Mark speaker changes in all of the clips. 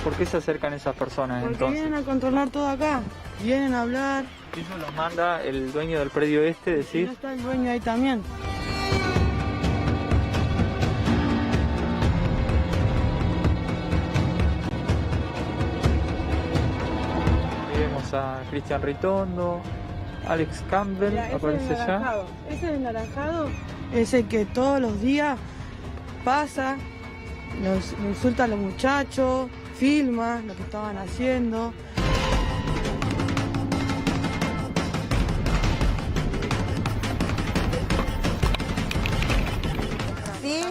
Speaker 1: ¿Por qué se acercan esas personas
Speaker 2: Porque
Speaker 1: entonces?
Speaker 2: vienen a controlar todo acá, vienen a hablar.
Speaker 1: Eso los manda el dueño del predio este,
Speaker 2: ¿Y
Speaker 1: decís.
Speaker 2: no está el dueño ahí también?
Speaker 1: Vemos a Cristian Ritondo, Alex Campbell,
Speaker 2: Mira,
Speaker 1: aparece ya.
Speaker 2: Ese de naranjado es el que todos los días pasa, nos insulta a los muchachos, filma lo que estaban haciendo.
Speaker 3: ¿Sí?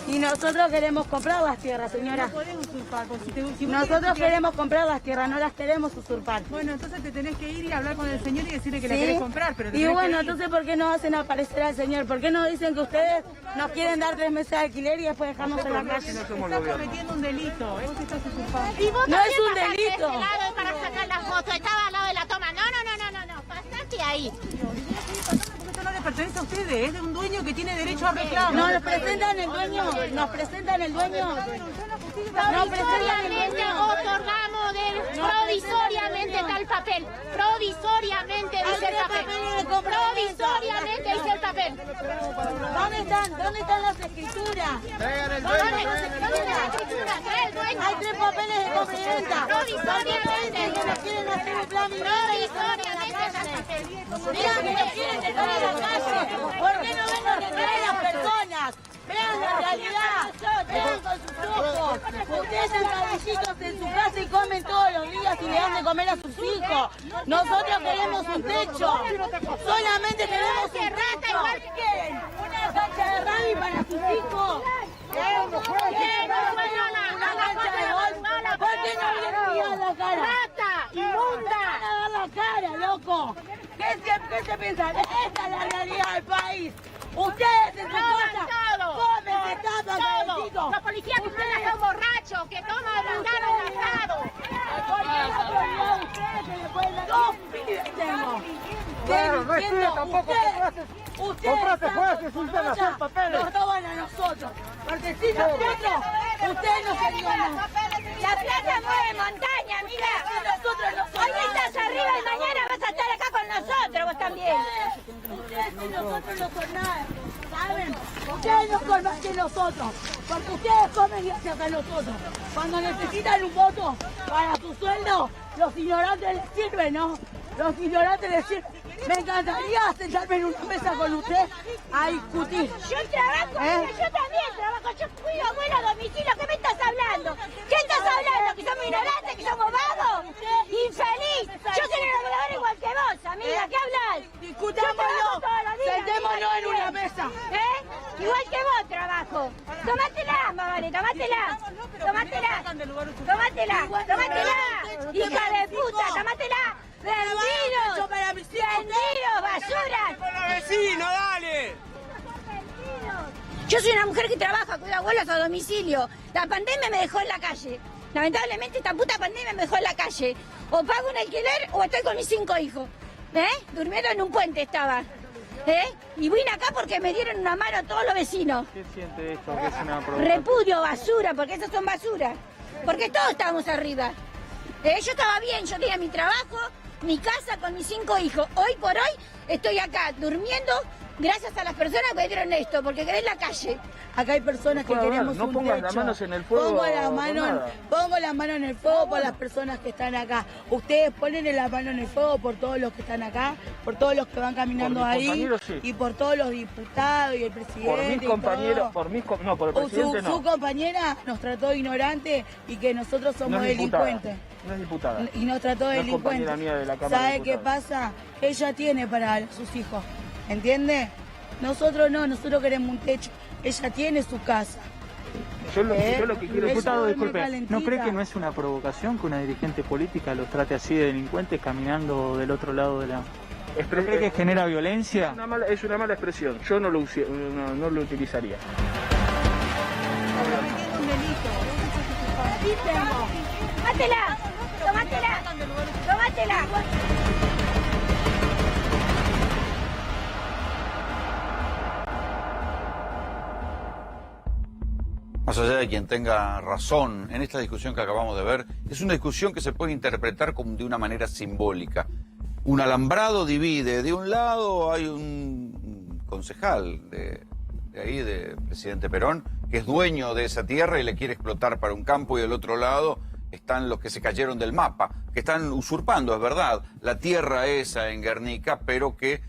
Speaker 3: Y nosotros queremos comprar las tierras, señora.
Speaker 2: No podés usurpar, porque si vos
Speaker 3: Nosotros
Speaker 2: querés-
Speaker 3: queremos comprar las tierras, no las queremos usurpar.
Speaker 2: Bueno, entonces te tenés que ir y hablar con el señor y decirle que la
Speaker 3: ¿Sí?
Speaker 2: querés comprar, pero te
Speaker 3: Y
Speaker 2: tenés
Speaker 3: bueno,
Speaker 2: que ir.
Speaker 3: entonces ¿por qué no hacen aparecer al señor? ¿Por qué no dicen que ustedes nos quieren dar 3 meses de alquiler y después dejarnos en la calle?
Speaker 2: Estás cometiendo un delito, vos estás usurpando.
Speaker 4: Y vos
Speaker 3: No
Speaker 4: también
Speaker 3: es un
Speaker 4: pasaste
Speaker 3: delito.
Speaker 4: a este lado para sacar la foto, estaba al lado de la toma. No, pasaste ahí.
Speaker 2: Porque esto no le pertenece a ustedes, es de un dueño que tiene derecho a reclamo.
Speaker 3: No, nos presentan el dueño, nos presentan el dueño. Nos presentan el
Speaker 4: Provisoriamente
Speaker 3: dueño.
Speaker 4: otorgamos provisoriamente está el papel. Provisoriamente dice el papel. Provisoriamente dice el papel.
Speaker 3: ¿Dónde están las escrituras?
Speaker 4: ¿Dónde está la escritura? Trae el dueño.
Speaker 3: Hay 3 papeles de compra y venta.
Speaker 4: Provisoriamente.
Speaker 3: Que nos quieren hacer el plan y
Speaker 4: Provisoriamente está el papel.
Speaker 3: Digan que nos quieren dejar en la calle. ¿Por qué no ven lo que traen las personas? Vean la realidad, vean con sus ojos. Ustedes son cabellitos en su casa y comen todos los días y le dan de comer a sus hijos. Nosotros queremos un techo. Solamente queremos un techo. ¿Qué quieren? ¿Una cancha de rugby para sus hijos? ¿Quieren una cancha de golf? ¿Por qué no vienen a dar la cara?
Speaker 4: ¡Rata! ¡Inmunda!
Speaker 3: ¡Van a dar la cara, loco! ¿Qué se piensan? Esta es la realidad del país. Ustedes en su casa comen, se tapan, cabecitos.
Speaker 4: Los policías que ustedes son borrachos, que toman el asado.
Speaker 3: ¿Por qué no prioridad ustedes que le pueden dar? ¡Dos pibes tengo!
Speaker 5: Claro, no es tuyo tampoco,
Speaker 3: ustedes
Speaker 5: compraste jueces sin hacer papeles.
Speaker 3: nos roban a nosotros. Porque si nosotros, ustedes no serían nada.
Speaker 6: La plaza mueve montaña, amiga.
Speaker 3: Nosotros no somos
Speaker 6: Hoy estás arriba y mañana vas a estar acá con nosotros, vos también.
Speaker 3: Ustedes y nosotros no son nada, ¿saben? Ustedes no son más que nosotros, porque ustedes comen gracias a nosotros. Cuando necesitan un voto para su sueldo, los ignorantes les sirven, ¿no? Los ignorantes les sirven. Me encantaría sentarme en una mesa con usted a discutir.
Speaker 6: Yo trabajo, yo también trabajo, yo fui abuela a domicilio, ¿qué me estás hablando? ¿Qué estás hablando? ¿Que somos ignorantes, que somos vagos? ¡Infeliz! Yo soy una trabajadora igual que vos, amiga, ¿qué hablas?
Speaker 3: Discutámoslo, sentémonos en una mesa.
Speaker 6: Igual que vos trabajo. Tómatela, Mamani, tómatela. Tómatela. Tómatela, tómatela. Hija de puta, tómatela. ¡Vendidos! ¡Vendidos, basura!
Speaker 5: ¡Vecino, dale!
Speaker 6: Yo soy una mujer que trabaja, cuida abuelos a domicilio. La pandemia me dejó en la calle. Lamentablemente esta puta pandemia me dejó en la calle. O pago un alquiler o estoy con mis 5 hijos. Durmiendo en un puente estaba. Y vine acá porque me dieron una mano a todos los vecinos.
Speaker 1: ¿Qué siente esto? Que es una provocación.
Speaker 6: Repudio, basura, porque esas son basura. Porque todos estábamos arriba. Yo estaba bien, yo tenía mi trabajo, mi casa con mis 5 hijos. Hoy por hoy estoy acá durmiendo gracias a las personas que me dieron esto, porque quedé en la calle.
Speaker 3: Acá hay personas que
Speaker 5: Bueno, a ver,
Speaker 3: queremos
Speaker 5: no
Speaker 3: un
Speaker 5: pongas
Speaker 3: techo.
Speaker 5: las manos en el fuego
Speaker 3: Pongo la
Speaker 5: por
Speaker 3: mano,
Speaker 5: nada.
Speaker 3: pongo la mano en el fuego por las personas que están acá. Ustedes ponen la mano en el fuego por todos los que están acá, por todos los que van caminando
Speaker 5: Por mis
Speaker 3: ahí
Speaker 5: compañeros, sí.
Speaker 3: y por todos los diputados y el presidente.
Speaker 5: Por mis
Speaker 3: y
Speaker 5: compañeros,
Speaker 3: todo.
Speaker 5: por mis no, por el
Speaker 3: O
Speaker 5: presidente
Speaker 3: su
Speaker 5: no.
Speaker 3: compañera nos trató de ignorante y que nosotros somos
Speaker 5: No es diputada.
Speaker 3: delincuentes.
Speaker 5: No es diputada.
Speaker 3: Y nos trató de
Speaker 5: No es compañera
Speaker 3: delincuentes.
Speaker 5: mía de la Cámara
Speaker 3: ¿Sabe
Speaker 5: de
Speaker 3: qué
Speaker 5: Diputados.
Speaker 3: pasa? Ella tiene para sus hijos, ¿entiende? Nosotros no, nosotros queremos un techo. Ella tiene su casa.
Speaker 5: Yo lo que quiero es
Speaker 1: Diputado,
Speaker 3: duerme
Speaker 1: disculpe, ¿no
Speaker 3: calentita.
Speaker 1: cree que no es una provocación que una dirigente política los trate así de delincuentes caminando del otro lado de la... ¿No cree que genera violencia?
Speaker 5: es una mala expresión. Yo no lo, no lo utilizaría.
Speaker 2: Estás cometiendo un delito, vos estás usurpando.
Speaker 6: ¡Tómatela! ¡Tómatela! ¡Tómatela!
Speaker 7: más allá de quien tenga razón en esta discusión que acabamos de ver, es una discusión que se puede interpretar como de una manera simbólica. Un alambrado divide. De un lado hay un concejal de ahí, de presidente Perón, que es dueño de esa tierra y le quiere explotar para un campo, y del otro lado están los que se cayeron del mapa, que están usurpando, es verdad, la tierra esa en Guernica, pero que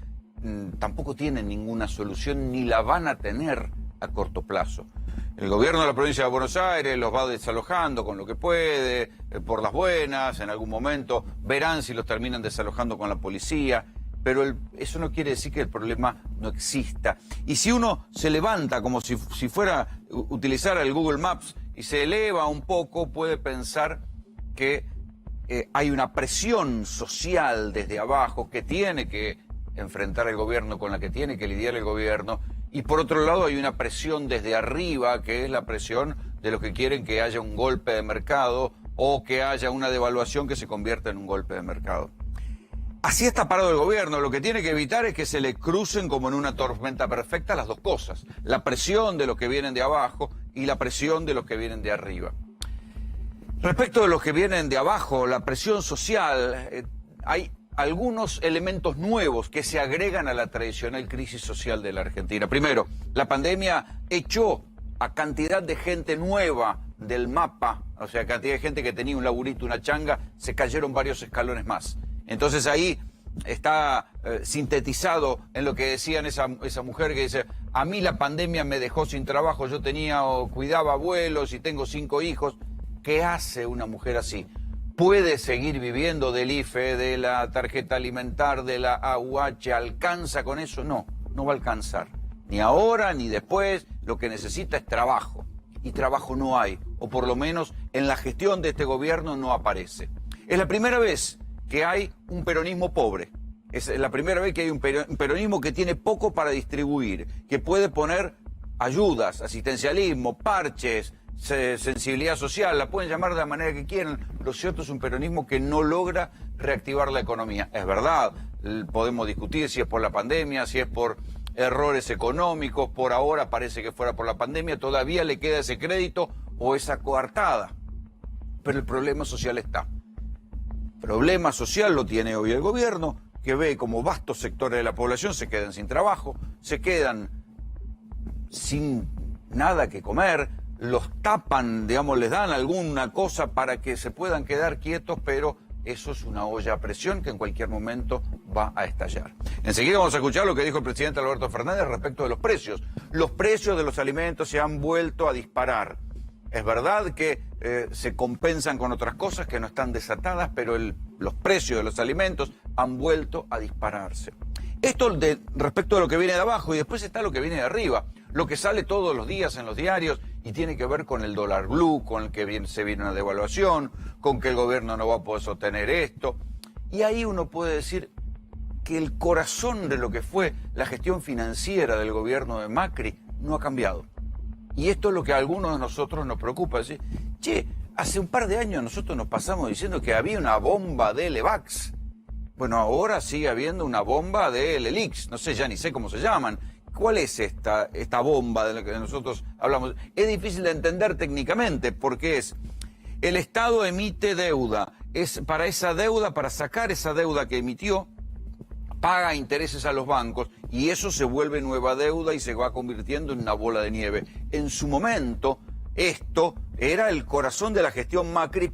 Speaker 7: tampoco tienen ninguna solución ni la van a tener a corto plazo. El gobierno de la provincia de Buenos Aires los va desalojando con lo que puede, por las buenas, en algún momento verán si los terminan desalojando con la policía, pero eso no quiere decir que el problema no exista. Y si uno se levanta como si fuera utilizar el Google Maps y se eleva un poco, puede pensar que hay una presión social desde abajo que tiene que enfrentar el gobierno, con la que tiene que lidiar el gobierno, y por otro lado hay una presión desde arriba, que es la presión de los que quieren que haya un golpe de mercado o que haya una devaluación que se convierta en un golpe de mercado. Así está parado el gobierno. Lo que tiene que evitar es que se le crucen como en una tormenta perfecta las dos cosas: la presión de los que vienen de abajo y la presión de los que vienen de arriba. Respecto de los que vienen de abajo, la presión social, hay algunos elementos nuevos que se agregan a la tradicional crisis social de la Argentina. Primero, la pandemia echó a cantidad de gente nueva del mapa, o sea, cantidad de gente que tenía un laburito, una changa, se cayeron varios escalones más. Entonces ahí está sintetizado en lo que decían esa mujer que dice: a mí la pandemia me dejó sin trabajo, yo tenía o cuidaba abuelos y tengo 5 hijos. ¿Qué hace una mujer así? ¿Puede seguir viviendo del IFE, de la tarjeta alimentar, de la AUH? ¿Alcanza con eso? No, no va a alcanzar. Ni ahora ni después. Lo que necesita es trabajo. Y trabajo no hay. O por lo menos en la gestión de este gobierno no aparece. Es la primera vez que hay un peronismo pobre. Es la primera vez que hay un peronismo que tiene poco para distribuir, que puede poner ayudas, asistencialismo, parches, sensibilidad social, la pueden llamar de la manera que quieran. Lo cierto es un peronismo que no logra reactivar la economía. Es verdad, podemos discutir si es por la pandemia, si es por errores económicos. Por ahora parece que fuera por la pandemia, todavía le queda ese crédito o esa coartada. Pero el problema social está. Problema social lo tiene hoy el gobierno, que ve como vastos sectores de la población se quedan sin trabajo, se quedan sin nada que comer, los tapan, digamos, les dan alguna cosa para que se puedan quedar quietos, pero eso es una olla a presión que en cualquier momento va a estallar. Enseguida vamos a escuchar lo que dijo el presidente Alberto Fernández respecto de los precios. Los precios de los alimentos se han vuelto a disparar. Es verdad que se compensan con otras cosas que no están desatadas, pero los precios de los alimentos han vuelto a dispararse. Esto respecto de lo que viene de abajo, y después está lo que viene de arriba, lo que sale todos los días en los diarios y tiene que ver con el dólar blue, con el que se viene una devaluación, con que el gobierno no va a poder sostener esto. Y ahí uno puede decir que el corazón de lo que fue la gestión financiera del gobierno de Macri no ha cambiado. Y esto es lo que a algunos de nosotros nos preocupa. Decir, che, hace un par de años nosotros nos pasamos diciendo que había una bomba de Levax. Bueno, ahora sigue habiendo una bomba de Lelix. No sé, ya ni sé cómo se llaman. ¿Cuál es esta bomba de la que nosotros hablamos? Es difícil de entender técnicamente porque es el Estado emite deuda. Es para esa deuda, para sacar esa deuda que emitió, paga intereses a los bancos y eso se vuelve nueva deuda y se va convirtiendo en una bola de nieve. En su momento, esto era el corazón de la gestión Macri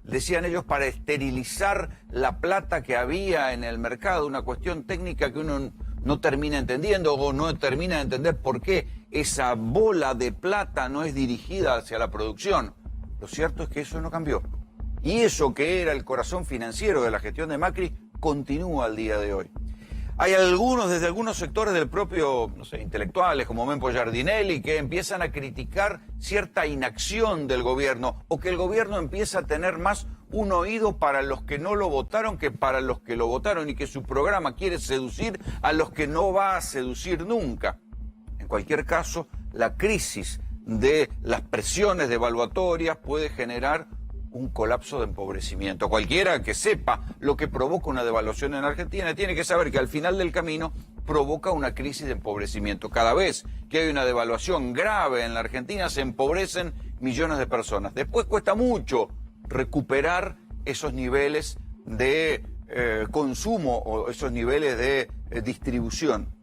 Speaker 7: decían ellos, para esterilizar la plata que había en el mercado, una cuestión técnica que uno no termina entendiendo o no termina de entender por qué esa bola de plata no es dirigida hacia la producción. Lo cierto es que eso no cambió. Y eso que era el corazón financiero de la gestión de Macri continúa al día de hoy. Hay desde algunos sectores del propio, no sé, intelectuales como Mempo Giardinelli, que empiezan a criticar cierta inacción del gobierno o que el gobierno empieza a tener más un oído para los que no lo votaron que para los que lo votaron y que su programa quiere seducir a los que no va a seducir nunca. En cualquier caso, la crisis de las presiones devaluatorias puede generar un colapso de empobrecimiento. Cualquiera que sepa lo que provoca una devaluación en Argentina tiene que saber que al final del camino provoca una crisis de empobrecimiento. Cada vez que hay una devaluación grave en la Argentina se empobrecen millones de personas. Después cuesta mucho recuperar esos niveles de consumo o esos niveles de distribución.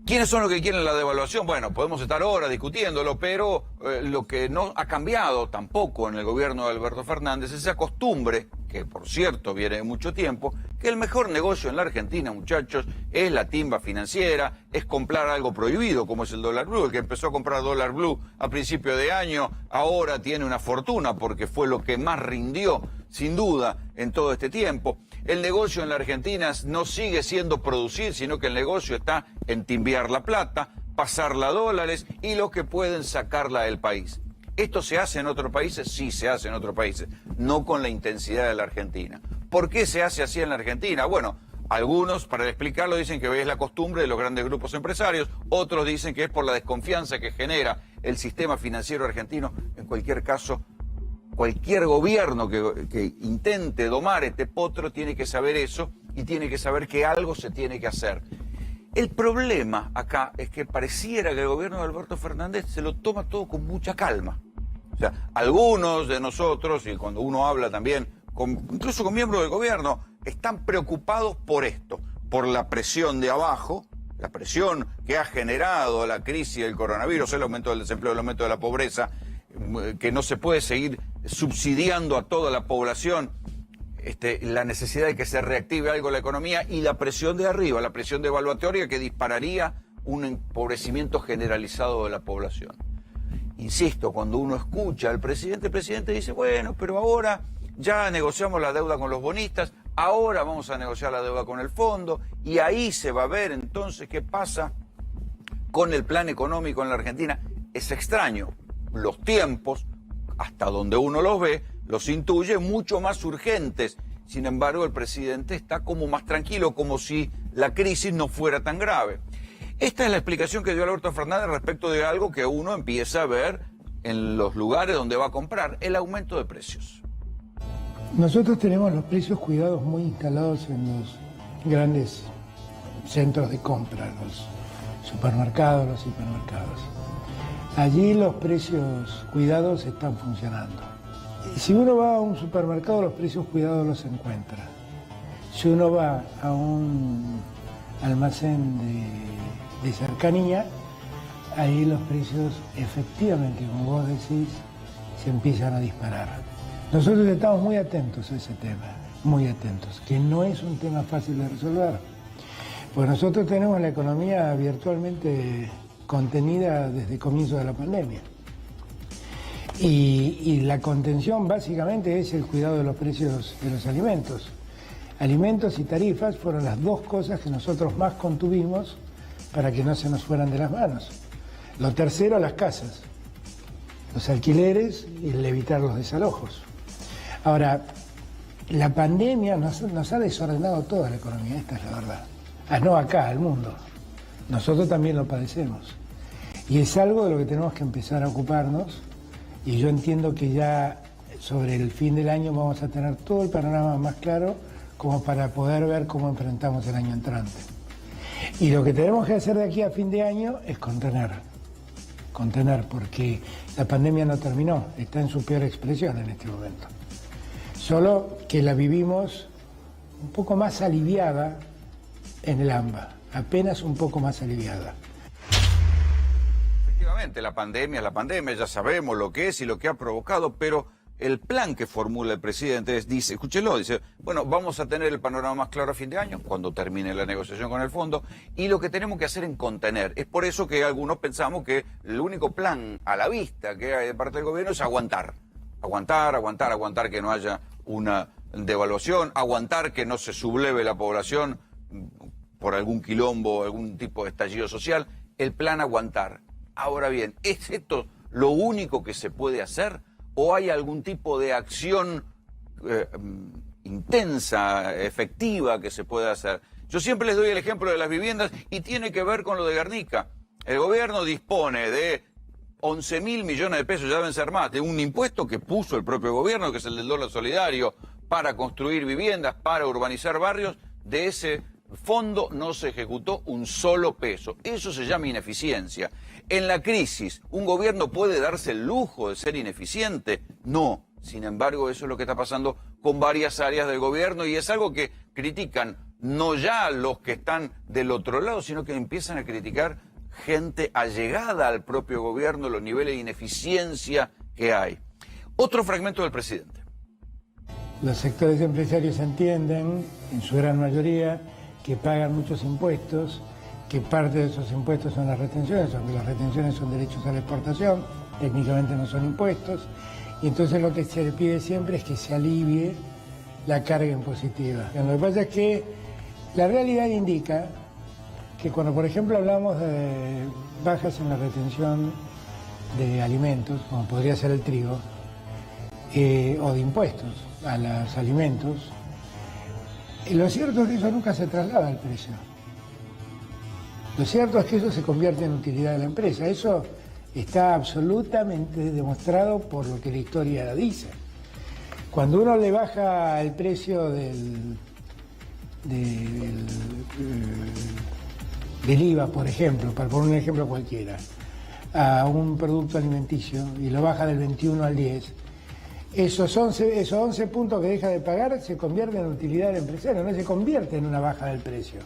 Speaker 7: ¿Quiénes son los que quieren la devaluación? Bueno, podemos estar horas discutiéndolo, pero lo que no ha cambiado tampoco en el gobierno de Alberto Fernández es esa costumbre, que por cierto viene de mucho tiempo, que el mejor negocio en la Argentina, muchachos, es la timba financiera, es comprar algo prohibido, como es el dólar blue. El que empezó a comprar dólar blue a principio de año, ahora tiene una fortuna porque fue lo que más rindió, sin duda, en todo este tiempo. El negocio en la Argentina no sigue siendo producir, sino que el negocio está en timbiar la plata, pasarla a dólares y los que pueden sacarla del país. ¿Esto se hace en otros países? Sí, se hace en otros países, no con la intensidad de la Argentina. ¿Por qué se hace así en la Argentina? Bueno, algunos, para explicarlo, dicen que es la costumbre de los grandes grupos empresarios, otros dicen que es por la desconfianza que genera el sistema financiero argentino. En cualquier caso, cualquier gobierno que intente domar este potro tiene que saber eso y tiene que saber que algo se tiene que hacer. El problema acá es que pareciera que el gobierno de Alberto Fernández se lo toma todo con mucha calma. O sea, algunos de nosotros, y cuando uno habla también, incluso con miembros del gobierno, están preocupados por esto, por la presión de abajo, la presión que ha generado la crisis del coronavirus, el aumento del desempleo, el aumento de la pobreza, que no se puede seguir subsidiando a toda la población, la necesidad de que se reactive algo la economía y la presión de arriba, la presión devaluatoria que dispararía un empobrecimiento generalizado de la población. Insisto, cuando uno escucha al presidente, el presidente dice, bueno, pero ahora ya negociamos la deuda con los bonistas, ahora vamos a negociar la deuda con el fondo y ahí se va a ver entonces qué pasa con el plan económico en la Argentina. Es extraño, los tiempos, hasta donde uno los ve, los intuye mucho más urgentes. Sin embargo, el presidente está como más tranquilo, como si la crisis no fuera tan grave. Esta es la explicación que dio Alberto Fernández respecto de algo que uno empieza a ver en los lugares donde va a comprar, el aumento de precios.
Speaker 8: Nosotros tenemos los precios cuidados muy instalados en los grandes centros de compra, los supermercados, los hipermercados. Allí los precios cuidados están funcionando. Si uno va a un supermercado, los precios cuidados los encuentra. Si uno va a un almacén de cercanía, ahí los precios efectivamente, como vos decís, se empiezan a disparar. Nosotros estamos muy atentos a ese tema, muy atentos, que no es un tema fácil de resolver. Pues nosotros tenemos la economía virtualmente contenida desde el comienzo de la pandemia. Y la contención básicamente es el cuidado de los precios de los alimentos. Alimentos y tarifas fueron las dos cosas que nosotros más contuvimos para que no se nos fueran de las manos. Lo tercero, las casas, los alquileres y el evitar los desalojos. Ahora, la pandemia nos ha desordenado toda la economía, esta es la verdad. No acá, al mundo. Nosotros también lo padecemos. Y es algo de lo que tenemos que empezar a ocuparnos. Y yo entiendo que ya sobre el fin del año vamos a tener todo el panorama más claro como para poder ver cómo enfrentamos el año entrante. Y lo que tenemos que hacer de aquí a fin de año es contener, porque la pandemia no terminó, está en su peor expresión en este momento. Solo que la vivimos un poco más aliviada en el AMBA, apenas un poco más aliviada.
Speaker 7: La pandemia es la pandemia, ya sabemos lo que es y lo que ha provocado, pero el plan que formula el presidente dice, escúchelo, dice, bueno, vamos a tener el panorama más claro a fin de año, cuando termine la negociación con el fondo, y lo que tenemos que hacer es contener. Es por eso que algunos pensamos que el único plan a la vista que hay de parte del gobierno es aguantar que no haya una devaluación, aguantar que no se subleve la población por algún quilombo, algún tipo de estallido social, el plan aguantar. Ahora bien, ¿es esto lo único que se puede hacer o hay algún tipo de acción intensa, efectiva que se pueda hacer? Yo siempre les doy el ejemplo de las viviendas y tiene que ver con lo de Guernica. El gobierno dispone de 11.000 millones de pesos, ya deben ser más, de un impuesto que puso el propio gobierno, que es el del dólar solidario, para construir viviendas, para urbanizar barrios. De ese fondo no se ejecutó un solo peso. Eso se llama ineficiencia. En la crisis, ¿un gobierno puede darse el lujo de ser ineficiente? No. Sin embargo, eso es lo que está pasando con varias áreas del gobierno y es algo que critican no ya los que están del otro lado, sino que empiezan a criticar gente allegada al propio gobierno, los niveles de ineficiencia que hay. Otro fragmento del presidente.
Speaker 8: Los sectores empresarios entienden, en su gran mayoría, que pagan muchos impuestos, que parte de esos impuestos son las retenciones, aunque las retenciones son derechos a la exportación, técnicamente no son impuestos, y entonces lo que se le pide siempre es que se alivie la carga impositiva. Lo que pasa es que la realidad indica que cuando, por ejemplo, hablamos de bajas en la retención de alimentos, como podría ser el trigo, o de impuestos a los alimentos, lo cierto es que eso nunca se traslada al precio. Lo cierto es que eso se convierte en utilidad de la empresa. Eso está absolutamente demostrado por lo que la historia dice. Cuando uno le baja el precio del IVA, por ejemplo, para poner un ejemplo cualquiera, a un producto alimenticio y lo baja del 21 al 10, esos 11 puntos que deja de pagar se convierten en utilidad del empresario, no se convierte en una baja del precio.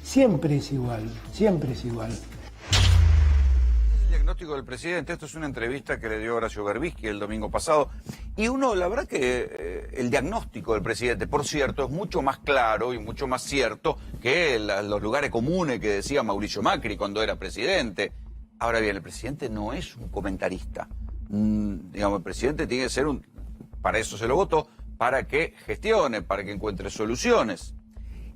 Speaker 8: Siempre es igual, siempre es igual.
Speaker 7: El diagnóstico del presidente, esto es una entrevista que le dio Horacio Berbisky el domingo pasado, y la verdad que el diagnóstico del presidente, por cierto, es mucho más claro y mucho más cierto que los lugares comunes que decía Mauricio Macri cuando era presidente. Ahora bien, el presidente no es un comentarista. Digamos, el presidente tiene que ser para eso se lo votó, para que gestione, para que encuentre soluciones.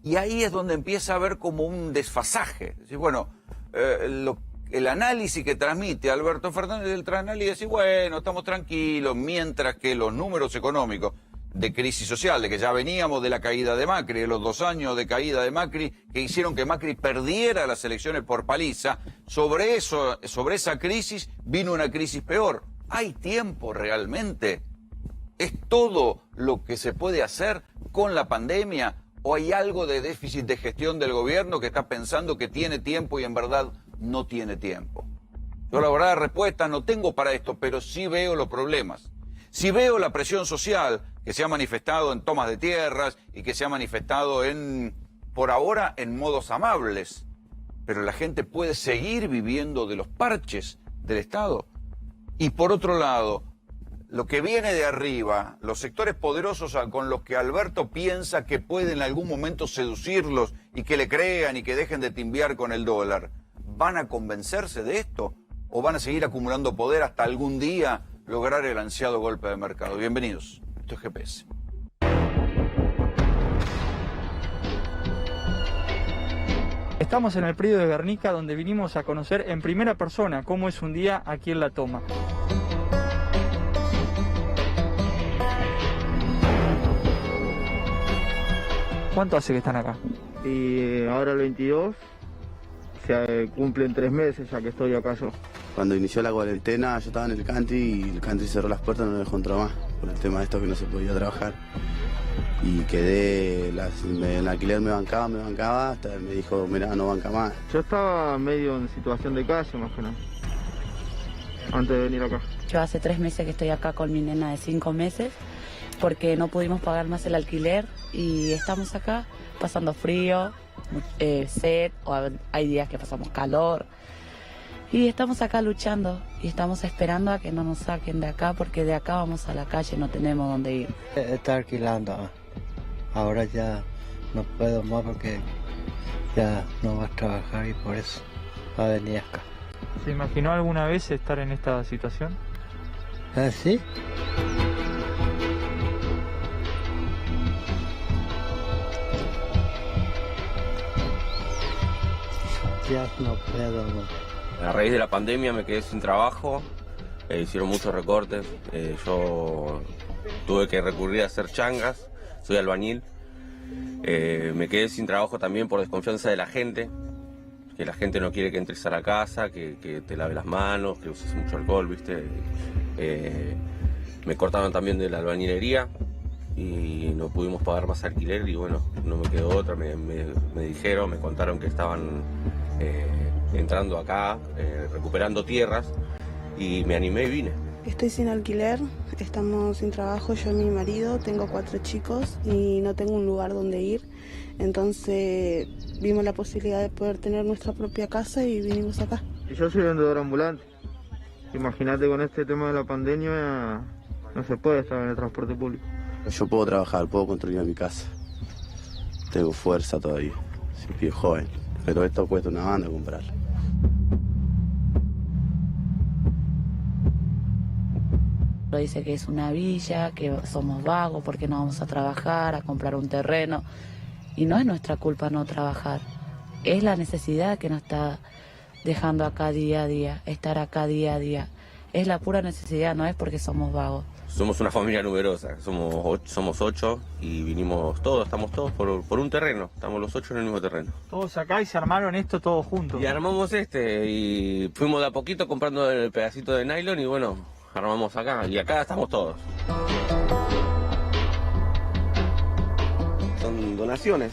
Speaker 7: Y ahí es donde empieza a haber como un desfasaje. Es decir, bueno, el análisis que transmite Alberto Fernández del Tranal y decir, bueno, estamos tranquilos, mientras que los números económicos de crisis social, de que ya veníamos de la caída de Macri, de los 2 años de caída de Macri, que hicieron que Macri perdiera las elecciones por paliza, sobre esa crisis vino una crisis peor. ¿Hay tiempo realmente? ¿Es todo lo que se puede hacer con la pandemia? ¿O hay algo de déficit de gestión del gobierno que está pensando que tiene tiempo y en verdad no tiene tiempo? Yo la verdad respuesta no tengo para esto, pero sí veo los problemas. Sí veo la presión social que se ha manifestado en tomas de tierras y que se ha manifestado por ahora en modos amables. Pero la gente puede seguir viviendo de los parches del Estado. Y por otro lado, lo que viene de arriba, los sectores poderosos con los que Alberto piensa que puede en algún momento seducirlos y que le crean y que dejen de timbiar con el dólar, ¿van a convencerse de esto? ¿O van a seguir acumulando poder hasta algún día lograr el ansiado golpe de mercado? Bienvenidos, esto es GPS.
Speaker 1: Estamos en el predio de Guernica, donde vinimos a conocer en primera persona cómo es un día aquí en La Toma. ¿Cuánto hace que están acá?
Speaker 5: Y ahora el 22, se cumplen 3 meses ya que estoy acá yo.
Speaker 9: Cuando inició la cuarentena yo estaba en el country y el country cerró las puertas, no me dejó entrar más por el tema de esto que no se podía trabajar. Y quedé, el alquiler me bancaba, hasta me dijo, mirá, no banca más.
Speaker 5: Yo estaba medio en situación de calle más que nada, antes de venir acá.
Speaker 10: Yo hace 3 meses que estoy acá con mi nena de 5 meses, porque no pudimos pagar más el alquiler y estamos acá pasando frío, sed, o hay días que pasamos calor. Y estamos acá luchando y estamos esperando a que no nos saquen de acá, porque de acá vamos a la calle, no tenemos dónde ir.
Speaker 11: Está alquilando. Ahora ya no puedo más porque ya no vas a trabajar y por eso va a venir acá.
Speaker 1: ¿Se imaginó alguna vez estar en esta situación?
Speaker 11: ¿Sí? Ya no puedo más.
Speaker 12: A raíz de la pandemia me quedé sin trabajo, hicieron muchos recortes, yo tuve que recurrir a hacer changas, soy albañil, me quedé sin trabajo también por desconfianza de la gente, que la gente no quiere que entres a la casa, que te laves las manos, que uses mucho alcohol, ¿viste? Me cortaron también de la albañilería, y no pudimos pagar más alquiler y bueno, no me quedó otra, me dijeron, me contaron que estaban entrando acá, recuperando tierras y me animé y vine.
Speaker 13: Estoy sin alquiler, estamos sin trabajo, yo y mi marido, tengo 4 chicos y no tengo un lugar donde ir, entonces vimos la posibilidad de poder tener nuestra propia casa y vinimos acá.
Speaker 5: Yo soy vendedor ambulante, imagínate con este tema de la pandemia no se puede estar en el transporte público.
Speaker 9: Yo puedo trabajar, puedo construir mi casa, tengo fuerza todavía, soy pie joven, pero esto cuesta una banda comprarlo.
Speaker 10: Dice que es una villa, que somos vagos porque no vamos a trabajar, a comprar un terreno. Y no es nuestra culpa no trabajar. Es la necesidad que nos está dejando acá día a día, estar acá día a día. Es la pura necesidad, no es porque somos vagos.
Speaker 12: Somos una familia numerosa, somos 8 y vinimos todos, estamos todos por un terreno, estamos los 8 en el mismo terreno.
Speaker 1: Todos acá y se armaron esto todos juntos.
Speaker 12: Y armamos y fuimos de a poquito comprando el pedacito de nylon y bueno, armamos acá y acá estamos todos. Son donaciones,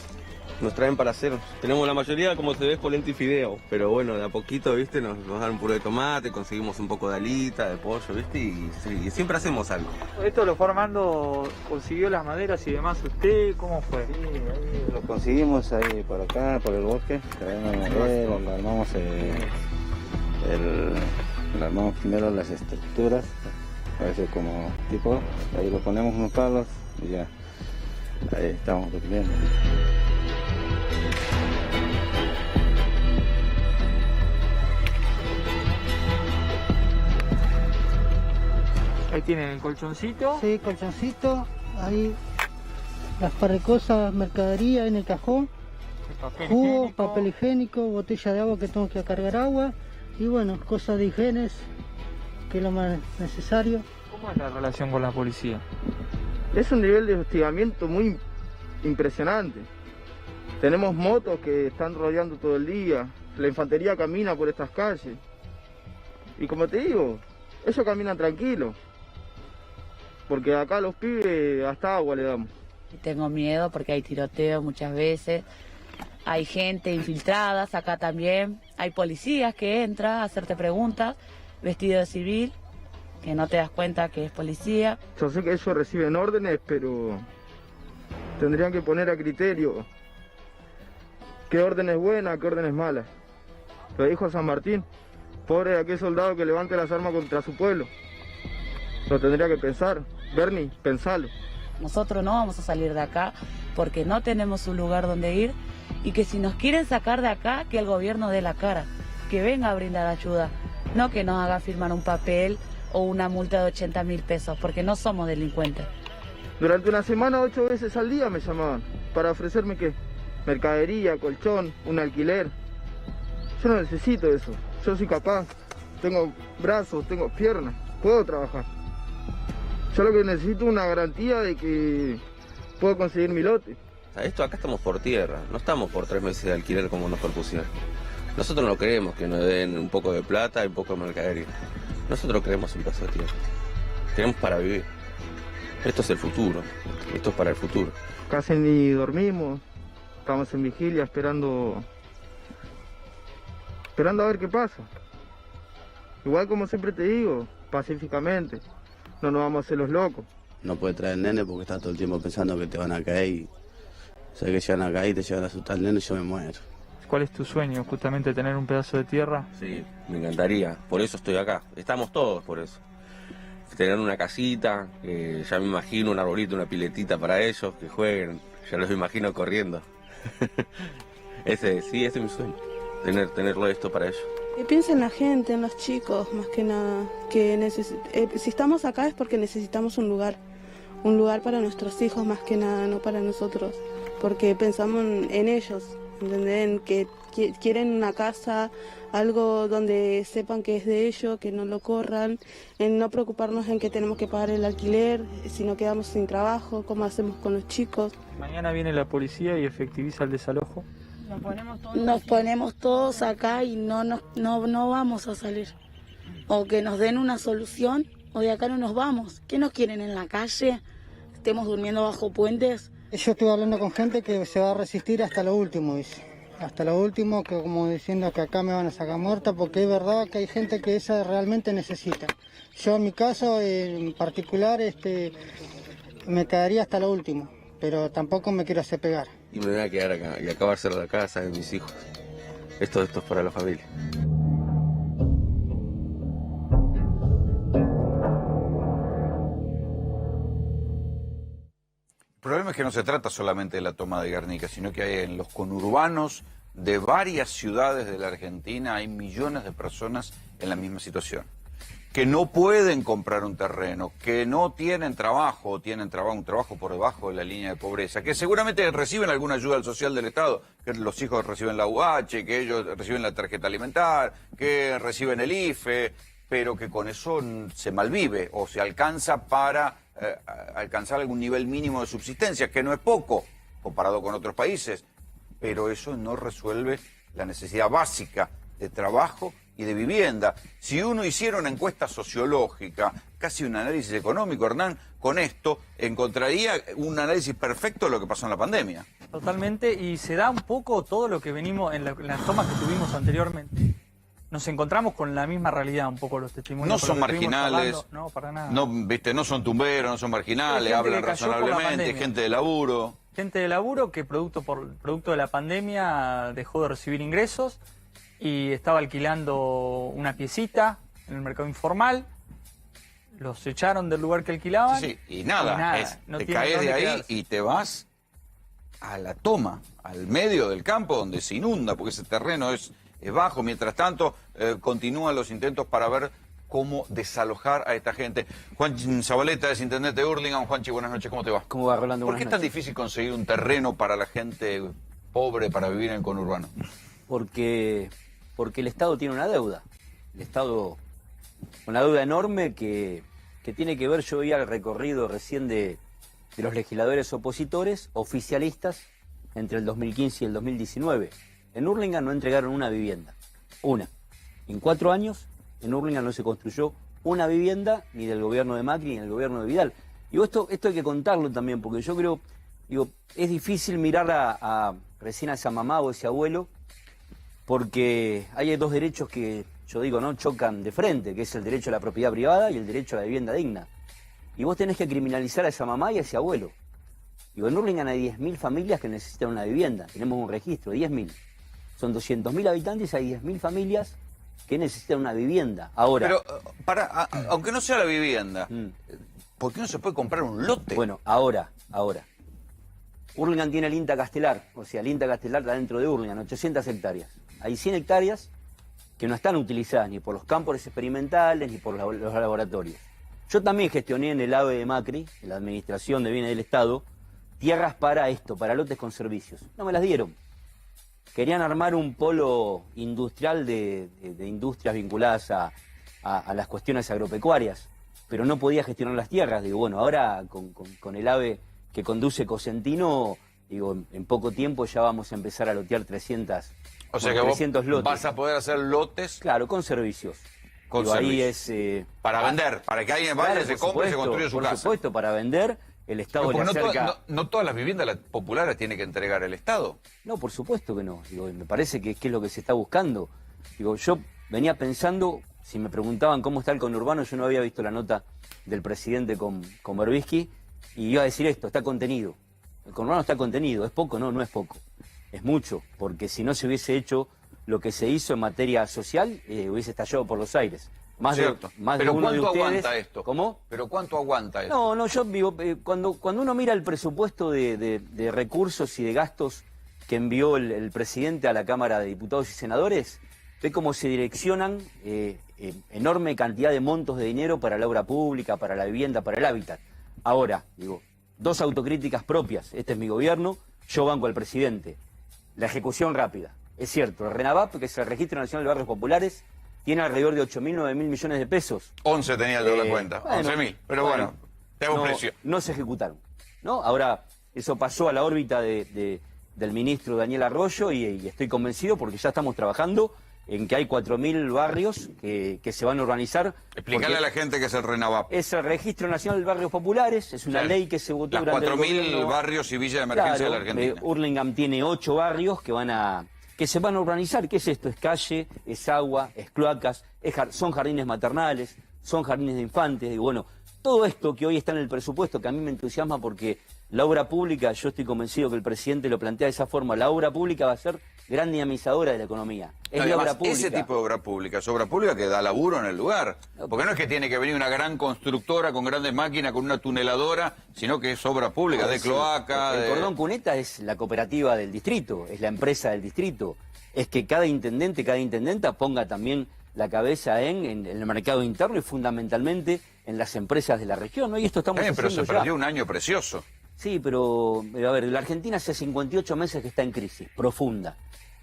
Speaker 12: nos traen para hacer. Tenemos la mayoría, como se ve, polenta y fideo, pero bueno, de a poquito, viste, nos dan un puré de tomate, conseguimos un poco de alita, de pollo, viste, y siempre hacemos algo.
Speaker 1: Esto lo fue armando, consiguió las maderas y demás usted, ¿cómo fue?
Speaker 14: Sí, ahí lo conseguimos ahí por acá, por el bosque, traemos madera, lo armamos le armamos primero las estructuras, a veces como tipo, ahí lo ponemos unos palos y ya, ahí estamos durmiendo.
Speaker 1: Ahí tienen el colchoncito.
Speaker 15: Sí, colchoncito, ahí las parrecosas, mercadería en el cajón, jugo, papel higiénico, botella de agua que tengo que cargar agua. Y bueno, cosas de higiene, que es lo más necesario.
Speaker 1: ¿Cómo es la relación con la policía?
Speaker 5: Es un nivel de hostigamiento muy impresionante. Tenemos motos que están rodeando todo el día, la infantería camina por estas calles. Y como te digo, ellos caminan tranquilos, porque acá a los pibes hasta agua le damos.
Speaker 10: Tengo miedo porque hay tiroteo muchas veces. Hay gente infiltrada, acá también. Hay policías que entran a hacerte preguntas, vestido de civil, que no te das cuenta que es policía.
Speaker 5: Yo sé que ellos reciben órdenes, pero tendrían que poner a criterio qué orden es buena, qué orden es mala. Lo dijo San Martín, pobre de aquel soldado que levante las armas contra su pueblo. Lo tendría que pensar. Bernie, pensalo.
Speaker 10: Nosotros no vamos a salir de acá porque no tenemos un lugar donde ir. Y que si nos quieren sacar de acá, que el gobierno dé la cara, que venga a brindar ayuda, no que nos haga firmar un papel o una multa de 80.000 pesos, porque no somos delincuentes.
Speaker 5: Durante una semana 8 veces al día me llamaban, para ofrecerme ¿qué? Mercadería, colchón, un alquiler. Yo no necesito eso, yo soy capaz, tengo brazos, tengo piernas, puedo trabajar. Yo lo que necesito es una garantía de que puedo conseguir mi lote.
Speaker 12: Esto acá estamos por tierra, no estamos por 3 meses de alquiler como nos propusieron. Nosotros no queremos que nos den un poco de plata y un poco de mercadería. Nosotros queremos un pedazo de tierra. Queremos para vivir. Esto es el futuro, esto es para el futuro.
Speaker 5: Casi ni dormimos, estamos en vigilia esperando a ver qué pasa. Igual como siempre te digo, pacíficamente, no nos vamos a hacer los locos.
Speaker 9: No puedes traer nene porque estás todo el tiempo pensando que te van a caer y... O sea, que llegan acá y te llevan a asustar al nene y yo me muero.
Speaker 1: ¿Cuál es tu sueño? ¿Justamente tener un pedazo de tierra?
Speaker 12: Sí, me encantaría. Por eso estoy acá. Estamos todos por eso. Tener una casita, ya me imagino un arbolito, una piletita para ellos, que jueguen. Ya los imagino corriendo. ese es mi sueño. Tenerlo esto para ellos.
Speaker 13: Piensa en la gente, en los chicos, más que nada. Que si estamos acá es porque necesitamos un lugar para nuestros hijos más que nada, no para nosotros. Porque pensamos en ellos, ¿entendés? Que quieren una casa, algo donde sepan que es de ellos, que no lo corran, en no preocuparnos en que tenemos que pagar el alquiler, si no quedamos sin trabajo, cómo hacemos con los chicos.
Speaker 1: Mañana viene la policía y efectiviza el desalojo.
Speaker 3: Nos ponemos todos acá y no vamos a salir. O que nos den una solución o de acá no nos vamos. ¿Qué nos quieren en la calle?
Speaker 16: estemos durmiendo bajo puentes?
Speaker 15: Yo estuve hablando con gente que se va a resistir hasta lo último, dice. Hasta lo último, que como diciendo que acá me van a sacar muerta, porque es verdad que hay gente que esa realmente necesita. Yo en mi caso, en particular, me quedaría hasta lo último, pero tampoco me quiero hacer pegar.
Speaker 12: Y me voy a quedar acá y acabarse la casa de mis hijos. Esto es para la familia.
Speaker 7: El problema es que no se trata solamente de la toma de Guernica, sino que hay en los conurbanos de varias ciudades de la Argentina hay millones de personas en la misma situación, que no pueden comprar un terreno, que no tienen trabajo, o tienen un trabajo por debajo de la línea de pobreza, que seguramente reciben alguna ayuda social del Estado, que los hijos reciben la UH, que ellos reciben la tarjeta alimentar, que reciben el IFE, pero que con eso se malvive o se alcanza para alcanzar algún nivel mínimo de subsistencia, que no es poco comparado con otros países, pero eso no resuelve la necesidad básica de trabajo y de vivienda. Si uno hiciera una encuesta sociológica, casi un análisis económico, Hernán, con esto encontraría un análisis perfecto de lo que pasó en la pandemia.
Speaker 1: Totalmente, y se da un poco todo lo que venimos en las tomas que tuvimos anteriormente. Nos encontramos con la misma realidad, un poco los testimonios.
Speaker 7: No son marginales,
Speaker 1: no, para nada.
Speaker 7: No son tumberos, no son marginales, hablan razonablemente, gente de laburo.
Speaker 1: Gente de laburo que producto de la pandemia dejó de recibir ingresos y estaba alquilando una piecita en el mercado informal. Los echaron del lugar que alquilaban.
Speaker 7: Sí, y nada. Te caes de ahí y te vas a la toma, al medio del campo donde se inunda, porque ese terreno es bajo. Mientras tanto, continúan los intentos para ver cómo desalojar a esta gente. Juan Zabaleta es intendente de Hurlingham. Juanchi, buenas noches, ¿cómo te va?
Speaker 17: ¿Cómo va, Rolando?
Speaker 7: ¿Por qué es tan difícil conseguir un terreno para la gente pobre para vivir en el conurbano?
Speaker 17: Porque el Estado tiene una deuda. El Estado, una deuda enorme que tiene que ver, yo veía el recorrido recién de los legisladores opositores, oficialistas, entre el 2015 y el 2019. En Hurlingham no entregaron una vivienda, una. En 4 años, en Hurlingham no se construyó una vivienda, ni del gobierno de Macri, ni del gobierno de Vidal. Digo, esto hay que contarlo también, porque yo creo, es difícil mirar recién a esa mamá o ese abuelo, porque hay 2 derechos que, yo digo, no chocan de frente, que es el derecho a la propiedad privada y el derecho a la vivienda digna. Y vos tenés que criminalizar a esa mamá y a ese abuelo. Digo, en Hurlingham hay 10.000 familias que necesitan una vivienda, tenemos un registro, 10.000. Son 200.000 habitantes, hay 10.000 familias que necesitan una vivienda. Ahora...
Speaker 7: Pero, aunque no sea la vivienda, ¿por qué no se puede comprar un lote?
Speaker 17: Bueno, ahora. Hurlingham tiene el INTA Castelar, o sea, el INTA Castelar está dentro de Hurlingham, 800 hectáreas. Hay 100 hectáreas que no están utilizadas ni por los campos experimentales ni por los laboratorios. Yo también gestioné en el AVE de Macri, en la Administración de Bienes del Estado, tierras para esto, para lotes con servicios. No me las dieron. Querían armar un polo industrial de industrias vinculadas a las cuestiones agropecuarias, pero no podía gestionar las tierras. Digo, bueno, ahora con el AVE que conduce Cosentino, digo, en poco tiempo ya vamos a empezar a lotear 300
Speaker 7: O sea que
Speaker 17: 300 lotes.
Speaker 7: Vas a poder hacer lotes.
Speaker 17: Claro, con servicios.
Speaker 7: Con
Speaker 17: digo,
Speaker 7: servicios.
Speaker 17: Ahí es...
Speaker 7: para vender, para que alguien vaya, se compre y se construya su casa.
Speaker 17: Por supuesto, para vender, el Estado le acerca...
Speaker 7: No todas las viviendas populares tiene que entregar el Estado.
Speaker 17: No, por supuesto que no. Digo, me parece que es lo que se está buscando. Digo, yo venía pensando, si me preguntaban cómo está el conurbano, yo no había visto la nota del presidente con Berbisky, y iba a decir esto, está contenido. El conurbano está contenido. ¿Es poco? No, no es poco. Es mucho, porque si no se hubiese hecho lo que se hizo en materia social, hubiese estallado por los aires. Más de uno de ustedes.
Speaker 7: ¿Cuánto aguanta esto?
Speaker 17: ¿Cómo?
Speaker 7: ¿Pero cuánto aguanta esto?
Speaker 17: No, yo digo, cuando uno mira el presupuesto de recursos y de gastos que envió el presidente a la Cámara de Diputados y Senadores, ve cómo se direccionan enorme cantidad de montos de dinero para la obra pública, para la vivienda, para el hábitat. Ahora, digo, 2 autocríticas propias. Este es mi gobierno, yo banco al presidente. La ejecución rápida. Es cierto, el RENAVAP, que es el Registro Nacional de Barrios Populares, tiene alrededor de 8.000, 9.000 millones de pesos.
Speaker 7: 11 tenía el de cuenta, bueno, 11.000, pero bueno, te hago un precio.
Speaker 17: No se ejecutaron, ¿no? Ahora, eso pasó a la órbita del ministro Daniel Arroyo y estoy convencido porque ya estamos trabajando en que hay 4.000 barrios que se van a urbanizar.
Speaker 7: Explicarle a la gente que es el RENAVAP.
Speaker 17: Es el Registro Nacional de Barrios Populares, es una ley que se votó durante el gobierno.
Speaker 7: 4.000 barrios y villas de emergencia de la Argentina.
Speaker 17: Hurlingham tiene 8 barrios que se van a urbanizar. ¿Qué es esto? Es calle, es agua, es cloacas, son jardines maternales, son jardines de infantes. Y bueno, todo esto que hoy está en el presupuesto, que a mí me entusiasma porque la obra pública, yo estoy convencido que el presidente lo plantea de esa forma, la obra pública va a ser gran dinamizadora de la economía. Es la obra pública.
Speaker 7: Ese tipo de obra pública es obra pública que da laburo en el lugar. Porque no es que tiene que venir una gran constructora con grandes máquinas, con una tuneladora, sino que es obra pública, de cloaca.
Speaker 17: El Cordón Cuneta es la cooperativa del distrito, es la empresa del distrito. Es que cada intendente, cada intendenta ponga también la cabeza en el mercado interno y fundamentalmente en las empresas de la región, ¿no? Y esto estamos haciendo
Speaker 7: pero se
Speaker 17: ya.
Speaker 7: perdió un año precioso.
Speaker 17: Sí, pero a ver, la Argentina hace 58 meses que está en crisis profunda.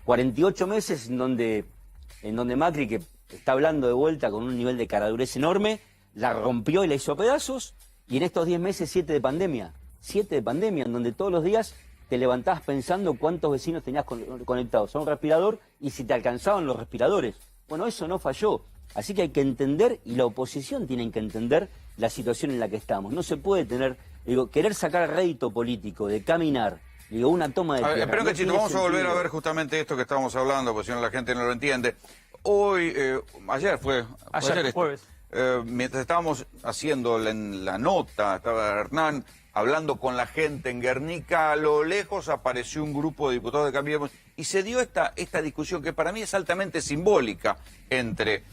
Speaker 17: 48 meses en donde Macri, que está hablando de vuelta con un nivel de caradurez enorme, la rompió y la hizo pedazos, y en estos 10 meses 7 de pandemia. 7 de pandemia, en donde todos los días te levantabas pensando cuántos vecinos tenías conectados a un respirador y si te alcanzaban los respiradores. Bueno, eso no falló. Así que hay que entender, y la oposición tiene que entender la situación en la que estamos. No se puede querer sacar rédito político de caminar, una toma de tierra.
Speaker 7: Espera un cachito, vamos a volver a ver justamente esto que estábamos hablando, porque si no la gente no lo entiende. Hoy, ayer
Speaker 1: jueves.
Speaker 7: Mientras estábamos haciendo la nota, estaba Hernán hablando con la gente en Guernica, a lo lejos apareció un grupo de diputados de Cambiemos y se dio esta discusión que para mí es altamente simbólica entre,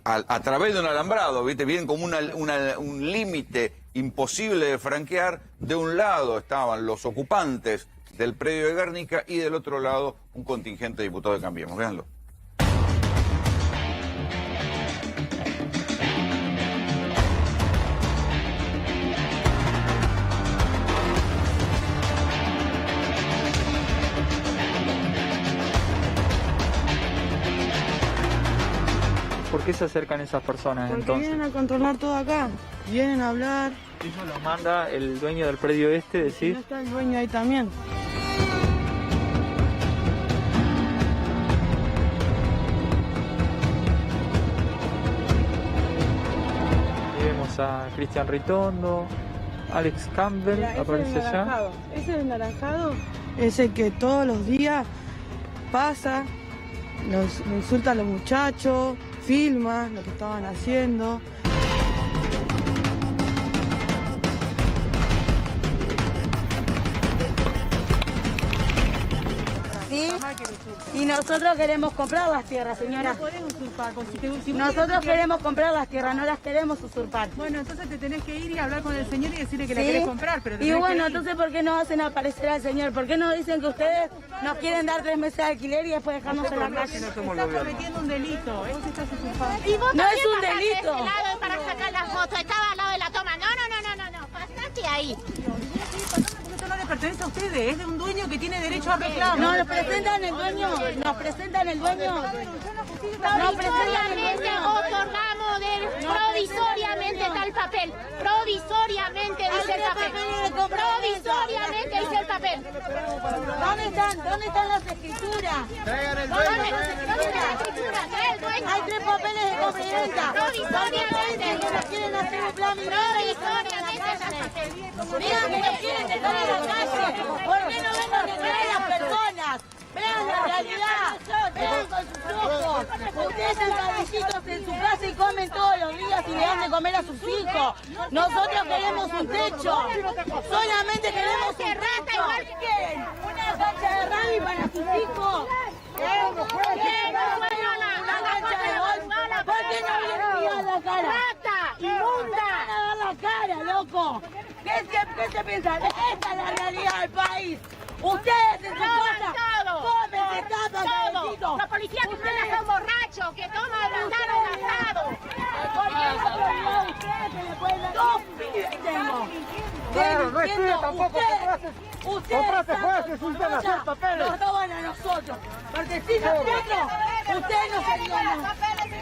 Speaker 7: a través de un alambrado, ¿viste? Bien como un límite imposible de franquear. De un lado estaban los ocupantes del predio de Guernica y del otro lado un contingente de diputados de Cambiemos. Véanlo.
Speaker 1: ¿Por qué se acercan esas personas
Speaker 2: Porque
Speaker 1: entonces?
Speaker 2: vienen a controlar todo acá, vienen a hablar.
Speaker 1: Eso lo manda el dueño del predio este, decís.
Speaker 2: No está el dueño ahí también.
Speaker 1: Y vemos a Cristian Ritondo, Alex Campbell,
Speaker 2: Mira,
Speaker 1: aparece allá.
Speaker 2: Ese es el naranjado, ese que todos los días pasa, nos insulta a los muchachos, filma lo que estaban haciendo.
Speaker 3: ¿Sí? Y nosotros queremos comprar las tierras, señora.
Speaker 18: No podemos usurpar.
Speaker 3: Nosotros queremos comprar las tierras, no las queremos usurpar.
Speaker 18: Bueno, entonces te tenés que ir y hablar con el señor y decirle que la
Speaker 3: ¿Sí?
Speaker 18: querés comprar. Pero
Speaker 3: Y bueno, entonces ¿por qué no hacen aparecer al señor? ¿Por qué no dicen que ustedes nos quieren dar 3 meses de alquiler y después dejarnos en la calle?
Speaker 18: Estás cometiendo un delito, vos estás usurpando.
Speaker 4: Y vos
Speaker 3: No
Speaker 4: también
Speaker 3: es un
Speaker 4: pasaste
Speaker 3: delito.
Speaker 4: de este lado para sacar las fotos, estaba al lado de la toma. No, pasaste ahí.
Speaker 18: Esto no le pertenece a ustedes, es de un dueño que tiene derecho a reclamo.
Speaker 3: No, nos presentan el dueño, nos presentan el dueño.
Speaker 4: Provisoriamente otorgamos provisoriamente está el papel. Provisoriamente dice el papel. Provisoriamente dice el papel.
Speaker 3: ¿Dónde están las escrituras?
Speaker 4: ¿Dónde están las escrituras? Trae el dueño.
Speaker 3: Hay 3 papeles de compraventa.
Speaker 4: Provisoriamente.
Speaker 3: Que nos quieren hacer un plan
Speaker 4: Provisoriamente está el papel.
Speaker 3: Digan que nos quieren dejar en la calle. ¿Por qué no ven lo que traen las personas? Vean la realidad, vean con sus ojos. Ustedes son cabecitos en su casa y comen todos los días y le dan de comer a sus hijos. Nosotros queremos un techo. Solamente queremos un techo. ¿Qué quieren? ¿Una cancha de rugby para sus hijos? Una cancha de golf. ¿Por qué no vienen a la cara?
Speaker 4: ¡Rata! ¡Inmunda!
Speaker 3: ¡A la cara, loco! ¿Qué se piensan? Esta es la realidad del país. Ustedes en su casa comen, se tapan, cabecitos.
Speaker 4: Los policías que ustedes son borrachos, que toman asado.
Speaker 3: Dos pibes tengo.
Speaker 18: Claro, no es tuyo tampoco.
Speaker 3: Ustedes nos roban a nosotros. Porque si nosotros, ustedes no serían nada.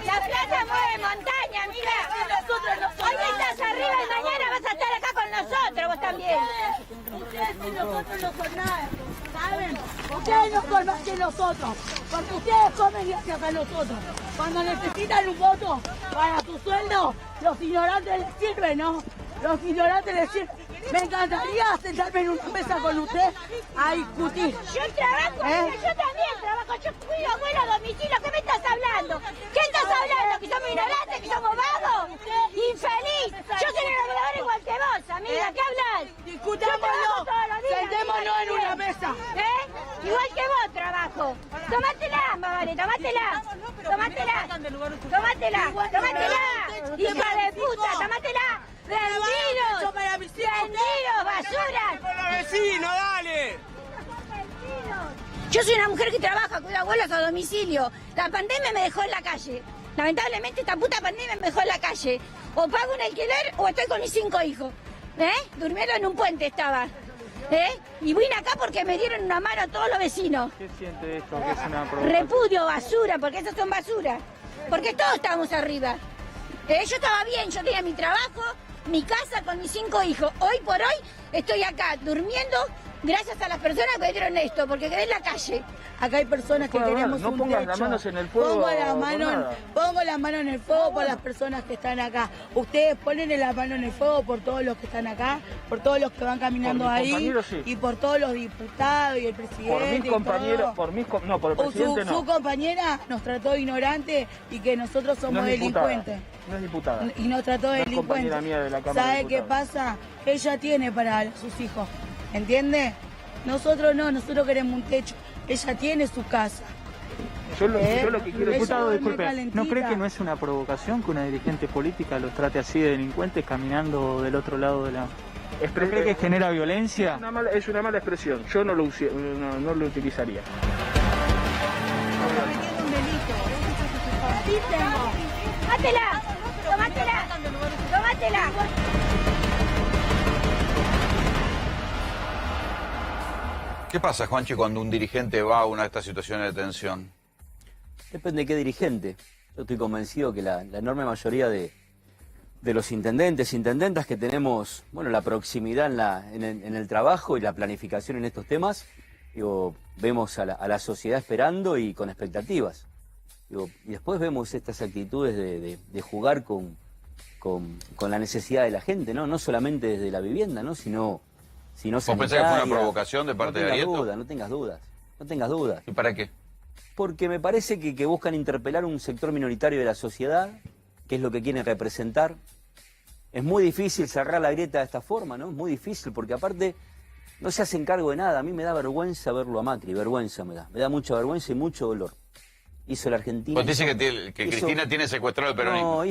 Speaker 6: La plata mueve montaña, mira.
Speaker 3: Nosotros no somos
Speaker 6: Hoy estás arriba y mañana vas a estar acá con nosotros. Vos estás también.
Speaker 3: Ustedes y nosotros no son nada, ¿saben? Ustedes no son más que nosotros, porque ustedes comen gracias a nosotros. Cuando necesitan un voto para su sueldo, los ignorantes les sirven, ¿no? Los ignorantes les sirven. Me encantaría sentarme en una mesa con usted a discutir.
Speaker 6: Yo trabajo, yo también trabajo, yo cuido abuelo a domicilio. ¿Qué me estás hablando? ¿Qué estás hablando? ¿Que somos ignorantes? ¿Que somos vagos? ¡Infeliz! Yo soy una trabajadora igual que vos, amiga. ¿Qué hablas?
Speaker 3: Discutámoslo. Sentémonos en una mesa.
Speaker 6: Igual que vos trabajo. Tómatela, vale, tómatela. Tómatela. Tómatela. Tómatela. Hija de puta, tómatela. ¡Vendidos! ¡Vendidos, basura!
Speaker 19: ¡Con los vecinos, dale!
Speaker 6: Yo soy una mujer que trabaja, cuida abuelos a domicilio. La pandemia me dejó en la calle. Lamentablemente esta puta pandemia me dejó en la calle. O pago un alquiler o estoy con mis 5 hijos. Durmiendo en un puente estaba. Y vine acá porque me dieron una mano a todos los vecinos.
Speaker 1: ¿Qué siente esto? ¿Qué es una provocación?
Speaker 6: Repudio, basura, porque esos son basura. Porque todos estábamos arriba. Yo estaba bien, yo tenía mi trabajo, mi casa con mis 5 hijos. Hoy por hoy estoy acá durmiendo gracias a las personas que me dieron esto, porque quedé en la calle.
Speaker 3: Acá hay personas que queremos
Speaker 1: no
Speaker 3: un
Speaker 1: pongas
Speaker 3: techo.
Speaker 1: las manos en el fuego.
Speaker 3: Pongo la mano en el fuego por las personas que están acá. Ustedes ponen la mano en el fuego por todos los que están acá, por todos los que van caminando ahí,
Speaker 1: sí.
Speaker 3: Y por todos los diputados y el presidente.
Speaker 1: Por mis compañeros, por el presidente no.
Speaker 3: Su compañera nos trató de ignorantes y que nosotros somos delincuentes.
Speaker 1: No es diputada.
Speaker 3: Y nos trató de delincuentes. ¿Sabe qué pasa? Ella tiene para sus hijos, ¿entiende? Nosotros no, nosotros queremos un techo. Ella tiene su casa.
Speaker 1: Yo lo que quiero...
Speaker 3: Diputado,
Speaker 1: disculpe, ¿no cree que no es una provocación que una dirigente política los trate así de delincuentes caminando del otro lado de la... ¿No cree que genera violencia?
Speaker 5: Es una mala expresión, yo no lo utilizaría.
Speaker 6: ¡Tómatela! ¡Tómatela! ¡Tómatela!
Speaker 7: ¿Qué pasa, Juanchi, cuando un dirigente va a una de estas situaciones de tensión?
Speaker 17: Depende de qué dirigente. Yo estoy convencido que la enorme mayoría de los intendentes, intendentas que tenemos, bueno, la proximidad en el trabajo y la planificación en estos temas, vemos a la sociedad esperando y con expectativas. Y después vemos estas actitudes de jugar con la necesidad de la gente, ¿no? No solamente desde la vivienda, ¿no? Sino
Speaker 7: ¿Vos pensás que fue una provocación de parte de Arieto?
Speaker 17: No tengas dudas.
Speaker 7: ¿Y para qué?
Speaker 17: Porque me parece que buscan interpelar un sector minoritario de la sociedad, que es lo que quieren representar. Es muy difícil cerrar la grieta de esta forma, ¿no? Es muy difícil, porque aparte no se hacen cargo de nada. A mí me da vergüenza verlo a Macri, vergüenza me da. Me da mucha vergüenza y mucho dolor. Hizo la Argentina...
Speaker 7: Pues dice que Cristina tiene secuestrado el peronismo.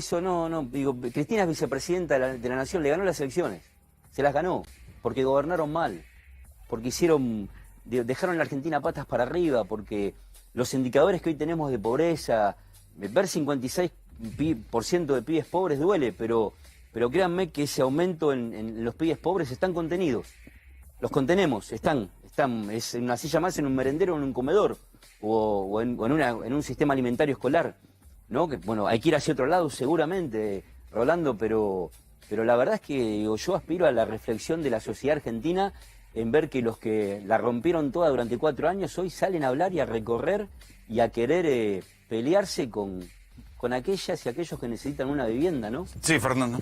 Speaker 17: No. Digo, Cristina es vicepresidenta de la Nación, le ganó las elecciones. Se las ganó. Porque gobernaron mal, porque dejaron la Argentina patas para arriba, porque los indicadores que hoy tenemos de pobreza, ver 56% de pibes pobres duele, pero créanme que ese aumento en los pibes pobres están contenidos. Los contenemos, están, es una silla más en un merendero o en un comedor, o en un sistema alimentario escolar, ¿no? Que, bueno, hay que ir hacia otro lado seguramente, Rolando, pero la verdad es que yo aspiro a la reflexión de la sociedad argentina en ver que los que la rompieron toda durante 4 años hoy salen a hablar y a recorrer y a querer pelearse con aquellas y aquellos que necesitan una vivienda, ¿no?
Speaker 7: Sí, Fernando.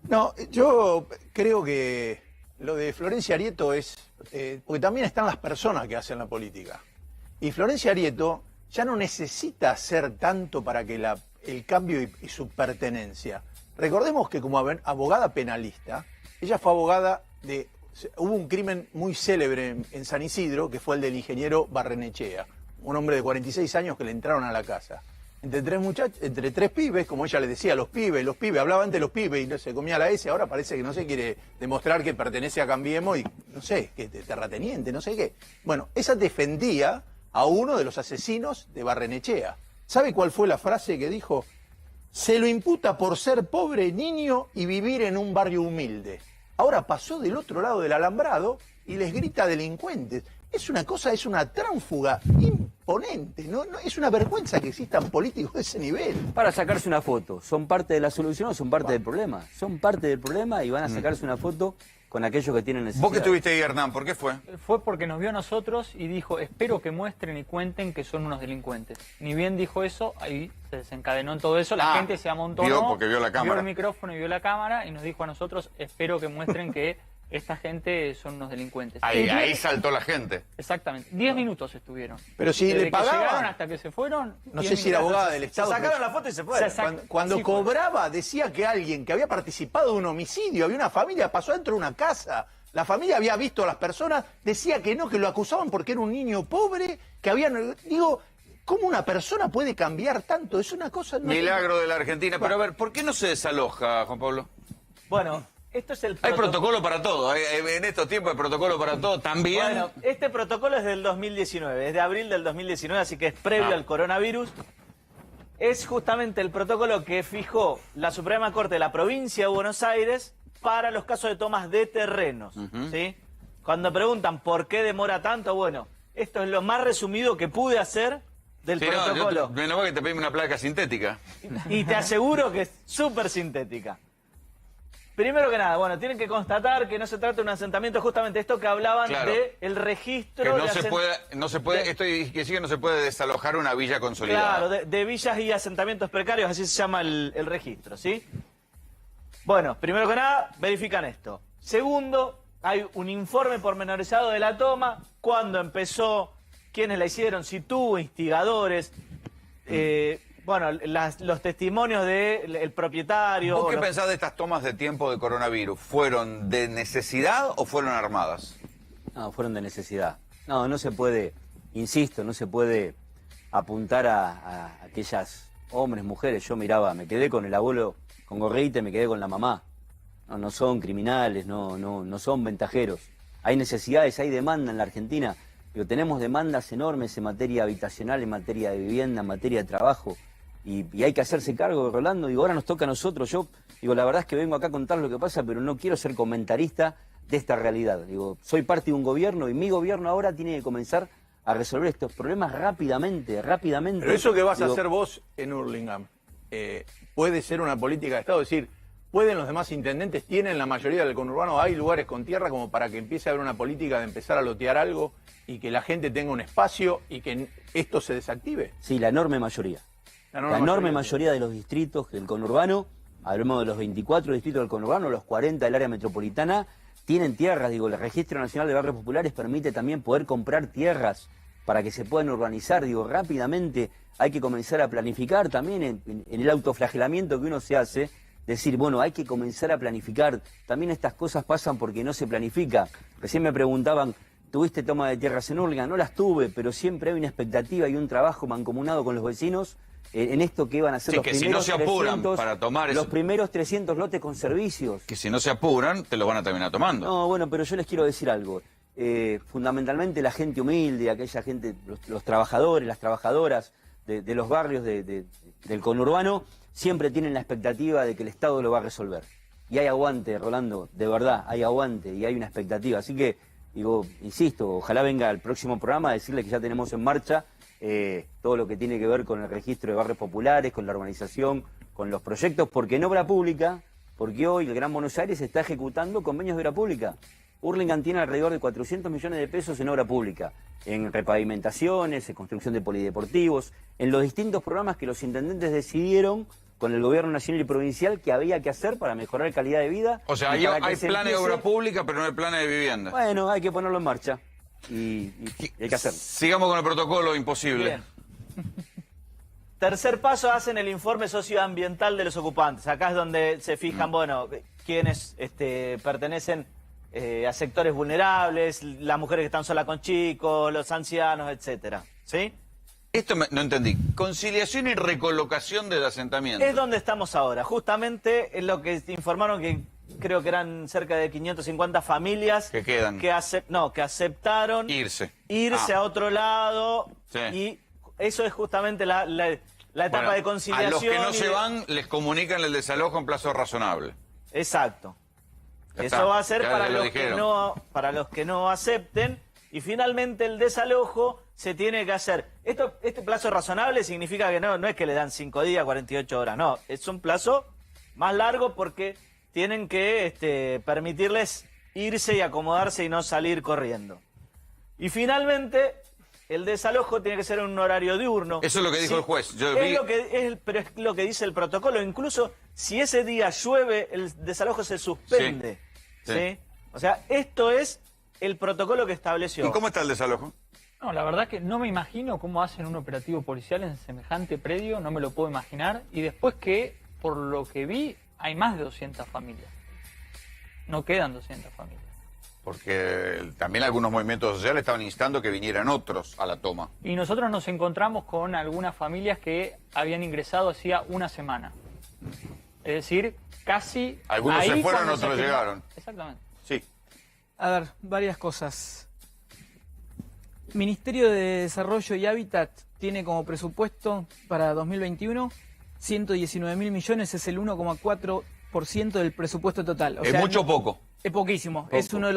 Speaker 20: No, yo creo que lo de Florencia Arieto es... porque también están las personas que hacen la política. Y Florencia Arieto ya no necesita hacer tanto para que el cambio y su pertenencia. Recordemos que como abogada penalista, ella fue abogada de... Hubo un crimen muy célebre en San Isidro, que fue el del ingeniero Barrenechea, un hombre de 46 años que le entraron a la casa. Entre tres pibes, como ella les decía, los pibes, hablaba antes de los pibes y no se comía la S, ahora parece que no se quiere demostrar que pertenece a Cambiemos y no sé, que terrateniente, no sé qué. Bueno, esa defendía a uno de los asesinos de Barrenechea. ¿Sabe cuál fue la frase que dijo? Se lo imputa por ser pobre, niño y vivir en un barrio humilde. Ahora pasó del otro lado del alambrado y les grita delincuentes. Es una tránsfuga exponente. No, es una vergüenza que existan políticos de ese nivel.
Speaker 17: Para sacarse una foto. ¿Son parte de la solución o son parte del problema? Son parte del problema y van a sacarse una foto con aquellos que tienen necesidad.
Speaker 7: Vos que estuviste ahí, Hernán, ¿por qué fue?
Speaker 1: Fue porque nos vio a nosotros y dijo, espero que muestren y cuenten que son unos delincuentes. Ni bien dijo eso, ahí se desencadenó en todo eso, la gente se amontonó.
Speaker 7: Vio porque vio la cámara.
Speaker 1: Vio el micrófono y vio la cámara y nos dijo a nosotros, espero que muestren que esta gente son unos delincuentes.
Speaker 7: Ahí saltó la gente.
Speaker 1: Exactamente. 10 minutos estuvieron.
Speaker 20: Pero si
Speaker 1: desde
Speaker 20: le pagaban,
Speaker 1: que llegaron hasta que se fueron.
Speaker 20: No sé si era abogada del Estado.
Speaker 2: Se sacaron la foto y se fueron.
Speaker 20: Cuando cobraba, decía que alguien que había participado de un homicidio, había una familia, pasó dentro de una casa. La familia había visto a las personas, decía que no, que lo acusaban porque era un niño pobre, que habían... Digo, ¿cómo una persona puede cambiar tanto? Es una cosa...
Speaker 7: Milagro de la Argentina. Pero a ver, ¿por qué no se desaloja, Juan Pablo?
Speaker 2: Bueno, esto es el
Speaker 7: Hay protocolo para todo. En estos tiempos hay protocolo para todo. También...
Speaker 2: Bueno, este protocolo es del 2019, es de abril del 2019, así que es previo al coronavirus. Es justamente el protocolo que fijó la Suprema Corte de la provincia de Buenos Aires para los casos de tomas de terrenos, ¿sí? Cuando preguntan por qué demora tanto, bueno, esto es lo más resumido que pude hacer del protocolo.
Speaker 7: Menos mal que te pedimos una placa sintética.
Speaker 2: Y te aseguro que es súper sintética. Primero que nada, bueno, tienen que constatar que no se trata de un asentamiento, justamente esto que hablaban de el registro...
Speaker 7: Que no se puede, esto que sí que no se puede desalojar una villa consolidada.
Speaker 2: Claro, de villas y asentamientos precarios, así se llama el registro, ¿sí? Bueno, primero que nada, verifican esto. Segundo, hay un informe pormenorizado de la toma, cuándo empezó, quiénes la hicieron, si tuvo instigadores, bueno, los testimonios del propietario.
Speaker 7: ¿Vos qué pensás de estas tomas de tiempo de coronavirus? ¿Fueron de necesidad o fueron armadas?
Speaker 17: No, fueron de necesidad. No se puede, insisto, no se puede apuntar a aquellas hombres, mujeres. Yo miraba, me quedé con el abuelo con gorrita y me quedé con la mamá. No son criminales, no son ventajeros. Hay necesidades, hay demanda en la Argentina. Pero tenemos demandas enormes en materia habitacional, en materia de vivienda, en materia de trabajo. Y hay que hacerse cargo, Rolando. Digo, ahora nos toca a nosotros. Yo digo, la verdad es que vengo acá a contar lo que pasa, pero no quiero ser comentarista de esta realidad. Digo, soy parte de un gobierno y mi gobierno ahora tiene que comenzar a resolver estos problemas rápidamente.
Speaker 20: Pero eso que vas a hacer vos en Hurlingham, puede ser una política de Estado, es decir, ¿pueden los demás intendentes, tienen la mayoría del conurbano, hay lugares con tierra como para que empiece a haber una política de empezar a lotear algo y que la gente tenga un espacio y que esto se desactive?
Speaker 17: Sí, la enorme mayoría. La enorme mayoría de los distritos del conurbano, hablamos de los 24 distritos del conurbano, los 40 del área metropolitana, tienen tierras. Digo, el Registro Nacional de Barrios Populares permite también poder comprar tierras para que se puedan urbanizar. Digo, rápidamente hay que comenzar a planificar también en el autoflagelamiento que uno se hace. Decir, bueno, hay que comenzar a planificar. También estas cosas pasan porque no se planifica. Recién me preguntaban, ¿tuviste toma de tierras en Hurlingham? No las tuve, pero siempre hay una expectativa y un trabajo mancomunado con los vecinos en esto que iban a ser los primeros,
Speaker 7: si no se apuran 300, para tomar
Speaker 17: los primeros 300 lotes con servicios.
Speaker 7: Que si no se apuran, te los van a terminar tomando.
Speaker 17: No, bueno, pero yo les quiero decir algo. Fundamentalmente la gente humilde, aquella gente, los trabajadores, las trabajadoras de los barrios del conurbano, siempre tienen la expectativa de que el Estado lo va a resolver. Y hay aguante, Rolando, de verdad, hay aguante y hay una expectativa. Así que, digo, insisto, ojalá venga al próximo programa a decirle que ya tenemos en marcha todo lo que tiene que ver con el registro de barrios populares, con la urbanización, con los proyectos, porque en obra pública, porque hoy el Gran Buenos Aires está ejecutando convenios de obra pública. Hurlingham tiene alrededor de 400 millones de pesos en obra pública, en repavimentaciones, en construcción de polideportivos, en los distintos programas que los intendentes decidieron con el gobierno nacional y provincial que había que hacer para mejorar calidad de vida.
Speaker 7: O sea, hay planes de obra pública, pero no hay planes de vivienda.
Speaker 17: Bueno, hay que ponerlo en marcha y hay que hacerlo.
Speaker 7: Sigamos con el protocolo imposible.
Speaker 2: Bien. Tercer paso, hacen el informe socioambiental de los ocupantes. Acá es donde se fijan, bueno, quiénes pertenecen a sectores vulnerables, las mujeres que están solas con chicos, los ancianos, etcétera. ¿Sí?
Speaker 7: Esto no entendí. Conciliación y recolocación del asentamiento.
Speaker 2: Es donde estamos ahora. Justamente es lo que informaron, que creo que eran cerca de 550 familias
Speaker 7: que quedan,
Speaker 2: que aceptaron
Speaker 7: irse
Speaker 2: a otro lado. Sí. Y eso es justamente la etapa de conciliación.
Speaker 7: A los que no se van les comunican el desalojo en plazo razonable.
Speaker 2: Exacto. Eso va a ser para los que no acepten. Y finalmente el desalojo se tiene que hacer. Este plazo razonable significa que no es que le dan 5 días, 48 horas, no. Es un plazo más largo porque tienen que permitirles irse y acomodarse y no salir corriendo. Y finalmente, el desalojo tiene que ser en un horario diurno.
Speaker 7: Eso es lo que dijo el juez.
Speaker 2: Pero es lo que dice el protocolo. Incluso si ese día llueve, el desalojo se suspende. ¿Sí? O sea, esto es el protocolo que estableció.
Speaker 7: ¿Y cómo está el desalojo?
Speaker 1: No, la verdad que no me imagino cómo hacen un operativo policial en semejante predio, no me lo puedo imaginar. Y después que, por lo que vi, hay más de 200 familias. No quedan 200 familias.
Speaker 7: Porque también algunos movimientos sociales estaban instando que vinieran otros a la toma.
Speaker 1: Y nosotros nos encontramos con algunas familias que habían ingresado hacía una semana. Es decir, casi...
Speaker 7: Algunos se fueron, otros llegaron.
Speaker 1: Exactamente.
Speaker 7: Sí.
Speaker 21: A ver, varias cosas. Ministerio de Desarrollo y Hábitat tiene como presupuesto para 2021 119.000 millones, es el 1,4% del presupuesto total. O
Speaker 7: ¿Es
Speaker 21: sea,
Speaker 7: mucho o poco?
Speaker 21: Es poquísimo.
Speaker 7: Poco.
Speaker 21: Es uno de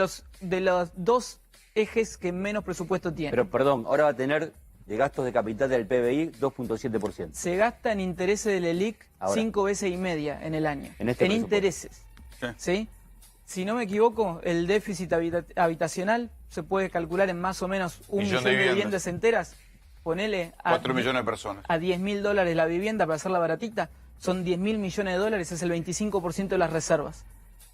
Speaker 21: los dos ejes que menos presupuesto tiene.
Speaker 17: Pero perdón, ahora va a tener de gastos de capital del PBI 2.7%.
Speaker 21: Se gasta en intereses del ELIC
Speaker 17: Ahora.
Speaker 21: 5 veces y media en el año.
Speaker 17: En este presupuesto.
Speaker 21: intereses. ¿Sí? Si no me equivoco, el déficit habitacional se puede calcular en más o menos 1 millón de viviendas enteras. Ponele a
Speaker 7: 4 millones de personas.
Speaker 21: A $10.000 la vivienda para hacerla baratita. Son 10.000 millones de dólares, es el 25% de las reservas.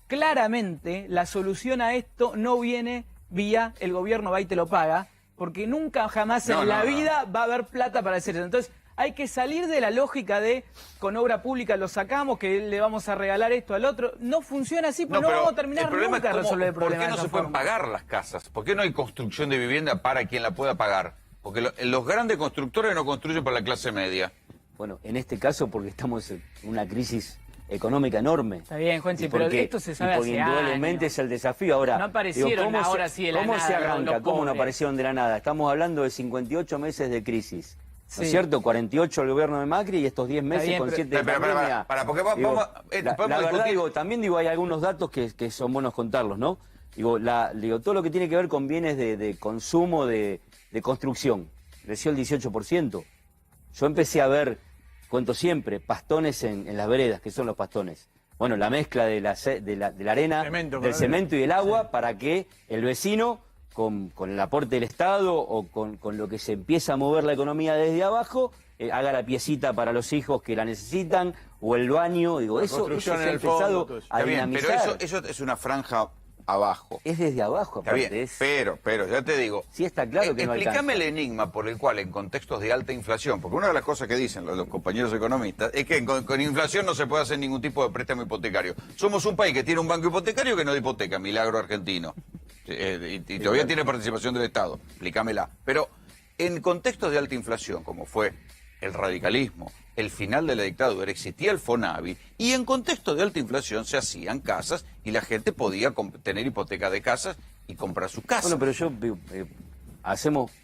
Speaker 21: Claramente, la solución a esto no viene vía el gobierno va y te lo paga, porque nunca jamás en la vida va a haber plata para hacer eso. Entonces, hay que salir de la lógica de con obra pública lo sacamos, que le vamos a regalar esto al otro. No funciona así, porque no vamos a terminar nunca de resolver el problema.
Speaker 7: ¿Por qué no se pueden pagar las casas? ¿Por qué no hay construcción de vivienda para quien la pueda pagar? Porque los grandes constructores no construyen para la clase media.
Speaker 17: Bueno, en este caso porque estamos en una crisis económica enorme.
Speaker 21: Está bien, Juanchi, pero esto se sabe hace
Speaker 17: indudablemente
Speaker 21: años.
Speaker 17: Es el desafío. Ahora,
Speaker 21: no aparecieron ahora sí de la nada.
Speaker 17: ¿Cómo se arranca? ¿Cómo no aparecieron de la nada? Estamos hablando de 58 meses de crisis. ¿No es cierto? 48 el gobierno de Macri y estos 10 meses con 7 de pandemia. La verdad, también hay algunos datos que son buenos contarlos, ¿no? Todo lo que tiene que ver con bienes de consumo, de construcción, creció el 18%. Yo empecé a ver, cuento siempre, pastones en las veredas. ¿Qué son los pastones? Bueno, la mezcla de la arena, del cemento y el agua para que el vecino, con el aporte del Estado o con lo que se empieza a mover la economía desde abajo, haga la piecita para los hijos que la necesitan o el baño. Eso se ha empezado a dinamizar.
Speaker 7: Pero eso es una franja abajo.
Speaker 17: Es desde abajo, aparte.
Speaker 7: Está bien, pero ya te digo.
Speaker 17: Sí, está claro que no alcanza.
Speaker 7: Explícame el enigma por el cual en contextos de alta inflación, porque una de las cosas que dicen los compañeros economistas es que con inflación no se puede hacer ningún tipo de préstamo hipotecario. Somos un país que tiene un banco hipotecario que no hipoteca, milagro argentino. Y todavía tiene participación del Estado. Explícamela. Pero en contextos de alta inflación, como fue el radicalismo, el final de la dictadura, existía el FONAVI, y en contexto de alta inflación se hacían casas y la gente podía tener hipoteca de casas y comprar sus casas.
Speaker 17: Bueno, pero yo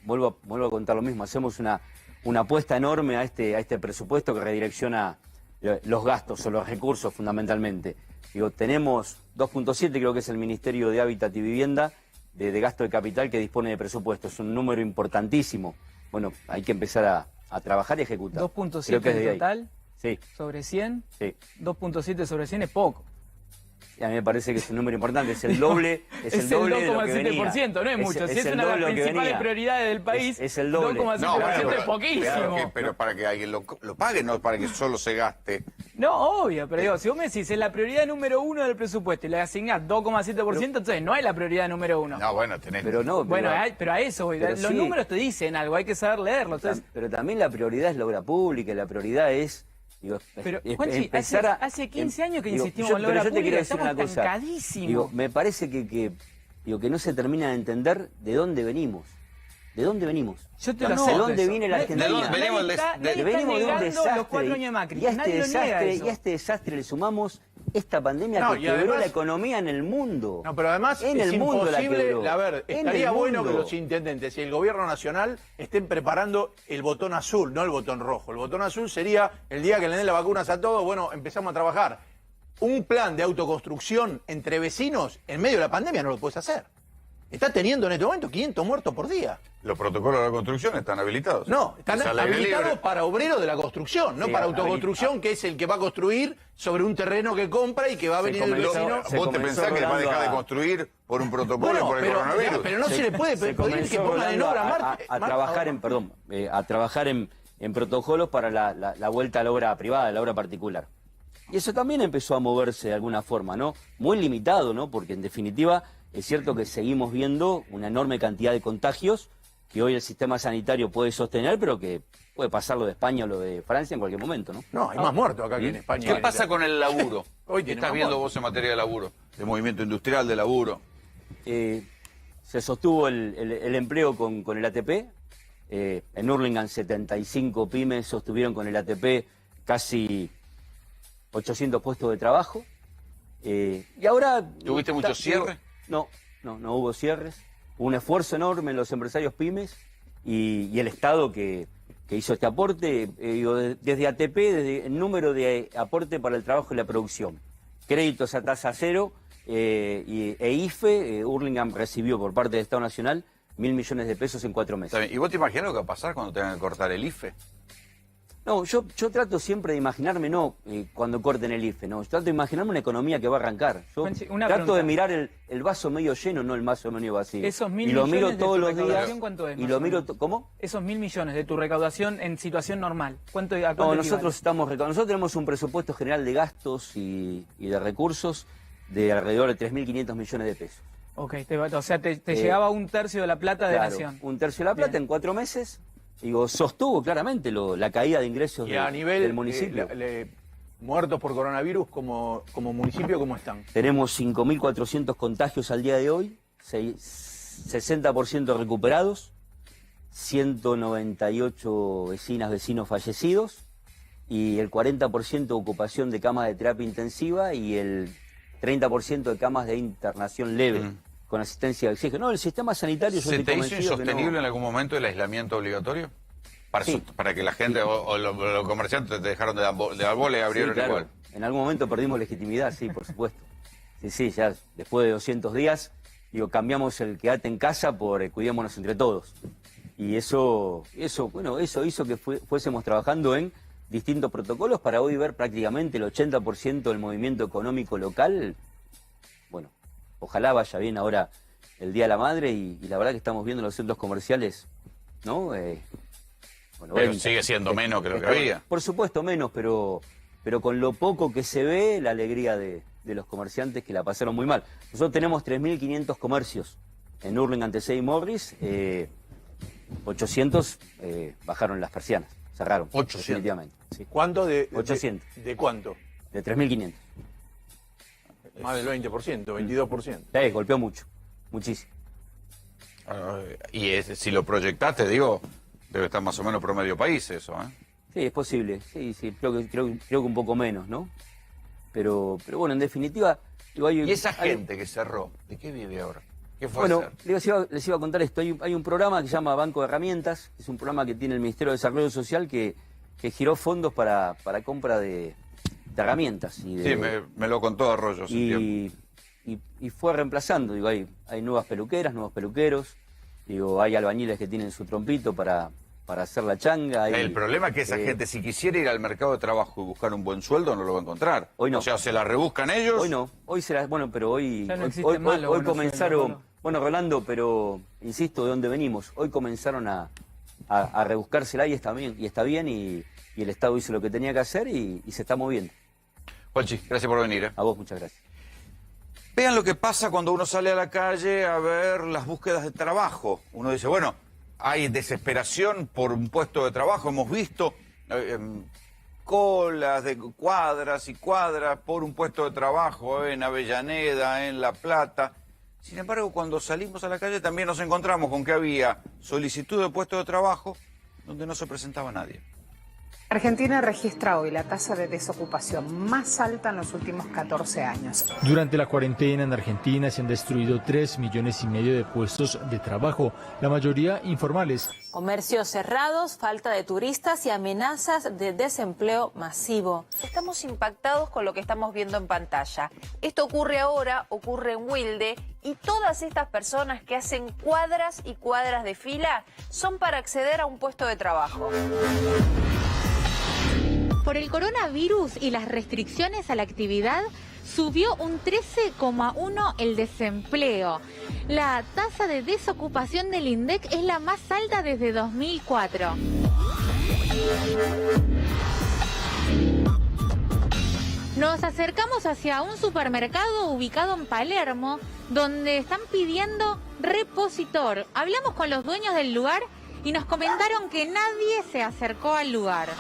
Speaker 17: vuelvo a contar lo mismo, hacemos una apuesta enorme a este presupuesto que redirecciona los gastos o los recursos fundamentalmente. Tenemos 2.7, creo que es el Ministerio de Hábitat y Vivienda, de gasto de capital que dispone de presupuesto. Es un número importantísimo. Bueno, hay que empezar a trabajar y ejecutar.
Speaker 21: 2.7 en total,
Speaker 17: sí.
Speaker 21: Sobre 100,
Speaker 17: sí.
Speaker 21: 2.7 sobre 100 es poco.
Speaker 17: Y a mí me parece que es un número importante, es el doble, es el doble de lo que venía.
Speaker 21: 2,7%, no es mucho. Si es una de las principales prioridades del país,
Speaker 17: es el doble.
Speaker 21: 2,7% es poquísimo.
Speaker 7: Pero para que alguien lo pague, no para que solo se gaste.
Speaker 21: No, obvio, pero si vos me decís, es la prioridad número 1 del presupuesto y le asignás 2,7%, entonces no es la prioridad número 1.
Speaker 7: No, bueno, tenés...
Speaker 21: Bueno, pero a eso voy. Los números te dicen algo, hay que saber leerlos.
Speaker 17: Pero también la prioridad es la obra pública, la prioridad es...
Speaker 21: Pero, Juanchi, hace 15 años que insistimos en la obra pública, estamos estancadísimos.
Speaker 17: Me parece que no se termina de entender de dónde venimos. ¿De dónde venimos?
Speaker 21: Yo te
Speaker 17: ¿De dónde viene la Argentina?
Speaker 7: Venimos
Speaker 21: de un desastre. Los 4 años de Macri.
Speaker 17: Y a este desastre le sumamos esta pandemia que quebró la economía en el mundo.
Speaker 20: No, pero además es imposible. A ver, estaría bueno que los intendentes y el gobierno nacional estén preparando el botón azul, no el botón rojo. El botón azul sería el día que le den las vacunas a todos, bueno, empezamos a trabajar. Un plan de autoconstrucción entre vecinos en medio de la pandemia no lo puedes hacer. está teniendo en este momento 500 muertos por día.
Speaker 7: Los protocolos de la construcción están habilitados.
Speaker 20: No, están
Speaker 7: Es al aire
Speaker 20: habilitados
Speaker 7: libre.
Speaker 20: para obreros de la construcción, no
Speaker 17: Sí,
Speaker 20: para autoconstrucción, que es el que va a construir sobre un terreno que compra y que va a venir el vecino.
Speaker 7: ¿Vos te pensás que va a dejar de construir por un protocolo y por el coronavirus?
Speaker 20: Pero no se le puede pedir que pongan en obra
Speaker 17: a trabajar en protocolos para la vuelta a la obra privada, a la obra particular. Y eso también empezó a moverse de alguna forma, ¿no? Muy limitado, ¿no? Porque en definitiva es cierto que seguimos viendo una enorme cantidad de contagios que hoy el sistema sanitario puede sostener, pero que puede pasar lo de España o lo de Francia en cualquier momento, ¿no?
Speaker 20: No, hay más muertos acá que en España.
Speaker 7: ¿Qué pasa con el laburo?
Speaker 20: Hoy
Speaker 7: ¿Qué
Speaker 20: tiene
Speaker 7: estás
Speaker 20: más
Speaker 7: viendo
Speaker 20: muertos.
Speaker 7: vos en materia de laburo? De movimiento industrial, de laburo.
Speaker 17: Se sostuvo el empleo con el ATP. En Hurlingham 75 pymes sostuvieron con el ATP casi 800 puestos de trabajo. Y ahora...
Speaker 7: ¿Tuviste muchos cierres?
Speaker 17: No hubo cierres. Hubo un esfuerzo enorme en los empresarios pymes y el Estado que hizo este aporte, desde ATP, desde el número de aporte para el trabajo y la producción. Créditos a tasa cero e IFE, Hurlingham recibió por parte del Estado Nacional 1.000 millones de pesos en 4 meses.
Speaker 7: ¿Y vos te imaginas lo que va a pasar cuando tengan que cortar el IFE?
Speaker 17: No, yo trato siempre de imaginarme, cuando corten el IFE, no. Yo trato de imaginarme una economía que va a arrancar. Yo
Speaker 21: Juanchi, una
Speaker 17: trato
Speaker 21: pregunta.
Speaker 17: de mirar el vaso medio lleno, no el vaso medio vacío.
Speaker 21: Esos 1.000
Speaker 17: y lo miro
Speaker 21: millones de
Speaker 17: todos
Speaker 21: tu
Speaker 17: los días.
Speaker 21: recaudación, ¿cuánto es,
Speaker 17: Y
Speaker 21: más
Speaker 17: lo
Speaker 21: o
Speaker 17: miro,
Speaker 21: menos?
Speaker 17: ¿cómo?
Speaker 21: Esos 1.000 millones de tu recaudación en situación normal, ¿a cuánto
Speaker 17: No,
Speaker 21: equivale?
Speaker 17: nosotros tenemos un presupuesto general de gastos y de recursos de alrededor de 3.500 millones de pesos.
Speaker 21: Ok, o sea, te llegaba un tercio de la plata de
Speaker 17: Claro,
Speaker 21: Nación.
Speaker 17: un tercio de la plata en 4 meses. Digo, sostuvo claramente la caída de ingresos
Speaker 20: Y a nivel
Speaker 17: del municipio.
Speaker 20: muertos por coronavirus como municipio, ¿cómo están?
Speaker 17: Tenemos 5.400 contagios al día de hoy, 60% recuperados, 198 vecinos fallecidos y el 40% de ocupación de camas de terapia intensiva y el 30% de camas de internación leve con asistencia de oxígeno. No, el sistema sanitario...
Speaker 7: ¿Se te hizo insostenible en algún momento el aislamiento obligatorio? Para que la gente o los comerciantes te dejaron de dar bola y abrieron
Speaker 17: claro.
Speaker 7: igual.
Speaker 17: En algún momento perdimos legitimidad, sí, por supuesto. Sí, ya después de 200 días, cambiamos el quedate en casa por cuidémonos entre todos. Y eso hizo que fuésemos trabajando en distintos protocolos para hoy ver prácticamente el 80% del movimiento económico local. Bueno, ojalá vaya bien ahora el Día de la Madre y la verdad que estamos viendo en los centros comerciales, ¿no?
Speaker 7: Pero sigue siendo menos que lo que había.
Speaker 17: Por supuesto menos, pero con lo poco que se ve, la alegría de los comerciantes que la pasaron muy mal. Nosotros tenemos 3.500 comercios en Hurlingham, TC y Morris, 800 bajaron las persianas, cerraron.
Speaker 7: 800.
Speaker 17: Definitivamente. Sí.
Speaker 20: ¿Cuánto?
Speaker 17: 800.
Speaker 20: ¿De cuánto?
Speaker 17: De 3.500.
Speaker 20: Más del 20%, 22%.
Speaker 17: Sí, golpeó mucho, muchísimo.
Speaker 7: Y si lo proyectaste, digo, debe estar más o menos promedio país eso, ¿eh?
Speaker 17: Sí, es posible. Sí, creo que un poco menos, ¿no? Pero bueno, en definitiva...
Speaker 7: ¿Y esa gente que cerró, de qué vive ahora? ¿Qué fue a hacer?
Speaker 17: Les iba a contar esto. Hay un programa que se llama Banco de Herramientas, que es un programa que tiene el Ministerio de Desarrollo Social que giró fondos para compra de herramientas.
Speaker 7: Sí, me lo contó Arroyo hace tiempo.
Speaker 17: Y fue reemplazando. Hay nuevas peluqueras, nuevos peluqueros. Hay albañiles que tienen su trompito para hacer la changa.
Speaker 7: El problema es que esa gente, si quisiera ir al mercado de trabajo y buscar un buen sueldo, no lo va a encontrar.
Speaker 17: Hoy no.
Speaker 7: O sea, ¿se la rebuscan ellos?
Speaker 17: Hoy no. Hoy se las... Bueno, pero hoy...
Speaker 21: Ya no existen más los
Speaker 17: hoy
Speaker 21: buenos
Speaker 17: comenzaron...
Speaker 21: sueldos, ¿no?
Speaker 17: Bueno, Rolando, pero insisto, de dónde venimos. Hoy comenzaron a rebuscársela y está bien, y el Estado hizo lo que tenía que hacer y se está moviendo.
Speaker 7: Juanchi, gracias por venir.
Speaker 17: A vos, muchas gracias.
Speaker 7: Vean lo que pasa cuando uno sale a la calle a ver las búsquedas de trabajo. Uno dice, bueno, hay desesperación por un puesto de trabajo. Hemos visto colas de cuadras y cuadras por un puesto de trabajo en Avellaneda, en La Plata. Sin embargo, cuando salimos a la calle también nos encontramos con que había solicitud de puesto de trabajo donde no se presentaba nadie.
Speaker 8: Argentina registra hoy la tasa de desocupación más alta en los últimos 14 años.
Speaker 22: Durante la cuarentena en Argentina se han destruido 3,5 millones de puestos de trabajo, la mayoría informales.
Speaker 23: Comercios cerrados, falta de turistas y amenazas de desempleo masivo.
Speaker 24: Estamos impactados con lo que estamos viendo en pantalla. Esto ocurre ahora, ocurre en Wilde, y todas estas personas que hacen cuadras y cuadras de fila son para acceder a un puesto de trabajo.
Speaker 4: Por el coronavirus y las restricciones a la actividad, subió un 13,1 el desempleo. La tasa de desocupación del INDEC es la más alta desde 2004. Nos acercamos hacia un supermercado ubicado en Palermo, donde están pidiendo repositor. Hablamos con los dueños del lugar y nos comentaron que nadie se acercó al lugar.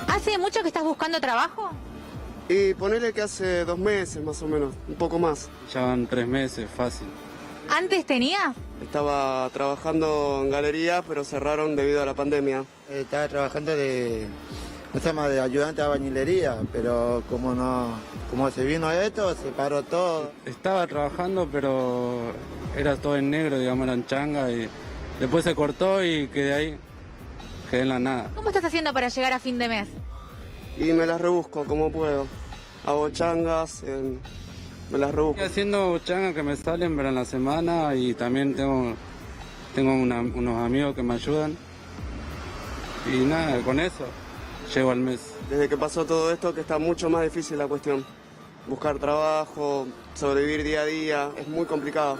Speaker 4: ¿Hace mucho que estás buscando trabajo?
Speaker 25: Y ponele que hace 2 meses más o menos, un poco más.
Speaker 26: Ya van 3 meses, fácil.
Speaker 4: ¿Antes tenías?
Speaker 25: Estaba trabajando en galería, pero cerraron debido a la pandemia.
Speaker 27: Estaba trabajando de ayudante a bañilería, pero como se vino esto, se paró todo.
Speaker 26: Estaba trabajando, pero era todo en negro, digamos, eran changas, y después se cortó y quedé en la nada.
Speaker 4: ¿Cómo estás haciendo para llegar a fin de mes?
Speaker 25: Y me las rebusco como puedo. Hago changas, me las rebusco.
Speaker 26: Estoy haciendo changas que me salen para la semana, y también tengo unos amigos que me ayudan. Y nada, con eso llego al mes.
Speaker 25: Desde que pasó todo esto, que está mucho más difícil la cuestión. Buscar trabajo, sobrevivir día a día, es muy complicado.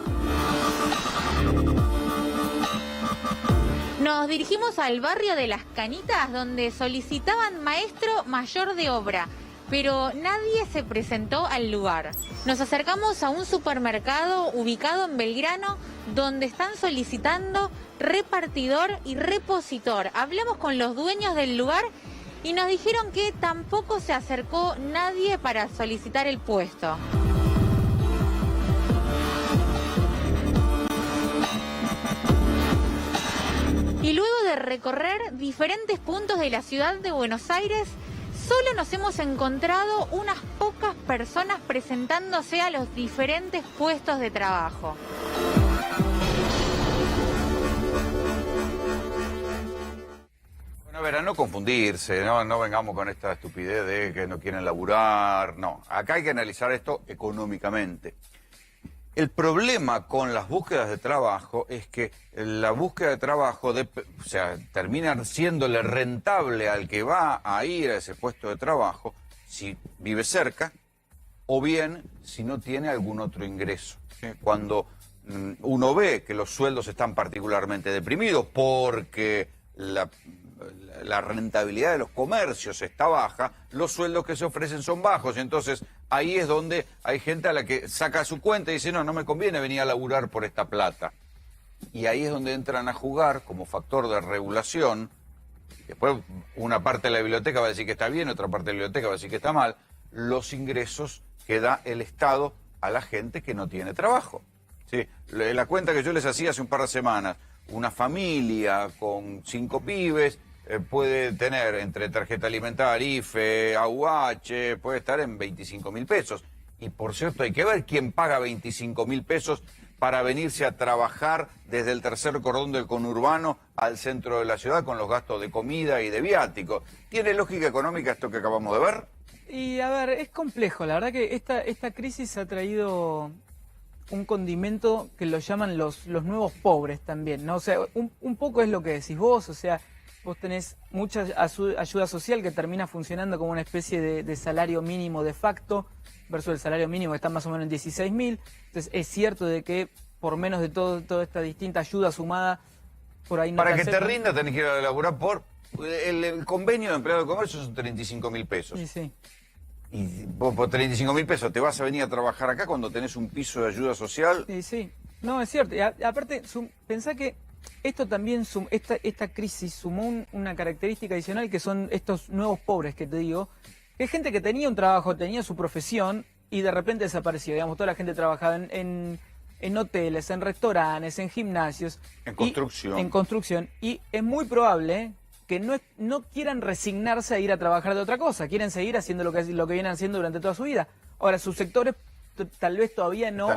Speaker 4: Nos dirigimos al barrio de Las Canitas, donde solicitaban maestro mayor de obra, pero nadie se presentó al lugar. Nos acercamos a un supermercado ubicado en Belgrano, donde están solicitando repartidor y repositor. Hablamos con los dueños del lugar y nos dijeron que tampoco se acercó nadie para solicitar el puesto. Y luego de recorrer diferentes puntos de la ciudad de Buenos Aires, solo nos hemos encontrado unas pocas personas presentándose a los diferentes puestos de trabajo.
Speaker 7: Bueno, a ver, a no confundirse, no vengamos con esta estupidez de que no quieren laburar, no. Acá hay que analizar esto económicamente. El problema con las búsquedas de trabajo es que la búsqueda de trabajo termina siéndole rentable al que va a ir a ese puesto de trabajo si vive cerca o bien si no tiene algún otro ingreso. Cuando uno ve que los sueldos están particularmente deprimidos porque la rentabilidad de los comercios está baja, los sueldos que se ofrecen son bajos, y entonces ahí es donde hay gente a la que saca su cuenta y dice, no me conviene venir a laburar por esta plata. Y ahí es donde entran a jugar como factor de regulación. Después una parte de la biblioteca va a decir que está bien, otra parte de la biblioteca va a decir que está mal, los ingresos que da el Estado a la gente que no tiene trabajo. ¿Sí? La cuenta que yo les hacía hace un par de semanas, una familia con 5 pibes puede tener entre tarjeta alimentaria, IFE, AUH, puede estar en 25.000 pesos. Y por cierto, hay que ver quién paga 25.000 pesos para venirse a trabajar desde el tercer cordón del conurbano al centro de la ciudad con los gastos de comida y de viáticos. ¿Tiene lógica económica esto que acabamos de ver?
Speaker 21: Y a ver, es complejo. La verdad que esta crisis ha traído un condimento que lo llaman los nuevos pobres también, ¿no? O sea, un poco es lo que decís vos, o sea, vos tenés mucha ayuda social que termina funcionando como una especie de salario mínimo de facto versus el salario mínimo que está más o menos en 16.000. Entonces es cierto de que por menos de toda esta distinta ayuda sumada, por ahí no.
Speaker 7: Para que te rinda tenés que ir a laburar por... El convenio de empleado de comercio son 35.000 pesos.
Speaker 21: Sí, sí.
Speaker 7: Y vos por 35.000 pesos te vas a venir a trabajar acá cuando tenés un piso de ayuda social.
Speaker 21: Sí, sí. No, es cierto. Y aparte, pensá que esto también, esta crisis sumó una característica adicional que son estos nuevos pobres que te digo. Que es gente que tenía un trabajo, tenía su profesión y de repente desapareció. Digamos, toda la gente trabajaba en en hoteles, en restaurantes, en gimnasios.
Speaker 7: En construcción.
Speaker 21: En construcción. Y es muy probable que no quieran resignarse a ir a trabajar de otra cosa. Quieren seguir haciendo lo que vienen haciendo durante toda su vida. Ahora, sus sectores tal vez todavía no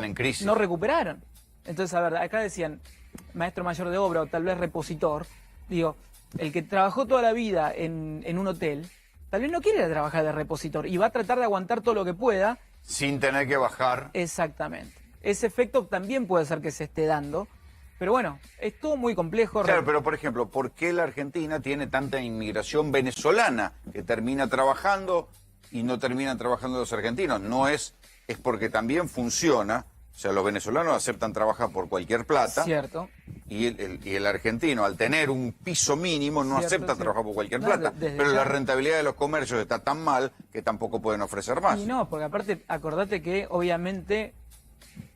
Speaker 21: recuperaron. Entonces, a ver, acá decían maestro mayor de obra o tal vez repositor. Digo, el que trabajó toda la vida en un hotel, tal vez no quiere ir a trabajar de repositor y va a tratar de aguantar todo lo que pueda.
Speaker 7: Sin tener que bajar.
Speaker 21: Exactamente. Ese efecto también puede ser que se esté dando. Pero bueno, es todo muy complejo.
Speaker 7: Claro, pero por ejemplo, ¿por qué la Argentina tiene tanta inmigración venezolana que termina trabajando y no terminan trabajando los argentinos? No es porque también funciona. O sea, los venezolanos aceptan trabajar por cualquier plata.
Speaker 21: Cierto.
Speaker 7: Y el argentino, al tener un piso mínimo, no acepta trabajar por cualquier plata. Pero la rentabilidad de los comercios está tan mal que tampoco pueden ofrecer más.
Speaker 21: Y no, porque aparte, acordate que obviamente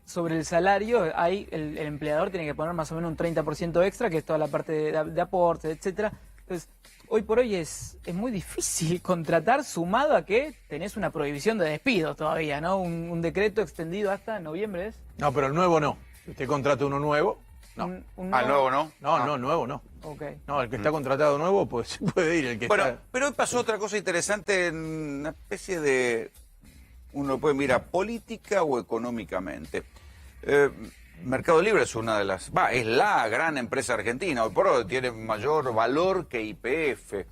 Speaker 21: sobre el salario hay el empleador tiene que poner más o menos un 30% extra, que es toda la parte de aportes, etcétera. Entonces, hoy por hoy es muy difícil contratar, sumado a que tenés una prohibición de despido todavía, ¿no? Un decreto extendido hasta noviembre, ¿es?
Speaker 20: No, pero el nuevo no. Si usted contrata uno nuevo, no.
Speaker 7: ¿El nuevo no?
Speaker 20: No, nuevo no.
Speaker 21: Okay.
Speaker 20: No, el que está contratado nuevo, pues se puede ir. El que
Speaker 7: bueno,
Speaker 20: está...
Speaker 7: pero hoy pasó otra cosa interesante en una especie de... Uno puede mirar política o económicamente. Mercado Libre es una de las... es la gran empresa argentina. Hoy por hoy tiene mayor valor que YPF.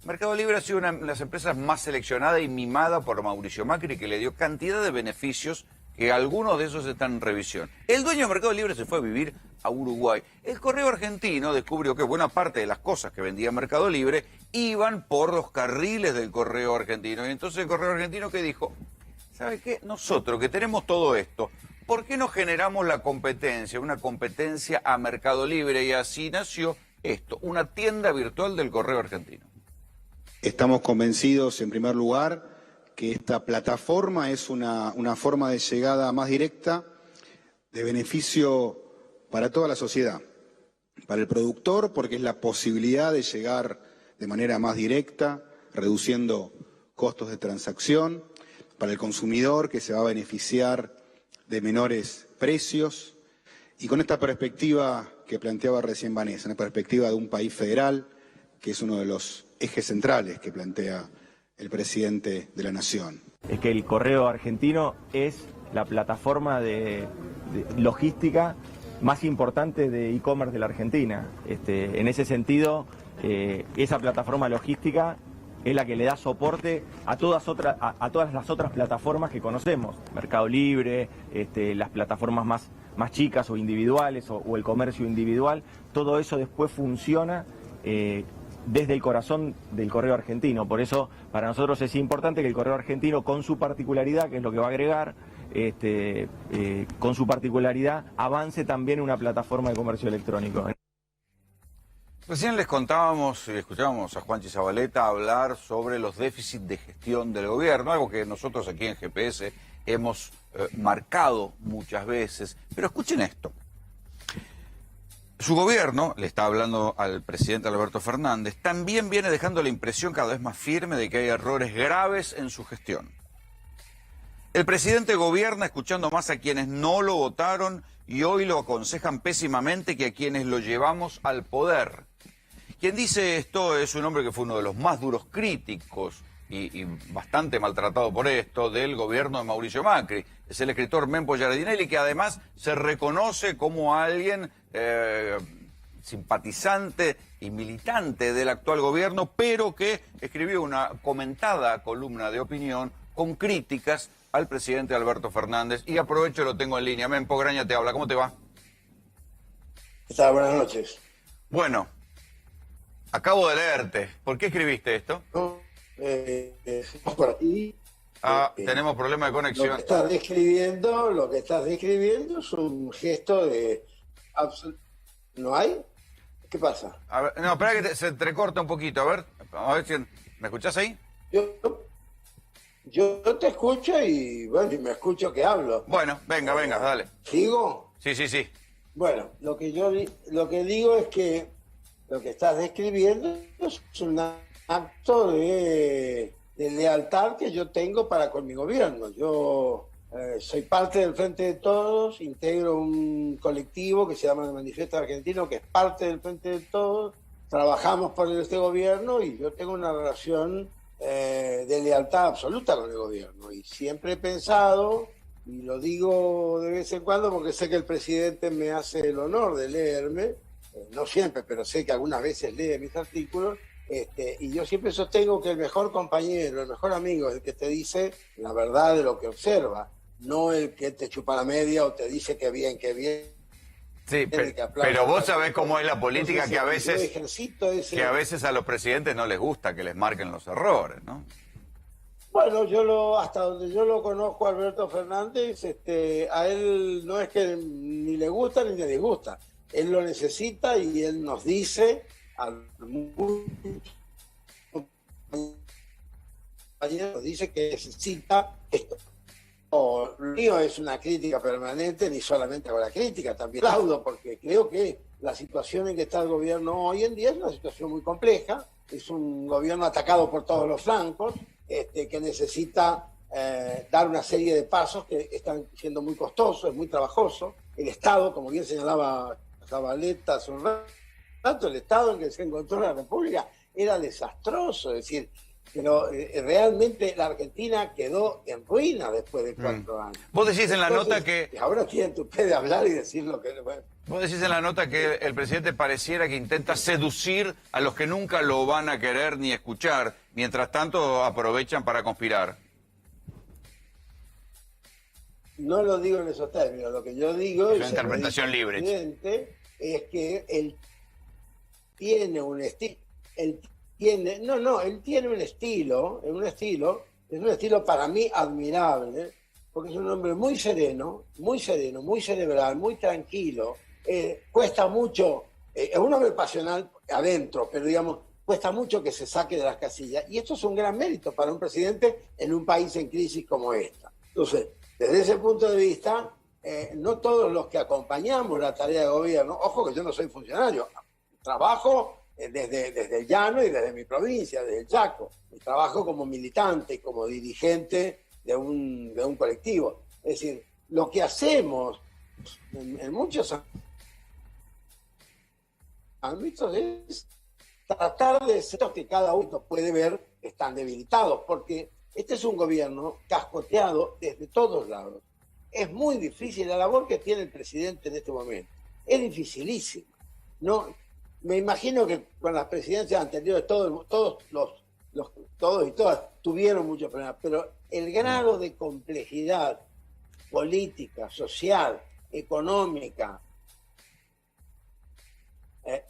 Speaker 7: Mercado Libre ha sido una de las empresas más seleccionada y mimada por Mauricio Macri, que le dio cantidad de beneficios, que algunos de esos están en revisión. El dueño de Mercado Libre se fue a vivir a Uruguay. El Correo Argentino descubrió que buena parte de las cosas que vendía Mercado Libre iban por los carriles del Correo Argentino. Y entonces el Correo Argentino, ¿qué dijo? ¿Sabe qué? Nosotros que tenemos todo esto, ¿por qué no generamos la competencia, una competencia a Mercado Libre? Y así nació esto, una tienda virtual del Correo Argentino.
Speaker 9: Estamos convencidos, en primer lugar, que esta plataforma es una forma de llegada más directa, de beneficio para toda la sociedad. Para el productor, porque es la posibilidad de llegar de manera más directa, reduciendo costos de transacción. Para el consumidor, que se va a beneficiar de menores precios, y con esta perspectiva que planteaba recién Vanessa, una perspectiva de un país federal, que es uno de los ejes centrales que plantea el presidente de la Nación.
Speaker 10: Es que el Correo Argentino es la plataforma de logística más importante de e-commerce de la Argentina. En ese sentido, esa plataforma logística es la que le da soporte a todas las otras plataformas que conocemos. Mercado Libre, las plataformas más chicas o individuales o el comercio individual. Todo eso después funciona desde el corazón del Correo Argentino. Por eso para nosotros es importante que el Correo Argentino, con su particularidad, que es lo que va a agregar, con su particularidad avance también una plataforma de comercio electrónico.
Speaker 7: Recién les contábamos y escuchábamos a Juanchi Zabaleta hablar sobre los déficits de gestión del gobierno, algo que nosotros aquí en GPS hemos marcado muchas veces. Pero escuchen esto. Su gobierno, le está hablando al presidente Alberto Fernández, también viene dejando la impresión cada vez más firme de que hay errores graves en su gestión. El presidente gobierna escuchando más a quienes no lo votaron y hoy lo aconsejan pésimamente que a quienes lo llevamos al poder. Quien dice esto es un hombre que fue uno de los más duros críticos y bastante maltratado por esto del gobierno de Mauricio Macri. Es el escritor Mempo Giardinelli, que además se reconoce como alguien simpatizante y militante del actual gobierno, pero que escribió una comentada columna de opinión con críticas al presidente Alberto Fernández. Y aprovecho, lo tengo en línea. Mempo Graña te habla. ¿Cómo te va?
Speaker 11: ¿Qué tal? Buenas noches.
Speaker 7: Bueno, acabo de leerte. ¿Por qué escribiste esto?
Speaker 11: Por aquí.
Speaker 7: Tenemos problema de conexión.
Speaker 11: Lo que estás describiendo es un gesto de... ¿No hay? ¿Qué pasa?
Speaker 7: A ver, no, espera que se entrecorta un poquito. A ver si... ¿Me escuchás ahí?
Speaker 11: Yo te escucho y bueno, y me escucho que hablo.
Speaker 7: Bueno, venga, dale.
Speaker 11: ¿Sigo?
Speaker 7: Sí.
Speaker 11: Bueno, lo que digo es que lo que estás describiendo es un acto de lealtad que yo tengo para con mi gobierno. Yo Soy parte del Frente de Todos, integro un colectivo que se llama el Manifiesto Argentino, que es parte del Frente de Todos. Trabajamos por este gobierno y yo tengo una relación de lealtad absoluta con el gobierno. Y siempre he pensado, y lo digo de vez en cuando porque sé que el presidente me hace el honor de leerme, no siempre, pero sé que algunas veces lee mis artículos, y yo siempre sostengo que el mejor compañero, el mejor amigo es el que te dice la verdad de lo que observa, no el que te chupa la media o te dice que bien, que bien.
Speaker 7: Sí, pero vos sabés cómo es la política, entonces, que a veces a los presidentes no les gusta que les marquen los errores, ¿no?
Speaker 11: Bueno, hasta donde yo lo conozco a Alberto Fernández, a él no es que ni le gusta ni le disgusta. Él lo necesita y él nos dice nos dice que necesita esto. Lo mío es una crítica permanente, ni solamente hago la crítica, también aplaudo, porque creo que la situación en que está el gobierno hoy en día es una situación muy compleja, es un gobierno atacado por todos los flancos, que necesita dar una serie de pasos que están siendo muy costosos, muy trabajosos. El Estado, como bien señalaba Zabaleta hace un rato, el Estado en que se encontró la República era desastroso, es decir, pero realmente la Argentina quedó en ruina después de 4 años.
Speaker 7: Vos decís en la nota que...
Speaker 11: Ahora tienen usted de hablar y decir lo que... Bueno.
Speaker 7: Vos decís en la nota que el presidente pareciera que intenta seducir a los que nunca lo van a querer ni escuchar, mientras tanto aprovechan para conspirar.
Speaker 11: No lo digo en esos términos, lo que yo digo...
Speaker 7: Es una interpretación libre.
Speaker 11: Es que él tiene un estilo... Él tiene un estilo, es un estilo para mí admirable, porque es un hombre muy sereno, muy cerebral, muy tranquilo. Cuesta mucho, es un hombre pasional adentro, pero digamos, cuesta mucho que se saque de las casillas. Y esto es un gran mérito para un presidente en un país en crisis como esta. Entonces, desde ese punto de vista, no todos los que acompañamos la tarea de gobierno, ojo que yo no soy funcionario, trabajo desde el llano y desde mi provincia, desde el Chaco. Y trabajo como militante y como dirigente de un colectivo. Es decir, lo que hacemos en muchos ámbitos es tratar de ser que cada uno puede ver que están debilitados, porque este es un gobierno cascoteado desde todos lados. Es muy difícil la labor que tiene el presidente en este momento. Es dificilísima. No, me imagino que con las presidencias anteriores todos y todas tuvieron muchos problemas, pero el grado de complejidad política, social, económica,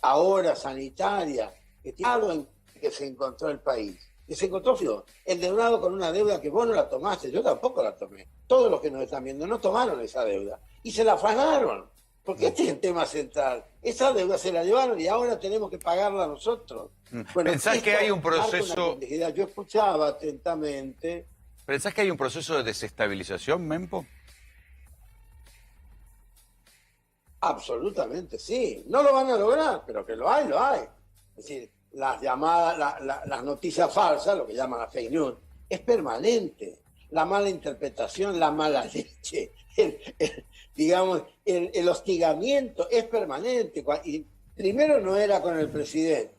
Speaker 11: ahora sanitaria, en que se encontró el país, que se encontró endeudado con una deuda que vos no la tomaste, yo tampoco la tomé. Todos los que nos están viendo no tomaron esa deuda y se la afanaron. Porque este es el tema central. Esa deuda se la llevaron y ahora tenemos que pagarla nosotros. Bueno,
Speaker 7: ¿pensás que hay un proceso...
Speaker 11: Yo escuchaba atentamente...
Speaker 7: ¿Pensás que hay un proceso de desestabilización, Mempo?
Speaker 11: Absolutamente, sí. No lo van a lograr, pero que lo hay, lo hay. Es decir, las llamadas, las noticias falsas, lo que llaman la fake news, es permanente. La mala interpretación, la mala leche, digamos, el hostigamiento es permanente. Y primero no era con el presidente.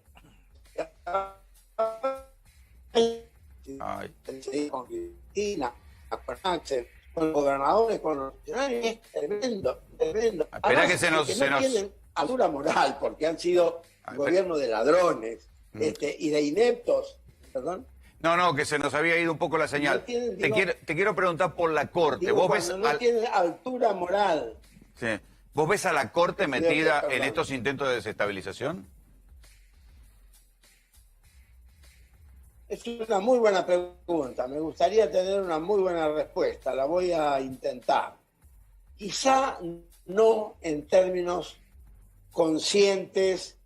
Speaker 11: Con Cristina, con Axel, con los gobernadores, con los funcionarios, es tremendo.
Speaker 7: Espera que se nos...
Speaker 11: tienen altura moral, porque han sido gobierno de ladrones y de ineptos. ¿Perdón?
Speaker 7: No, que se nos había ido un poco la señal. Te quiero preguntar por la Corte.
Speaker 11: ¿Vos ves tiene altura moral?
Speaker 7: Sí. ¿Vos ves a la Corte metida en estos intentos de desestabilización?
Speaker 11: Es una muy buena pregunta. Me gustaría tener una muy buena respuesta. La voy a intentar. Quizá no en términos conscientes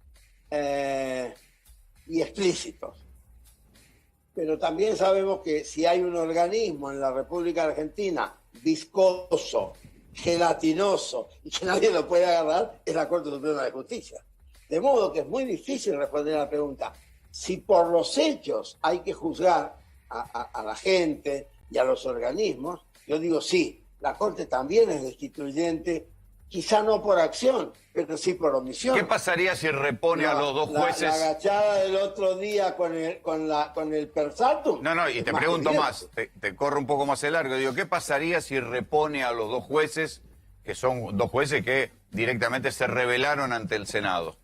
Speaker 11: y explícitos. Pero también sabemos que si hay un organismo en la República Argentina viscoso, gelatinoso y que nadie lo puede agarrar, es la Corte Suprema de Justicia. De modo que es muy difícil responder a la pregunta. Si por los hechos hay que juzgar a la gente y a los organismos, yo digo sí, la Corte también es destituyente, quizá no por acción, pero sí por omisión.
Speaker 7: ¿Qué pasaría si repone a los dos jueces?
Speaker 11: La agachada del otro día con el Persaltum.
Speaker 7: No, y te pregunto más, te corro un poco más el largo. Digo, ¿qué pasaría si repone a los dos jueces, que son dos jueces que directamente se rebelaron ante el Senado?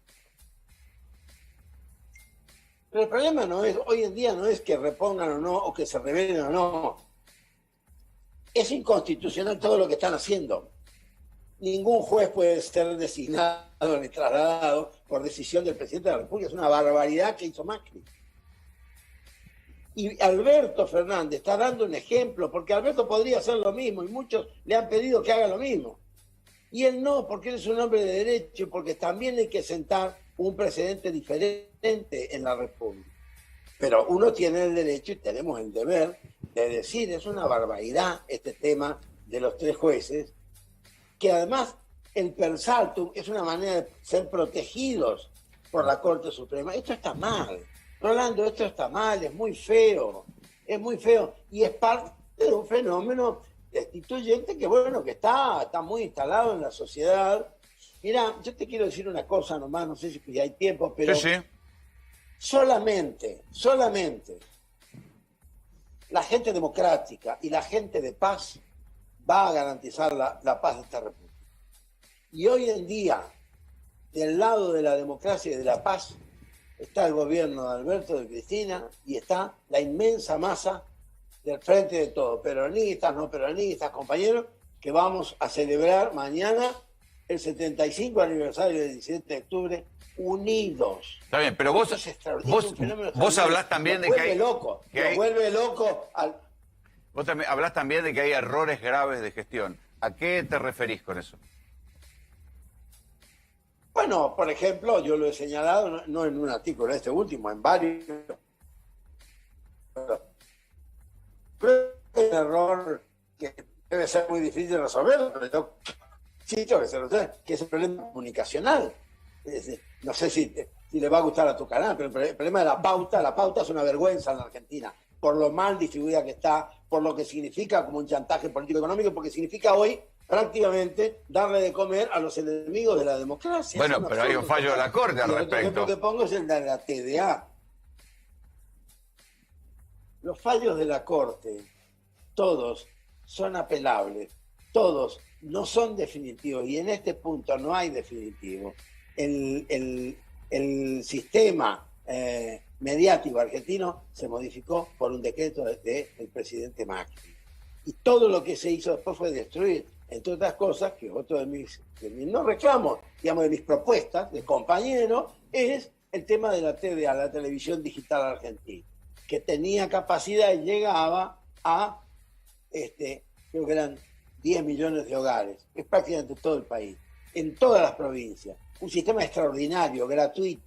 Speaker 11: Pero el problema no es, hoy en día no es que repongan o no, o que se rebelen o no. Es inconstitucional todo lo que están haciendo. Ningún juez puede ser designado ni trasladado por decisión del presidente de la República. Es una barbaridad que hizo Macri. Y Alberto Fernández está dando un ejemplo, porque Alberto podría hacer lo mismo y muchos le han pedido que haga lo mismo. Y él no, porque él es un hombre de derecho y porque también hay que sentar un precedente diferente en la República. Pero uno tiene el derecho y tenemos el deber de decir, es una barbaridad este tema de los 3 jueces, que además el Persaltum es una manera de ser protegidos por la Corte Suprema. Esto está mal. Rolando, esto está mal, es muy feo, y es parte de un fenómeno destituyente que, bueno, que está muy instalado en la sociedad. Mira, yo te quiero decir una cosa nomás, no sé si hay tiempo, pero
Speaker 7: sí.
Speaker 11: Solamente la gente democrática y la gente de paz va a garantizar la paz de esta República. Y hoy en día, del lado de la democracia y de la paz, está el gobierno de Alberto, de Cristina, y está la inmensa masa del Frente de Todos, peronistas, no peronistas, compañeros, que vamos a celebrar mañana el 75 aniversario del 17 de octubre, unidos.
Speaker 7: Está bien, pero vos hablás también de que hay...
Speaker 11: vuelve loco al...
Speaker 7: Vos también hablás también de que hay errores graves de gestión. ¿A qué te referís con eso?
Speaker 11: Bueno, por ejemplo, yo lo he señalado, no en un artículo, este último, en varios. Creo que es un error que debe ser muy difícil de resolver, pero yo siento que se lo sé, que es el problema comunicacional. No sé si le va a gustar a tu canal, pero el problema de la pauta es una vergüenza en la Argentina, por lo mal distribuida que está, por lo que significa como un chantaje político-económico, porque significa hoy prácticamente darle de comer a los enemigos de la democracia.
Speaker 7: Bueno, pero hay un fallo de la Corte al respecto.
Speaker 11: El ejemplo que pongo es el de la TDA. Los fallos de la Corte, todos son apelables, todos no son definitivos, y en este punto no hay definitivo. El sistema mediático argentino se modificó por un decreto del presidente Macri. Y todo lo que se hizo después fue destruir, entre otras cosas, que otro de mis no reclamos, digamos, de mis propuestas de compañero, es el tema de la TDA, la Televisión Digital Argentina, que tenía capacidad y llegaba a, creo que eran 10 millones de hogares, es prácticamente todo el país, en todas las provincias. Un sistema extraordinario, gratuito,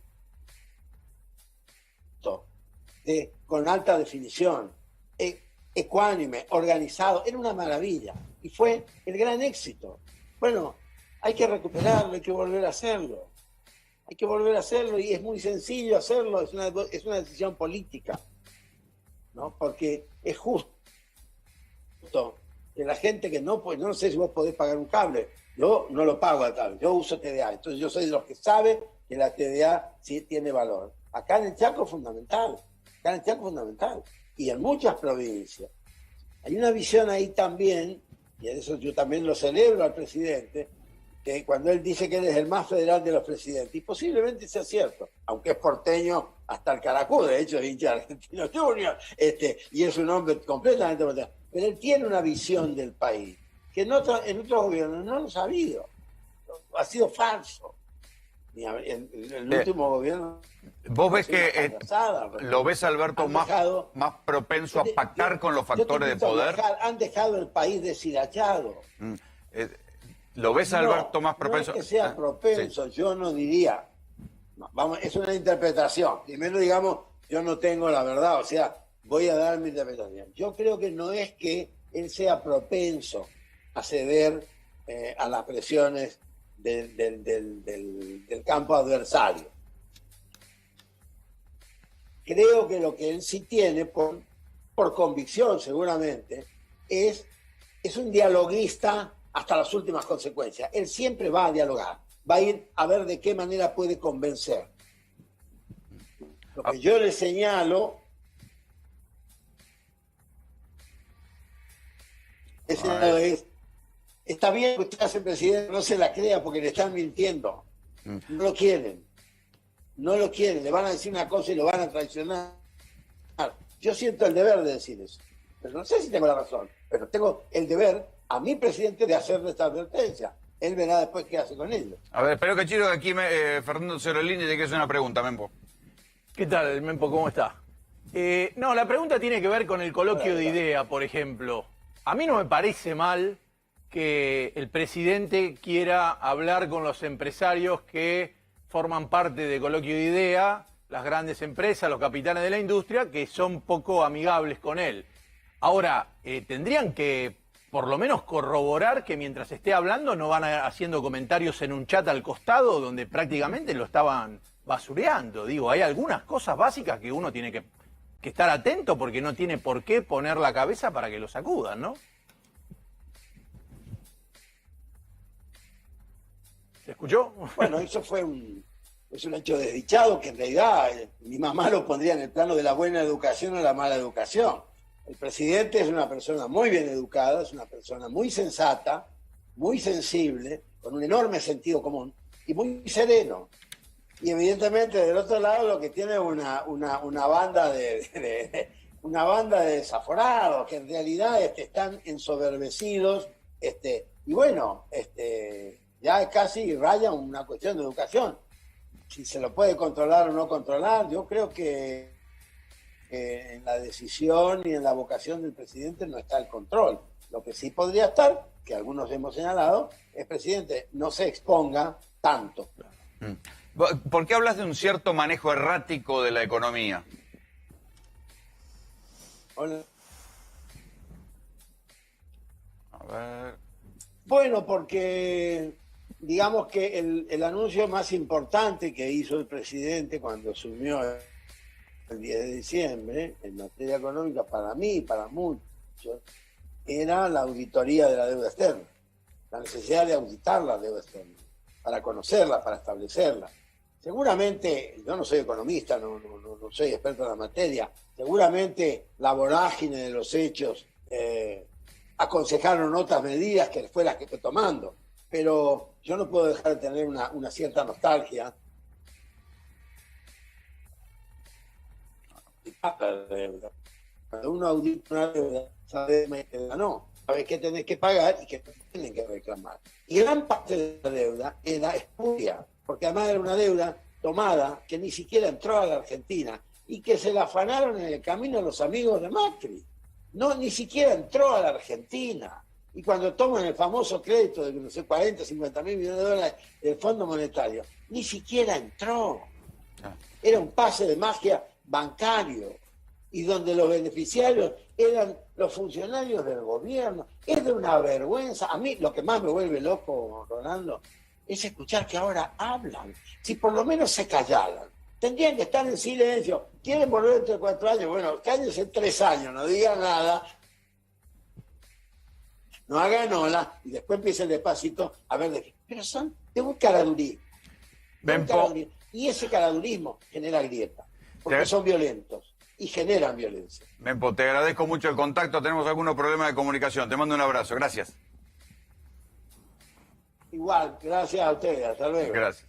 Speaker 11: con alta definición, ecuánime, organizado, era una maravilla y fue el gran éxito. Bueno, hay que recuperarlo, hay que volver a hacerlo. Hay que volver a hacerlo y es muy sencillo hacerlo, es una decisión política, ¿no? Porque es justo que la gente que no sé si vos podés pagar un cable, yo no lo pago al cable, yo uso TDA, entonces yo soy de los que saben que la TDA sí tiene valor. Acá en el Chaco es fundamental, y en muchas provincias. Hay una visión ahí también, y en eso yo también lo celebro al presidente, que cuando él dice que él es el más federal de los presidentes, y posiblemente sea cierto, aunque es porteño hasta el caracú, de hecho es hincha de Argentinos Juniors, y es un hombre completamente porteño, pero él tiene una visión del país, que en otros gobiernos no lo ha sabido, ha sido falso. El último gobierno...
Speaker 7: ¿Vos ves que lo ves, Alberto, más propenso a pactar con los factores de poder?
Speaker 11: Han dejado el país deshilachado.
Speaker 7: ¿Lo ves, Alberto, más propenso?
Speaker 11: No es que sea propenso, sí. Yo no diría. Vamos, es una interpretación. Primero, digamos, yo no tengo la verdad, o sea, voy a dar mi interpretación. Yo creo que no es que él sea propenso a ceder a las presiones del campo adversario. Creo que lo que él sí tiene, por convicción seguramente, es es un dialoguista hasta las últimas consecuencias. Él siempre va a dialogar, va a ir a ver de qué manera puede convencer. Lo que yo le señalo es, está bien que usted hace presidente, no se la crea porque le están mintiendo. No lo quieren. No lo quieren. Le van a decir una cosa y lo van a traicionar. Yo siento el deber de decir eso. Pero no sé si tengo la razón. Pero tengo el deber a mi presidente de hacerle esta advertencia. Él verá después qué hace con ello.
Speaker 7: A ver, espero que Chiro de aquí, Fernando Cerolini, te quiere hacer una pregunta, Mempo.
Speaker 20: ¿Qué tal, Mempo? ¿Cómo está? No, la pregunta tiene que ver con el coloquio de idea, por ejemplo. A mí no me parece mal que el presidente quiera hablar con los empresarios que forman parte de coloquio de idea, las grandes empresas, los capitanes de la industria, que son poco amigables con él. Ahora, tendrían que por lo menos corroborar que mientras esté hablando no van haciendo comentarios en un chat al costado donde prácticamente lo estaban basureando. Digo, hay algunas cosas básicas que uno tiene que estar atento porque no tiene por qué poner la cabeza para que lo sacudan, ¿no? ¿Se escuchó?
Speaker 11: Bueno, eso es un hecho desdichado que en realidad mi mamá lo pondría en el plano de la buena educación o la mala educación. El presidente es una persona muy bien educada, es una persona muy sensata, muy sensible, con un enorme sentido común y muy sereno. Y evidentemente del otro lado lo que tiene una banda una banda de desaforados que en realidad están ensoberbecidos, y bueno, ya casi raya una cuestión de educación. Si se lo puede controlar o no controlar, yo creo que en la decisión y en la vocación del presidente no está el control. Lo que sí podría estar, que algunos hemos señalado, es, presidente, no se exponga tanto.
Speaker 7: ¿Por qué hablas de un cierto manejo errático de la economía?
Speaker 11: Hola.
Speaker 7: A ver.
Speaker 11: Bueno, porque digamos que el anuncio más importante que hizo el presidente cuando asumió el 10 de diciembre en materia económica, para mí y para muchos, era la auditoría de la deuda externa, la necesidad de auditar la deuda externa, para conocerla, para establecerla. Seguramente, yo no soy economista, no soy experto en la materia, seguramente la vorágine de los hechos aconsejaron otras medidas que fue las que estoy tomando, pero yo no puedo dejar de tener una cierta nostalgia. Cuando uno audita una deuda, sabe que ganó, sabe qué tenés que pagar y qué tienen que reclamar. Y gran parte de la deuda era espuria, porque además era una deuda tomada que ni siquiera entró a la Argentina y que se la afanaron en el camino los amigos de Macri. No, ni siquiera entró a la Argentina. Y cuando toman el famoso crédito de, no sé, 40, 50 mil millones de dólares del Fondo Monetario, ni siquiera entró. Era un pase de magia bancario y donde los beneficiarios eran los funcionarios del gobierno. Es de una vergüenza. A mí lo que más me vuelve loco, Rolando, es escuchar que ahora hablan. Si por lo menos se callaran. Tendrían que estar en silencio. ¿Quieren volver dentro de 4 años? Bueno, cállense 3 años, no digan nada. No hagan ola y después empiecen despacito a ver de qué. Pero son de un caradurismo. Y ese caradurismo genera grieta. Porque son violentos y generan violencia.
Speaker 7: Mempo, te agradezco mucho el contacto. Tenemos algunos problemas de comunicación. Te mando un abrazo. Gracias.
Speaker 11: Igual, gracias a ustedes. Hasta luego.
Speaker 7: Gracias.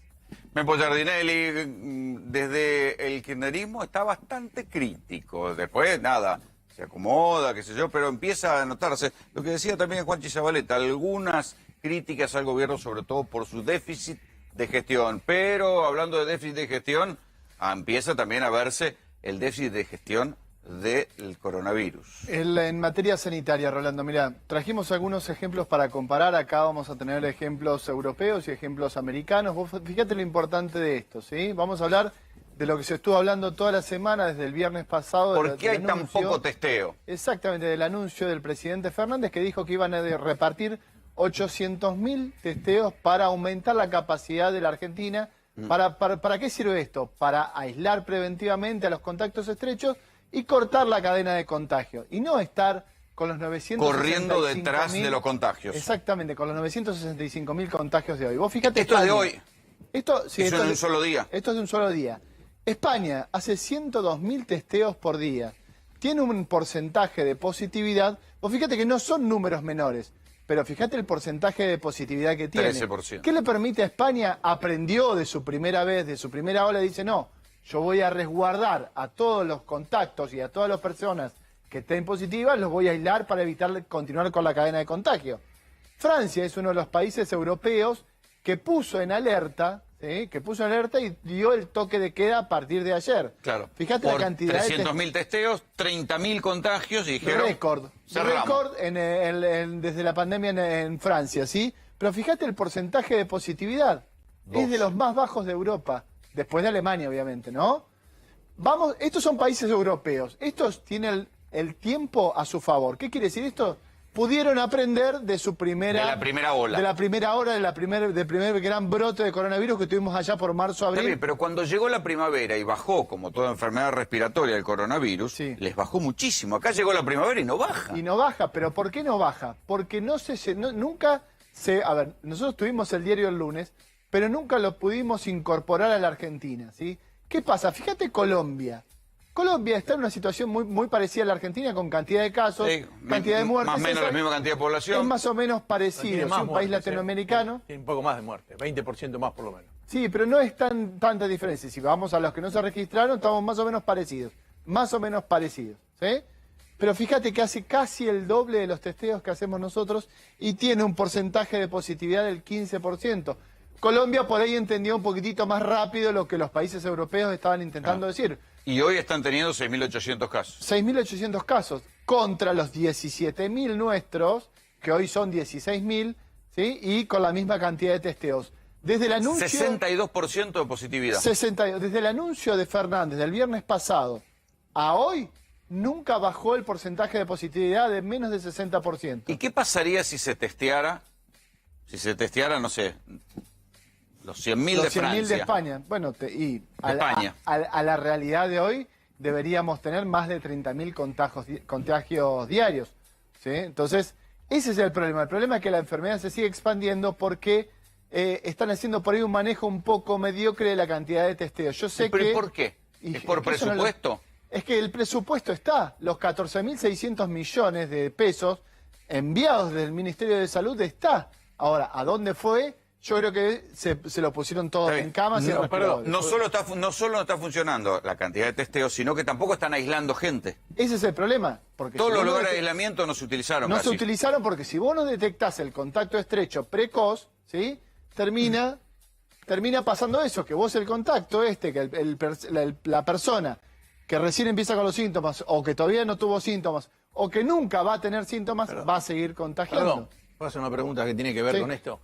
Speaker 7: Mempo Giardinelli, desde el kirchnerismo está bastante crítico. Después, nada, se acomoda, qué sé yo, pero empieza a notarse. Lo que decía también Juanchi Zabaleta, algunas críticas al gobierno, sobre todo por su déficit de gestión. Pero hablando de déficit de gestión, empieza también a verse el déficit de gestión del coronavirus.
Speaker 12: En materia sanitaria, Rolando, mira, trajimos algunos ejemplos para comparar. Acá vamos a tener ejemplos europeos y ejemplos americanos. Vos fíjate lo importante de esto, ¿sí? Vamos a hablar de lo que se estuvo hablando toda la semana, desde el viernes pasado.
Speaker 7: ¿Por qué hay tan poco testeo?
Speaker 12: Exactamente, del anuncio del presidente Fernández que dijo que iban a repartir 800.000 testeos para aumentar la capacidad de la Argentina. ¿Para qué sirve esto? Para aislar preventivamente a los contactos estrechos y cortar la cadena de contagio. Y no estar con los 965.000...
Speaker 7: Corriendo detrás de los contagios.
Speaker 12: Exactamente, con los 965.000 contagios de hoy. Vos fíjate...
Speaker 7: Esto es de hoy.
Speaker 12: Esto es
Speaker 7: de un solo día.
Speaker 12: Esto es de un solo día. España hace 102.000 testeos por día. Tiene un porcentaje de positividad. Vos fíjate que no son números menores, pero fíjate el porcentaje de positividad que tiene.
Speaker 7: 13%.
Speaker 12: ¿Qué le permite a España? Aprendió de su primera vez, de su primera ola, y dice, no, yo voy a resguardar a todos los contactos y a todas las personas que estén positivas, los voy a aislar para evitar continuar con la cadena de contagio. Francia es uno de los países europeos que puso en alerta, ¿sí? Y dio el toque de queda a partir de ayer.
Speaker 7: Claro.
Speaker 12: Fíjate la cantidad de
Speaker 7: 300.000 testeos, 30.000 contagios y dijeron...
Speaker 12: Récord desde la pandemia en Francia, ¿sí? Pero fíjate el porcentaje de positividad. Es de los más bajos de Europa, después de Alemania, obviamente, ¿no? Vamos, estos son países europeos. Estos tienen el tiempo a su favor. ¿Qué quiere decir esto? Pudieron aprender de su primera...
Speaker 7: De la primera ola.
Speaker 12: De la primera ola, del primer gran brote de coronavirus que tuvimos allá por marzo, abril.
Speaker 7: Está bien, pero cuando llegó la primavera y bajó, como toda enfermedad respiratoria, el coronavirus, les bajó muchísimo. Acá llegó la primavera y no baja.
Speaker 12: Y no baja, pero ¿por qué no baja? Porque nunca se... A ver, nosotros tuvimos el diario el lunes, pero nunca lo pudimos incorporar a la Argentina, ¿sí? ¿Qué pasa? Fíjate Colombia. Colombia está en una situación muy parecida a la Argentina, con cantidad de casos, cantidad de muertes.
Speaker 7: Más o menos la misma cantidad de población.
Speaker 12: Es más o menos parecido, es un país latinoamericano.
Speaker 20: Tiene un poco más de muerte, 20% más por lo menos.
Speaker 12: Sí, pero no es tanta diferencia. Si vamos a los que no se registraron, estamos más o menos parecidos. Más o menos parecidos, ¿sí? Pero fíjate que hace casi el doble de los testeos que hacemos nosotros y tiene un porcentaje de positividad del 15%. Colombia por ahí entendió un poquitito más rápido lo que los países europeos estaban intentando decir.
Speaker 7: Y hoy están teniendo 6.800 casos.
Speaker 12: 6.800 casos contra los 17.000 nuestros, que hoy son 16.000, ¿sí? Y con la misma cantidad de testeos. Desde el anuncio...
Speaker 7: 62% de positividad.
Speaker 12: 62. Desde el anuncio de Fernández del viernes pasado a hoy, nunca bajó el porcentaje de positividad de menos del 60%.
Speaker 7: ¿Y qué pasaría si se testeara, no sé... Los 100.000 de Francia.
Speaker 12: Los 100.000 de España. Bueno, a la realidad de hoy deberíamos tener más de 30.000 contagios diarios, ¿sí? Entonces, ese es el problema. El problema es que la enfermedad se sigue expandiendo porque están haciendo por ahí un manejo un poco mediocre de la cantidad de testeos. Yo sé
Speaker 7: ¿Pero
Speaker 12: que...
Speaker 7: por qué? ¿Es por presupuesto?
Speaker 12: Es que el presupuesto está. Los 14.600 millones de pesos enviados del Ministerio de Salud está. Ahora, ¿a dónde fue? Yo creo que se lo pusieron todos en camas.
Speaker 7: No solo no está funcionando la cantidad de testeos, sino que tampoco están aislando gente.
Speaker 12: Ese es el problema. Porque
Speaker 7: todos los lugares de aislamiento no se utilizaron.
Speaker 12: No se utilizaron porque si vos no detectás el contacto estrecho precoz, ¿sí? Termina pasando eso, que vos el contacto que la persona que recién empieza con los síntomas, o que todavía no tuvo síntomas, o que nunca va a tener síntomas, va a seguir contagiando.
Speaker 20: Perdón, puedo hacer una pregunta que tiene que ver con esto.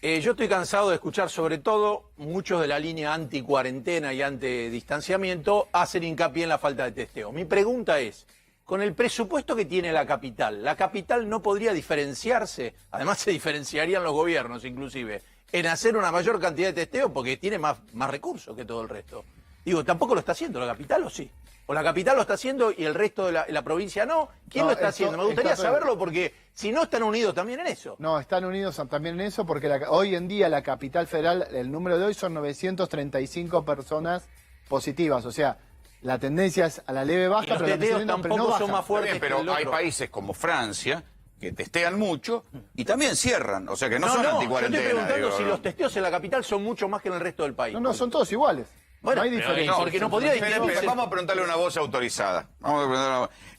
Speaker 20: Yo estoy cansado de escuchar, sobre todo, muchos de la línea anti-cuarentena y anti-distanciamiento hacen hincapié en la falta de testeo. Mi pregunta es, con el presupuesto que tiene la capital no podría diferenciarse, además se diferenciarían los gobiernos inclusive, en hacer una mayor cantidad de testeo porque tiene más recursos que todo el resto. Digo, tampoco lo está haciendo la capital, ¿o sí? O la capital lo está haciendo y el resto de la provincia no. ¿Quién lo está haciendo? Me gustaría saberlo porque si no están unidos también en eso.
Speaker 12: No, están unidos también en eso porque hoy en día la capital federal, el número de hoy son 935 personas positivas. O sea, la tendencia es a la leve baja,
Speaker 20: pero los testeos tampoco son más fuertes.
Speaker 7: Pero hay países como Francia que testean mucho y también cierran. O sea que no son anticuarentena.
Speaker 20: Yo estoy preguntando si los testeos en la capital son mucho más que en el resto del país.
Speaker 12: No, son todos iguales.
Speaker 20: Bueno,
Speaker 12: no hay diferencia.
Speaker 20: Porque no podría distinguirse.
Speaker 7: Vamos a preguntarle a una voz autorizada.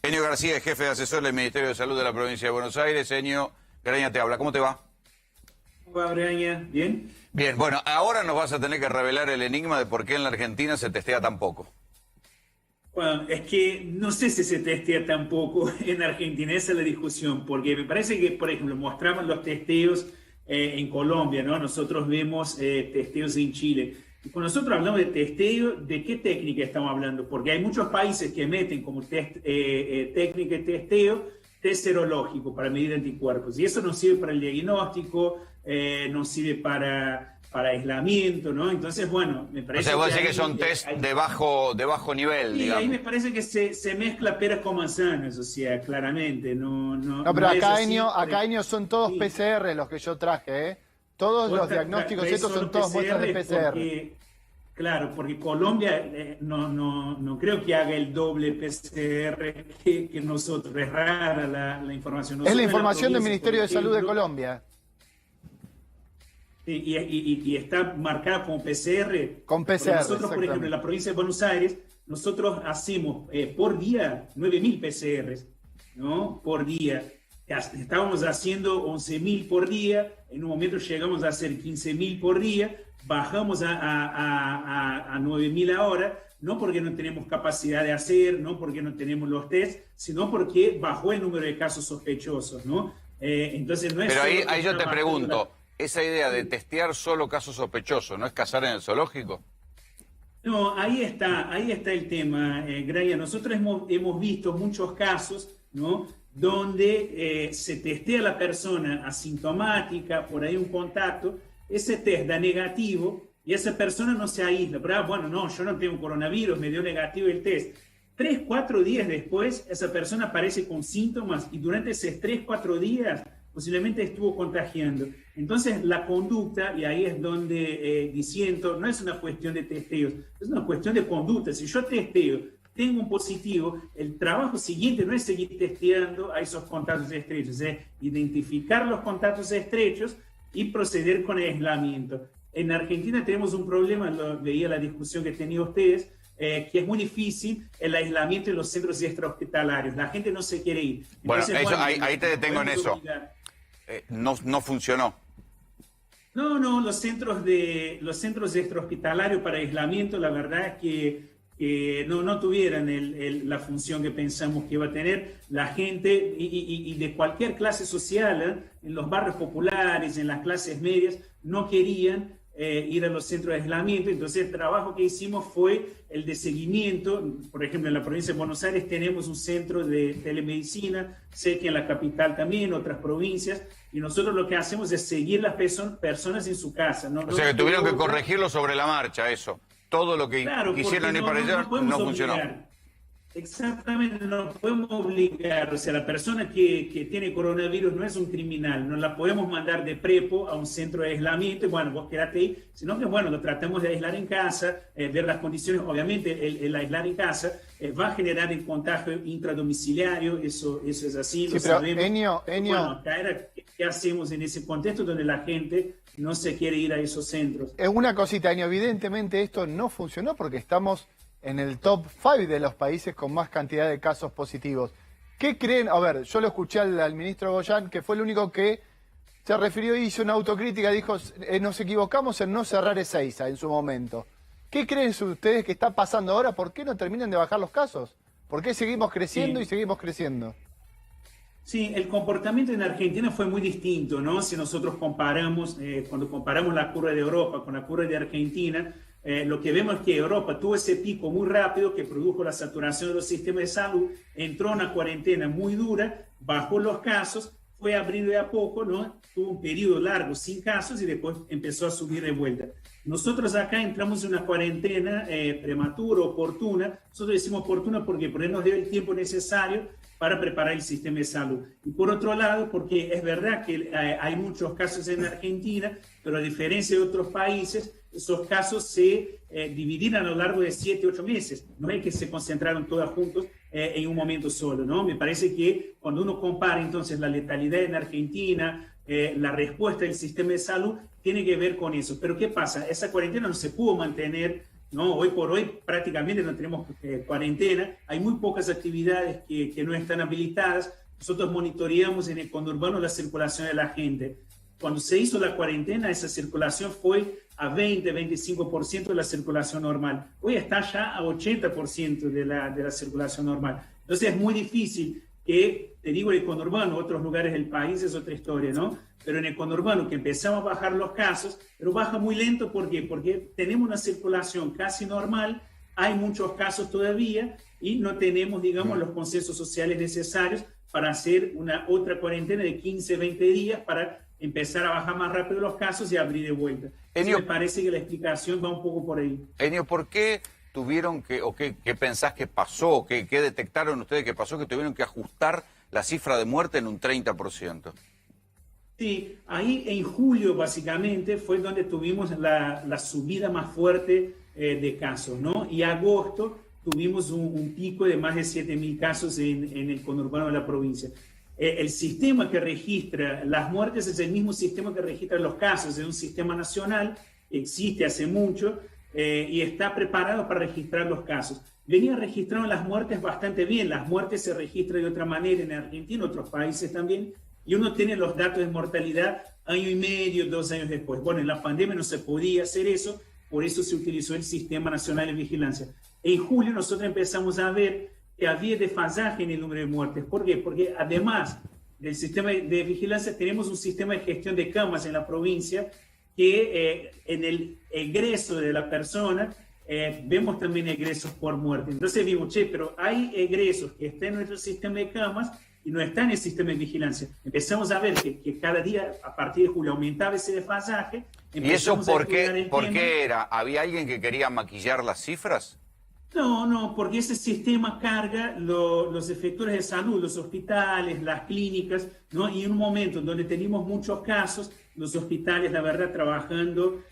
Speaker 7: Enio García, jefe de asesor del Ministerio de Salud de la provincia de Buenos Aires. Enio, Graña te habla. ¿Cómo te va?
Speaker 3: ¿Cómo va, Graña? ¿Bien?
Speaker 7: Bien, bueno, ahora nos vas a tener que revelar el enigma de por qué en la Argentina se testea tan poco.
Speaker 3: Bueno, es que no sé si se testea tan poco en Argentina, esa es la discusión, porque me parece que, por ejemplo, mostramos los testeos en Colombia, ¿no? Nosotros vemos testeos en Chile. Y cuando nosotros hablamos de testeo, ¿de qué técnica estamos hablando? Porque hay muchos países que meten como técnica de testeo test serológico para medir anticuerpos. Y eso no sirve para el diagnóstico, no sirve para aislamiento, ¿no? Entonces, bueno, me parece...
Speaker 7: O sea, vos decís que son test de bajo nivel,
Speaker 3: sí,
Speaker 7: digamos.
Speaker 3: ahí me parece que se mezcla peras con manzanas, o sea, claramente. No,
Speaker 12: pero acá,
Speaker 3: es así,
Speaker 12: Enio, son todos PCR los que yo traje, ¿eh? Todos los diagnósticos estos son todos muestras de PCR.
Speaker 3: Claro, porque Colombia no creo que haga el doble PCR que nosotros. Es rara la información. Nosotros
Speaker 12: es la información del Ministerio de Salud de Colombia.
Speaker 3: Y está marcada como PCR.
Speaker 12: Con PCR,
Speaker 3: nosotros, por ejemplo, en la provincia de Buenos Aires, nosotros hacemos por día 9.000 PCRs, ¿no? Por día. Estábamos haciendo 11.000 por día, en un momento llegamos a hacer 15.000 por día, bajamos a 9.000 ahora, no porque no tenemos capacidad de hacer, no porque no tenemos los test, sino porque bajó el número de casos sospechosos, ¿no? Entonces no es...
Speaker 7: Pero ahí yo te pregunto, esa idea de testear solo casos sospechosos, ¿no es cazar en el zoológico?
Speaker 3: No, ahí está el tema, Graya. Nosotros hemos visto muchos casos, ¿no?, donde se testea a la persona asintomática, por ahí un contacto, ese test da negativo y esa persona no se aísla. Pero, bueno, no, yo no tengo coronavirus, me dio negativo el test. 3-4 días después, esa persona aparece con síntomas y durante esos 3-4 días posiblemente estuvo contagiando. Entonces, la conducta, y ahí es donde disiento, no es una cuestión de testeos, es una cuestión de conducta. Si yo testeo, tengo un positivo, el trabajo siguiente no es seguir testeando a esos contactos estrechos, es identificar los contactos estrechos y proceder con el aislamiento. En Argentina tenemos un problema, veía la discusión que tenían ustedes, que es muy difícil el aislamiento en los centros extrahospitalarios. La gente no se quiere ir. Entonces,
Speaker 7: bueno, ahí te detengo en eso. No funcionó.
Speaker 3: No, los centros extrahospitalarios para aislamiento, la verdad es que no tuvieran la función que pensamos que iba a tener. La gente y de cualquier clase social, en los barrios populares, en las clases medias, no querían ir a los centros de aislamiento. Entonces el trabajo que hicimos fue el de seguimiento. Por ejemplo, en la provincia de Buenos Aires tenemos un centro de telemedicina, sé que en la capital también, otras provincias, y nosotros lo que hacemos es seguir las personas en su casa.
Speaker 7: O sea que tuvieron que corregirlo sobre la marcha, eso. Todo lo que quisieron ir para allá no funcionó.
Speaker 3: Exactamente, no podemos obligar. O sea, la persona que tiene coronavirus no es un criminal, no la podemos mandar de prepo a un centro de aislamiento y bueno, vos quedate ahí, sino que bueno, lo tratamos de aislar en casa, ver las condiciones. Obviamente el aislar en casa va a generar el contagio intradomiciliario, eso es así,
Speaker 12: sí,
Speaker 3: lo
Speaker 12: pero
Speaker 3: sabemos.
Speaker 12: Enio,
Speaker 3: bueno, ¿qué hacemos en ese contexto donde la gente no se quiere ir a esos centros?
Speaker 12: Es una cosita, Enio, evidentemente esto no funcionó porque estamos en el top 5 de los países con más cantidad de casos positivos. ¿Qué creen? A ver, yo lo escuché al ministro Goyan, que fue el único que se refirió y hizo una autocrítica, dijo, nos equivocamos en no cerrar Ezeiza en su momento. ¿Qué creen ustedes que está pasando ahora? ¿Por qué no terminan de bajar los casos? ¿Por qué seguimos creciendo y seguimos creciendo?
Speaker 3: Sí, el comportamiento en Argentina fue muy distinto, ¿no? Si nosotros comparamos, cuando comparamos la curva de Europa con la curva de Argentina, lo que vemos es que Europa tuvo ese pico muy rápido que produjo la saturación de los sistemas de salud, entró en una cuarentena muy dura, bajó los casos, fue abriendo de a poco, ¿no? Tuvo un periodo largo sin casos y después empezó a subir de vuelta. Nosotros acá entramos en una cuarentena prematura, oportuna. Nosotros decimos oportuna porque por ahí nos dio el tiempo necesario para preparar el sistema de salud. Y por otro lado, porque es verdad que hay muchos casos en Argentina, pero a diferencia de otros países, esos casos se dividieron a lo largo de 7, 8 meses. No es que se concentraron todos juntos en un momento solo, ¿no? Me parece que cuando uno compara entonces la letalidad en Argentina, la respuesta del sistema de salud, tiene que ver con eso. Pero ¿qué pasa? Esa cuarentena no se pudo mantener, ¿no? Hoy por hoy prácticamente no tenemos cuarentena, hay muy pocas actividades que no están habilitadas. Nosotros monitoreamos en el conurbano la circulación de la gente. Cuando se hizo la cuarentena, esa circulación fue a 20-25% de la circulación normal. Hoy está ya a 80% de la circulación normal. Entonces es muy difícil que, te digo, el conurbano, otros lugares del país es otra historia, ¿no? Pero en el conurbano que empezamos a bajar los casos, pero baja muy lento, ¿por qué? Porque tenemos una circulación casi normal, hay muchos casos todavía y no tenemos, digamos, los consensos sociales necesarios para hacer una otra cuarentena de 15, 20 días para empezar a bajar más rápido los casos y abrir de vuelta.
Speaker 7: Enio,
Speaker 3: me parece que la explicación va un poco por ahí.
Speaker 7: Enio, ¿por qué tuvieron que, o qué pensás que pasó, qué detectaron ustedes que pasó, que tuvieron que ajustar la cifra de muerte en un 30%?
Speaker 3: Sí, ahí en julio básicamente fue donde tuvimos la subida más fuerte de casos, ¿no? Y agosto tuvimos un pico de más de 7.000 casos en el conurbano de la provincia. El sistema que registra las muertes es el mismo sistema que registra los casos, es un sistema nacional, existe hace mucho y está preparado para registrar los casos. Venía registrando las muertes bastante bien, las muertes se registran de otra manera en Argentina, en otros países también, y uno tiene los datos de mortalidad año y medio, 2 años después. Bueno, en la pandemia no se podía hacer eso, por eso se utilizó el Sistema Nacional de Vigilancia. En julio nosotros empezamos a ver que había desfasaje en el número de muertes. ¿Por qué? Porque además del sistema de vigilancia tenemos un sistema de gestión de camas en la provincia que en el egreso de la persona vemos también egresos por muerte. Entonces vimos, pero hay egresos que están en nuestro sistema de camas y no están en el sistema de vigilancia. Empezamos a ver que cada día, a partir de julio, aumentaba ese desfasaje.
Speaker 7: ¿Y eso por qué era? ¿Había alguien que quería maquillar las cifras?
Speaker 3: No, porque ese sistema carga los efectores de salud, los hospitales, las clínicas, ¿no? Y en un momento donde teníamos muchos casos, los hospitales, la verdad, trabajando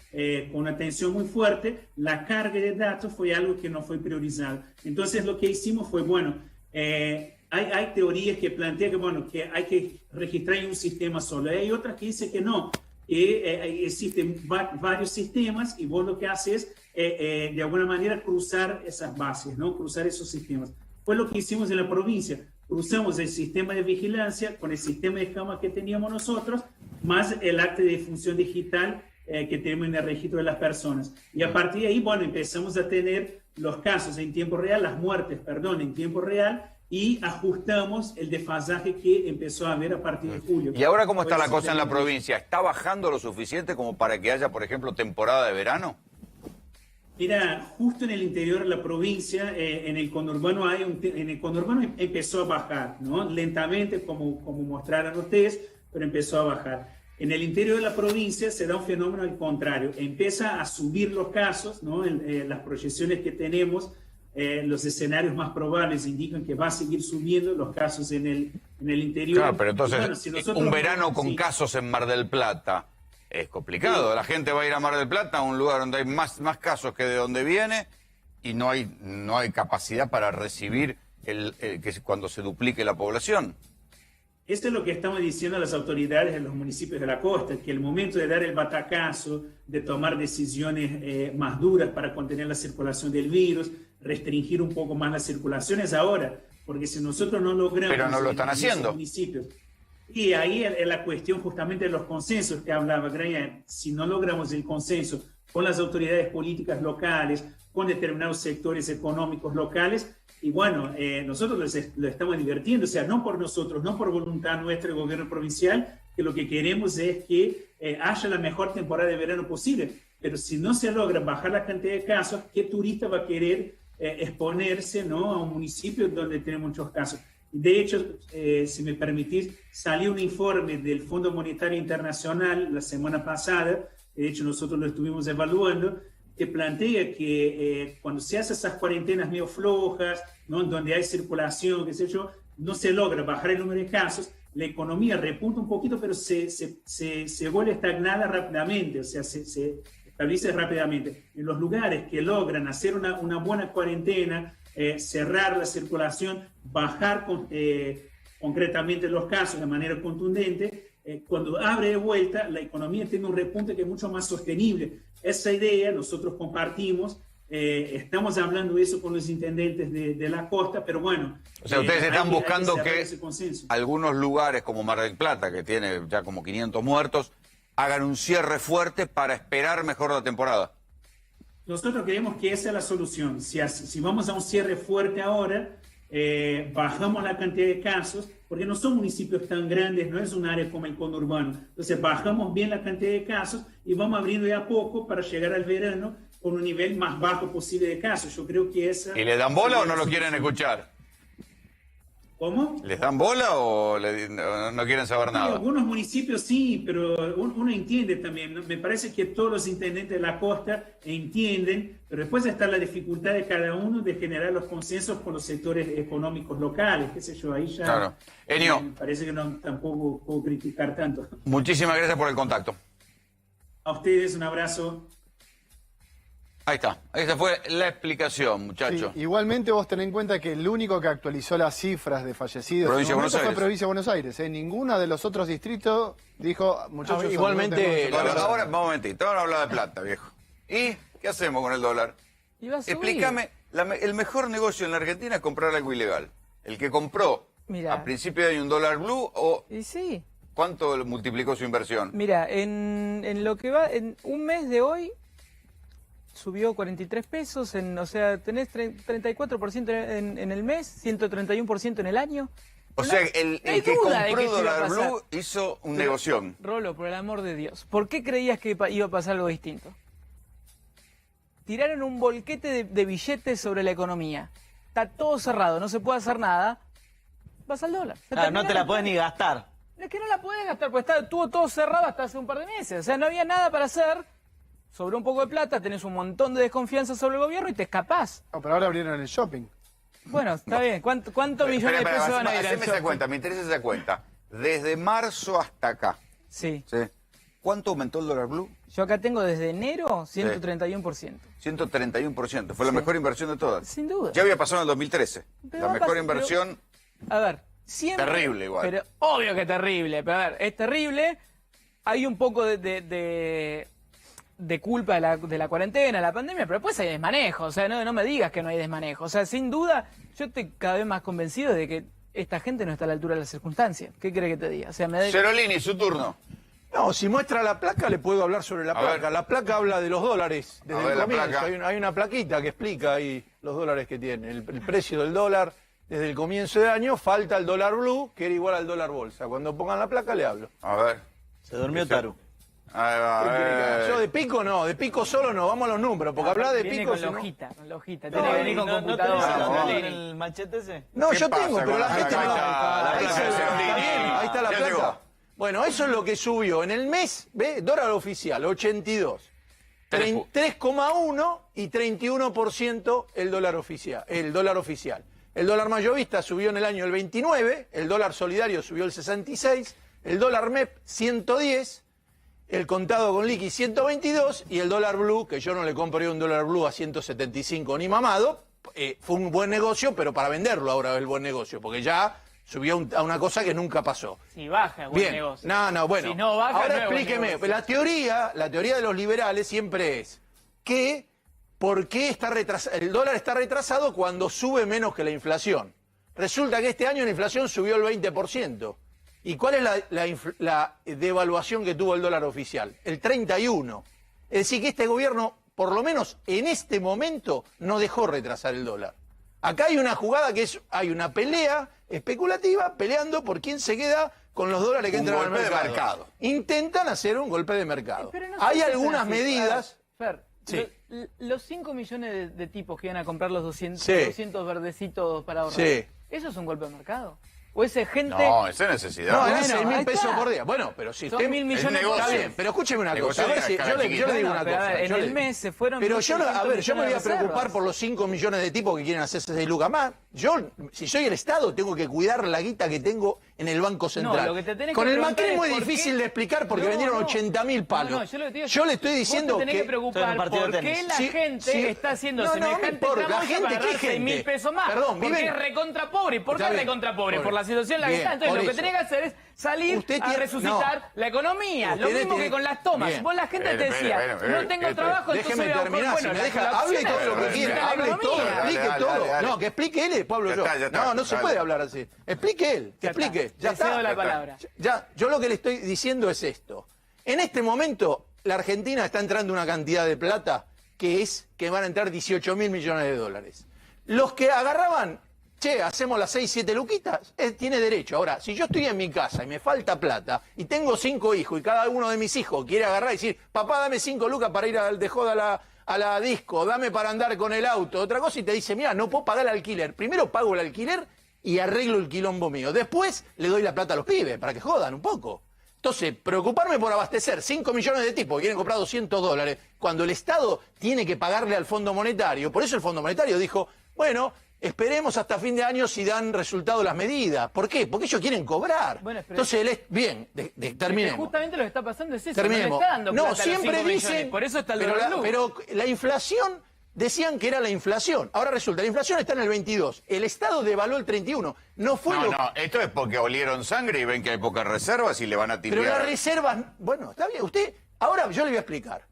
Speaker 3: con una atención muy fuerte, la carga de datos fue algo que no fue priorizado. Entonces lo que hicimos fue, bueno, hay teorías que plantean que hay que registrar en un sistema solo. Hay otras que dicen que no, que existen varios sistemas y vos lo que haces es, de alguna manera, cruzar esas bases, ¿no? Cruzar esos sistemas. Fue lo que hicimos en la provincia. Cruzamos el sistema de vigilancia con el sistema de camas que teníamos nosotros, más el acta de difunción digital que tenemos en el registro de las personas. Y a partir de ahí, bueno, empezamos a tener los casos en tiempo real, las muertes, perdón, en tiempo real, y ajustamos el desfasaje que empezó a haber a partir de julio.
Speaker 7: ¿Y ahora cómo está la cosa en la provincia? ¿Está bajando lo suficiente como para que haya, por ejemplo, temporada de verano?
Speaker 3: Mira, justo en el interior de la provincia, en el conurbano empezó a bajar, ¿no? Lentamente, como mostraron ustedes, pero empezó a bajar. En el interior de la provincia se da un fenómeno al contrario. Empieza a subir los casos, ¿no? Las proyecciones que tenemos, los escenarios más probables indican que va a seguir subiendo los casos en el interior.
Speaker 7: Claro, pero entonces, un verano con casos en Mar del Plata es complicado. Sí. La gente va a ir a Mar del Plata, a un lugar donde hay más casos que de donde viene, y no hay capacidad para recibir que cuando se duplique la población.
Speaker 3: Esto es lo que estamos diciendo a las autoridades de los municipios de la costa, que el momento de dar el batacazo, de tomar decisiones más duras para contener la circulación del virus, restringir un poco más la circulación es ahora, porque si nosotros no logramos...
Speaker 7: Pero no lo están haciendo.
Speaker 3: Municipios, y ahí es la cuestión justamente de los consensos que hablaba Brian. Si no logramos el consenso con las autoridades políticas locales, con determinados sectores económicos locales, y bueno, nosotros lo estamos divirtiendo, o sea, no por nosotros, no por voluntad nuestra, el gobierno provincial, que lo que queremos es que haya la mejor temporada de verano posible. Pero si no se logra bajar la cantidad de casos, ¿qué turista va a querer exponerse, ¿no? a un municipio donde tiene muchos casos? De hecho, si me permitís, salió un informe del Fondo Monetario Internacional la semana pasada, de hecho nosotros lo estuvimos evaluando, que plantea que cuando se hacen esas cuarentenas medio flojas, ¿no? donde hay circulación, qué sé yo, no se logra bajar el número de casos, la economía repunta un poquito, pero se vuelve estagnada rápidamente, o sea, se establece rápidamente. En los lugares que logran hacer una buena cuarentena, cerrar la circulación, bajar concretamente los casos de manera contundente, cuando abre de vuelta, la economía tiene un repunte que es mucho más sostenible. Esa idea nosotros compartimos, estamos hablando de eso con los intendentes de la costa, pero bueno...
Speaker 7: O sea, ustedes están buscando que algunos lugares como Mar del Plata, que tiene ya como 500 muertos, hagan un cierre fuerte para esperar mejor la temporada.
Speaker 3: Nosotros creemos que esa es la solución. Si vamos a un cierre fuerte ahora, bajamos la cantidad de casos, porque no son municipios tan grandes, no es un área como el conurbano. Entonces bajamos bien la cantidad de casos y vamos abriendo de a poco para llegar al verano con un nivel más bajo posible de casos. Yo creo que esa...
Speaker 7: ¿Y le dan bola o no lo quieren escuchar?
Speaker 3: ¿Cómo?
Speaker 7: ¿Les dan bola o no quieren saber
Speaker 3: Sí,
Speaker 7: nada?
Speaker 3: algunos municipios sí, pero uno entiende también, ¿no? Me parece que todos los intendentes de la costa entienden, pero después está la dificultad de cada uno de generar los consensos con los sectores económicos locales, qué sé yo, ahí ya
Speaker 7: Claro. Enio.
Speaker 3: Me parece que tampoco puedo criticar tanto.
Speaker 7: Muchísimas gracias por el contacto.
Speaker 3: A ustedes un abrazo.
Speaker 7: Ahí está. Esa fue la explicación, muchachos.
Speaker 12: Sí, igualmente vos tenés en cuenta que el único que actualizó las cifras de fallecidos
Speaker 7: Provincia de Buenos
Speaker 12: fue
Speaker 7: Aires.
Speaker 12: Provincia de Buenos Aires. Ninguna de los otros distritos dijo, muchachos...
Speaker 7: Igualmente... Ahora, un momentito, ahora habla de plata, viejo. ¿Y qué hacemos con el dólar?
Speaker 21: Iba a subir.
Speaker 7: Explícame, el mejor negocio en la Argentina es comprar algo ilegal. El que compró
Speaker 21: Mira.
Speaker 7: a principio de año $1 blue, o
Speaker 21: Y sí.
Speaker 7: ¿cuánto multiplicó su inversión?
Speaker 21: Mira, en lo que va, en un mes de hoy subió 43 pesos, o sea, tenés 34% en el mes, 131% en el año.
Speaker 7: O sea, el
Speaker 21: no hay
Speaker 7: que
Speaker 21: duda de
Speaker 7: compró
Speaker 21: que esto iba a
Speaker 7: dólar
Speaker 21: pasar.
Speaker 7: blue hizo un
Speaker 21: Pero,
Speaker 7: negoción.
Speaker 21: Rolo, por el amor de Dios, ¿por qué creías que iba a pasar algo distinto? Tiraron un volquete de billetes sobre la economía. Está todo cerrado, no se puede hacer nada. Vas al dólar.
Speaker 2: No te la podés ni gastar.
Speaker 21: Es que no la podés gastar, porque estuvo todo cerrado hasta hace un par de meses. O sea, no había nada para hacer. Sobró un poco de plata, tenés un montón de desconfianza sobre el gobierno y te escapás.
Speaker 12: No, pero ahora abrieron el shopping.
Speaker 21: Bueno, está bien. ¿Cuántos millones de pesos van a ir al
Speaker 7: Haceme esa
Speaker 21: shopping?
Speaker 7: cuenta, me interesa esa cuenta. Desde marzo hasta acá.
Speaker 21: Sí.
Speaker 7: ¿Cuánto aumentó el dólar blue?
Speaker 21: Yo acá tengo desde enero 131%.
Speaker 7: 131%. Fue la mejor inversión de todas.
Speaker 21: Sin duda.
Speaker 7: Ya había pasado en el 2013.
Speaker 21: Pero
Speaker 7: La
Speaker 21: va a
Speaker 7: mejor
Speaker 21: pasar-
Speaker 7: inversión...
Speaker 21: A ver, siempre...
Speaker 7: Terrible igual.
Speaker 21: Pero obvio que terrible. Pero a ver, es terrible. Hay un poco de culpa de la cuarentena, la pandemia, pero después hay desmanejo. O sea, no me digas que no hay desmanejo. O sea, sin duda, yo estoy cada vez más convencido de que esta gente no está a la altura de las circunstancias. ¿Qué quiere que te diga? O sea,
Speaker 7: Cerolini, su turno.
Speaker 20: No, si muestra la placa, le puedo hablar sobre la placa.
Speaker 7: ver.
Speaker 20: La placa habla de los dólares desde
Speaker 7: A ver,
Speaker 20: el
Speaker 7: la
Speaker 20: comienzo.
Speaker 7: placa.
Speaker 20: Hay una plaquita que explica ahí los dólares que tiene. El precio del dólar desde el comienzo de año, falta el dólar blue, que era igual al dólar bolsa. Cuando pongan la placa, le hablo.
Speaker 7: A ver.
Speaker 2: Se durmió Taru.
Speaker 7: Ahí va,
Speaker 20: ¿Qué quiere que haga? Yo de pico no, de pico solo no, vamos a los números, porque hablar de
Speaker 21: viene
Speaker 20: pico...
Speaker 21: con
Speaker 20: si no-
Speaker 21: la hojita.
Speaker 20: No,
Speaker 21: Tiene que venir con
Speaker 2: ¿No tenés
Speaker 21: computadora.
Speaker 2: en el machete ese?
Speaker 20: No,
Speaker 7: ¿Qué
Speaker 20: yo
Speaker 7: pasa
Speaker 20: tengo, pero
Speaker 7: con
Speaker 20: la
Speaker 7: la
Speaker 20: gente
Speaker 7: placa?
Speaker 20: no...
Speaker 7: Ahí está, la
Speaker 20: Ahí
Speaker 7: placa
Speaker 20: se-
Speaker 7: de Cerolini.
Speaker 20: ahí está la
Speaker 7: Ya
Speaker 20: placa.
Speaker 7: llegó.
Speaker 20: Bueno, eso es lo que subió. En el mes, ¿ve? Dólar oficial, 82. 3,1 y 31% el dólar oficial. El dólar mayorista subió en el año el 29, el dólar solidario subió el 66, el dólar MEP 110, el contado con liqui 122 y el dólar blue, que yo no le compré un dólar blue a 175 ni mamado, fue un buen negocio, pero para venderlo ahora es el buen negocio, porque ya subió a una cosa que nunca pasó.
Speaker 21: Si baja, es buen
Speaker 20: Bien,
Speaker 21: negocio.
Speaker 20: no, bueno.
Speaker 21: Si no baja,
Speaker 20: ahora
Speaker 21: no es buen
Speaker 20: explíqueme,
Speaker 21: negocio.
Speaker 20: la teoría de los liberales siempre es que ¿por qué el dólar está retrasado cuando sube menos que la inflación? Resulta que este año la inflación subió el 20%. ¿Y cuál es la devaluación que tuvo el dólar oficial? El 31%. Es decir, que este gobierno, por lo menos en este momento, no dejó retrasar el dólar. Acá hay una jugada hay una pelea especulativa, peleando por quién se queda con los dólares que
Speaker 7: Un
Speaker 20: entran al
Speaker 7: golpe de
Speaker 20: mercado.
Speaker 7: mercado.
Speaker 20: Intentan hacer un golpe de mercado.
Speaker 21: Pero no sé
Speaker 20: Hay
Speaker 21: si es
Speaker 20: algunas
Speaker 21: así.
Speaker 20: medidas...
Speaker 21: Fer,
Speaker 20: Sí.
Speaker 21: los 5 millones de tipos que iban a comprar los 200,
Speaker 20: Sí.
Speaker 21: 200 verdecitos para ahorrar,
Speaker 20: Sí.
Speaker 21: ¿eso es un golpe de mercado? ¿O esa gente...?
Speaker 7: No, esa es necesidad.
Speaker 20: No, eran
Speaker 21: Bueno,
Speaker 20: 6.000
Speaker 21: ahí
Speaker 20: pesos
Speaker 21: está.
Speaker 20: por día. Bueno, pero si
Speaker 21: Son
Speaker 20: usted...
Speaker 21: 1.000 millones
Speaker 20: el
Speaker 21: de
Speaker 20: negocio.
Speaker 21: dólares.
Speaker 20: Bien, pero escúcheme una
Speaker 7: Negocio
Speaker 20: cosa. A ver
Speaker 7: de
Speaker 20: si,
Speaker 7: escala
Speaker 20: yo le
Speaker 7: chiquita.
Speaker 20: digo
Speaker 21: Bueno,
Speaker 20: una
Speaker 21: pero a
Speaker 20: cosa.
Speaker 21: ver,
Speaker 20: yo
Speaker 21: en
Speaker 20: le-
Speaker 21: el mes se fueron...
Speaker 20: Pero yo,
Speaker 21: 1.600
Speaker 20: yo me voy a
Speaker 21: millones de
Speaker 20: preocupar
Speaker 21: reservas.
Speaker 20: por los 5 millones de tipos que quieren hacerse 6 lucas más. Yo, si soy el Estado, tengo que cuidar la guita que tengo en el Banco Central.
Speaker 21: lo que te tenés
Speaker 20: Con
Speaker 21: que
Speaker 20: el
Speaker 21: preguntar
Speaker 20: macrismo
Speaker 21: es
Speaker 20: es
Speaker 21: por qué-
Speaker 20: difícil de explicar porque
Speaker 21: No,
Speaker 20: vendieron
Speaker 21: no.
Speaker 20: 80.000 palos.
Speaker 21: No, yo lo que te digo es-
Speaker 20: Yo le estoy diciendo
Speaker 21: vos te tenés que
Speaker 2: Estoy en
Speaker 21: preocupar
Speaker 2: un partido de
Speaker 21: por qué
Speaker 2: tenis.
Speaker 21: la
Speaker 20: Sí,
Speaker 21: gente
Speaker 20: sí.
Speaker 21: está haciendo
Speaker 20: No, no me
Speaker 21: semejante
Speaker 20: importa. La
Speaker 21: tramoya
Speaker 20: gente,
Speaker 21: para
Speaker 20: ¿qué
Speaker 21: ahorrar
Speaker 20: gente?
Speaker 21: 6.000 pesos más.
Speaker 20: Perdón,
Speaker 21: porque
Speaker 20: viven-
Speaker 21: es recontra pobre. ¿Y por qué
Speaker 20: Está
Speaker 21: es
Speaker 20: bien.
Speaker 21: recontra pobre?
Speaker 20: Pobre.
Speaker 21: Por la situación en la que
Speaker 20: Bien,
Speaker 21: está. Entonces
Speaker 20: por
Speaker 21: lo que
Speaker 20: eso.
Speaker 21: tenés que hacer es salir
Speaker 20: Usted
Speaker 21: a
Speaker 20: tiene-
Speaker 21: resucitar la economía. Lo
Speaker 20: Usted
Speaker 21: mismo
Speaker 20: tiene-
Speaker 21: que con las tomas.
Speaker 20: Bien.
Speaker 21: Vos la gente te
Speaker 7: Espere,
Speaker 21: decía,
Speaker 7: espere,
Speaker 21: no tengo trabajo, entonces
Speaker 20: Déjeme
Speaker 21: voy a
Speaker 20: terminar,
Speaker 21: bueno,
Speaker 20: si me
Speaker 21: la
Speaker 20: deja,
Speaker 21: opción
Speaker 20: hable
Speaker 21: es
Speaker 20: todo lo que
Speaker 21: resucitar
Speaker 20: quiera,
Speaker 21: la
Speaker 20: hable
Speaker 21: economía.
Speaker 20: todo, explique
Speaker 7: Dale,
Speaker 20: todo.
Speaker 7: dale.
Speaker 20: No, que explique él, Pablo,
Speaker 7: Ya
Speaker 20: yo.
Speaker 7: está, ya está,
Speaker 20: No se
Speaker 7: dale.
Speaker 20: puede hablar así. Explique él, que
Speaker 21: Ya está.
Speaker 20: explique. Ya
Speaker 21: Le cedo
Speaker 20: está.
Speaker 21: la palabra.
Speaker 20: Ya, yo lo que le estoy diciendo es esto. En este momento, la Argentina está entrando una cantidad de plata que van a entrar 18.000 millones de dólares. Los que agarraban, che, hacemos las 6, 7 luquitas, tiene derecho. Ahora, si yo estoy en mi casa y me falta plata y tengo 5 hijos y cada uno de mis hijos quiere agarrar y decir, papá, dame 5 lucas para ir de joda a la disco, dame para andar con el auto, otra cosa, y te dice, mira, no puedo pagar el alquiler. Primero pago el alquiler y arreglo el quilombo mío. Después le doy la plata a los pibes para que jodan un poco. Entonces, preocuparme por abastecer 5 millones de tipos que quieren comprar $200, cuando el Estado tiene que pagarle al Fondo Monetario, por eso el Fondo Monetario dijo, bueno, esperemos hasta fin de año si dan resultado las medidas. ¿Por qué? Porque ellos quieren cobrar.
Speaker 21: Bueno,
Speaker 20: entonces, bien, terminemos.
Speaker 21: Justamente lo que está pasando es eso,
Speaker 20: Terminemos.
Speaker 21: no le está dando plata a los
Speaker 20: siempre
Speaker 21: 5
Speaker 20: dicen,
Speaker 21: millones, por eso está el
Speaker 20: pero
Speaker 21: dólar blue.
Speaker 20: pero la inflación, decían que era la inflación. Ahora resulta, la inflación está en el 22. El Estado devaluó el 31. No fue
Speaker 7: No, esto es porque olieron sangre y ven que hay pocas reservas y le van a tirar.
Speaker 20: Pero las reservas, bueno, está bien, ahora yo le voy a explicar.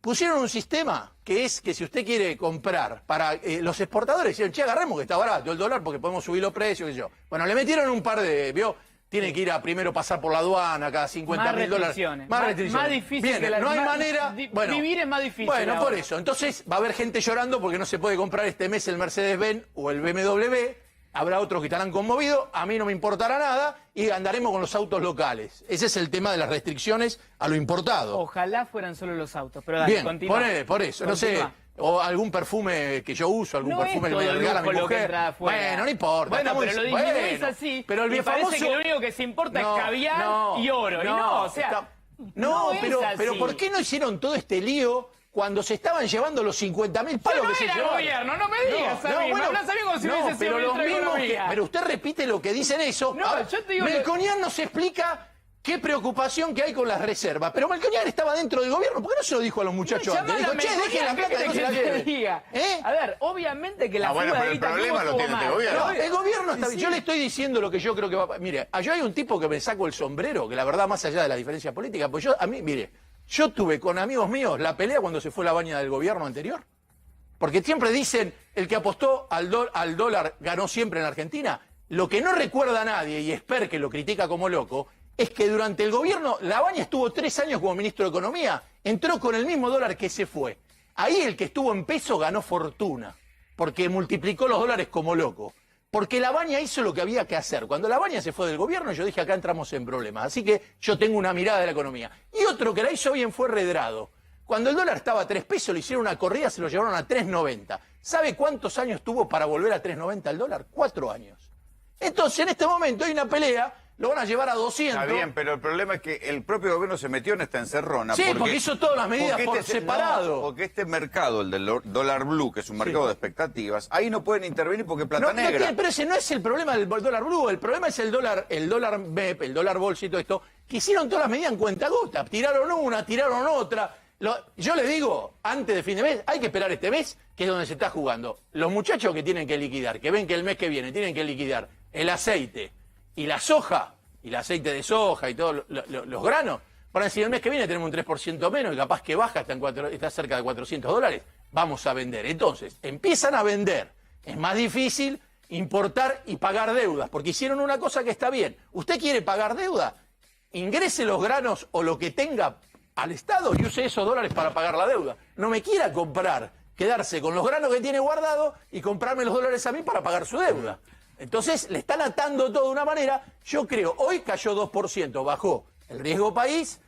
Speaker 20: Pusieron un sistema que es que si usted quiere comprar para los exportadores, decían, che, agarremos que está barato el dólar porque podemos subir los precios, qué sé yo. Bueno, le metieron un par de, tiene que ir a primero pasar por la aduana, cada $50.000.
Speaker 21: Más restricciones. Más difícil
Speaker 20: bien,
Speaker 21: que la,
Speaker 20: no hay
Speaker 21: más,
Speaker 20: manera. Bueno,
Speaker 21: vivir es más difícil.
Speaker 20: Bueno,
Speaker 21: ahora.
Speaker 20: por eso. Entonces va a haber gente llorando porque no se puede comprar este mes el Mercedes-Benz o el BMW. Habrá otros que estarán conmovidos. A mí no me importará nada y andaremos con los autos locales. Ese es el tema de las restricciones a lo importado.
Speaker 21: Ojalá fueran solo los autos. Pero dale,
Speaker 20: bien,
Speaker 21: continúa.
Speaker 20: por eso. No sé. O algún perfume que yo uso, algún perfume que me regala mi mujer.
Speaker 21: Bueno,
Speaker 20: no importa.
Speaker 21: Bueno, pero lo disminuís así.
Speaker 20: Pero el
Speaker 21: y
Speaker 20: famoso...
Speaker 21: parece que lo único que se importa es caviar y oro.
Speaker 20: Pero ¿por qué no hicieron todo este lío cuando se estaban llevando los 50.000 palos que se llevaron?
Speaker 21: Gobierno, no me digas a mí, me hablas a mí como si hubiese sido ministro de Economía.
Speaker 20: Pero usted repite lo que dicen eso.
Speaker 21: Yo te digo
Speaker 20: Melconian nos explica qué preocupación que hay con las reservas. Pero Melconian estaba dentro del gobierno. ¿Por qué no se lo dijo a los muchachos antes? Dijo, che, dejen la plata, no se la lleven.
Speaker 21: A ver, obviamente que la
Speaker 7: bueno, pero el problema lo tiene este gobierno.
Speaker 20: No, el gobierno está bien. Yo le estoy diciendo lo que yo creo que va a... Mire, yo hay un tipo que me saco el sombrero, que la verdad, más allá de la diferencia política, pues yo tuve con amigos míos la pelea cuando se fue la baña del gobierno anterior. Porque siempre dicen, el que apostó al dólar ganó siempre en Argentina. Lo que no recuerda a nadie, y Esper que lo critica como loco, es que durante el gobierno, la baña estuvo 3 años como ministro de Economía, entró con el mismo dólar que se fue. Ahí el que estuvo en peso ganó fortuna, porque multiplicó los dólares como loco. Porque la baña hizo lo que había que hacer. Cuando la baña se fue del gobierno, yo dije, acá entramos en problemas. Así que yo tengo una mirada de la economía. Y otro que la hizo bien fue Redrado. Cuando el dólar estaba a 3 pesos, le hicieron una corrida, se lo llevaron a 3.90. ¿Sabe cuántos años tuvo para volver a 3.90 el dólar? 4 años. Entonces, en este momento hay una pelea, lo van a llevar a 200.
Speaker 7: Está bien, pero el problema es que el propio gobierno se metió en esta encerrona.
Speaker 20: Sí, porque hizo todas las medidas por separado.
Speaker 7: No, porque este mercado, el del dólar blue, que es un mercado de expectativas, ahí no pueden intervenir porque es plata negra.
Speaker 20: Pero ese no es el problema del dólar blue, el problema es el dólar MEP, el dólar bolsa y todo esto, que hicieron todas las medidas en cuentagotas. Tiraron una, tiraron otra. Yo les digo, antes de fin de mes, hay que esperar este mes, que es donde se está jugando. Los muchachos que tienen que liquidar, que ven que el mes que viene tienen que liquidar el aceite y la soja, y el aceite de soja y todos los granos, van a decir, el mes que viene tenemos un 3% menos y capaz que baja, está cerca de $400, vamos a vender. Entonces, empiezan a vender. Es más difícil importar y pagar deudas, porque hicieron una cosa que está bien. ¿Usted quiere pagar deuda? Ingrese los granos o lo que tenga al Estado y use esos dólares para pagar la deuda. No me quiera comprar, quedarse con los granos que tiene guardado y comprarme los dólares a mí para pagar su deuda. Entonces le están atando todo de una manera. Yo creo, hoy cayó 2%, bajó el riesgo país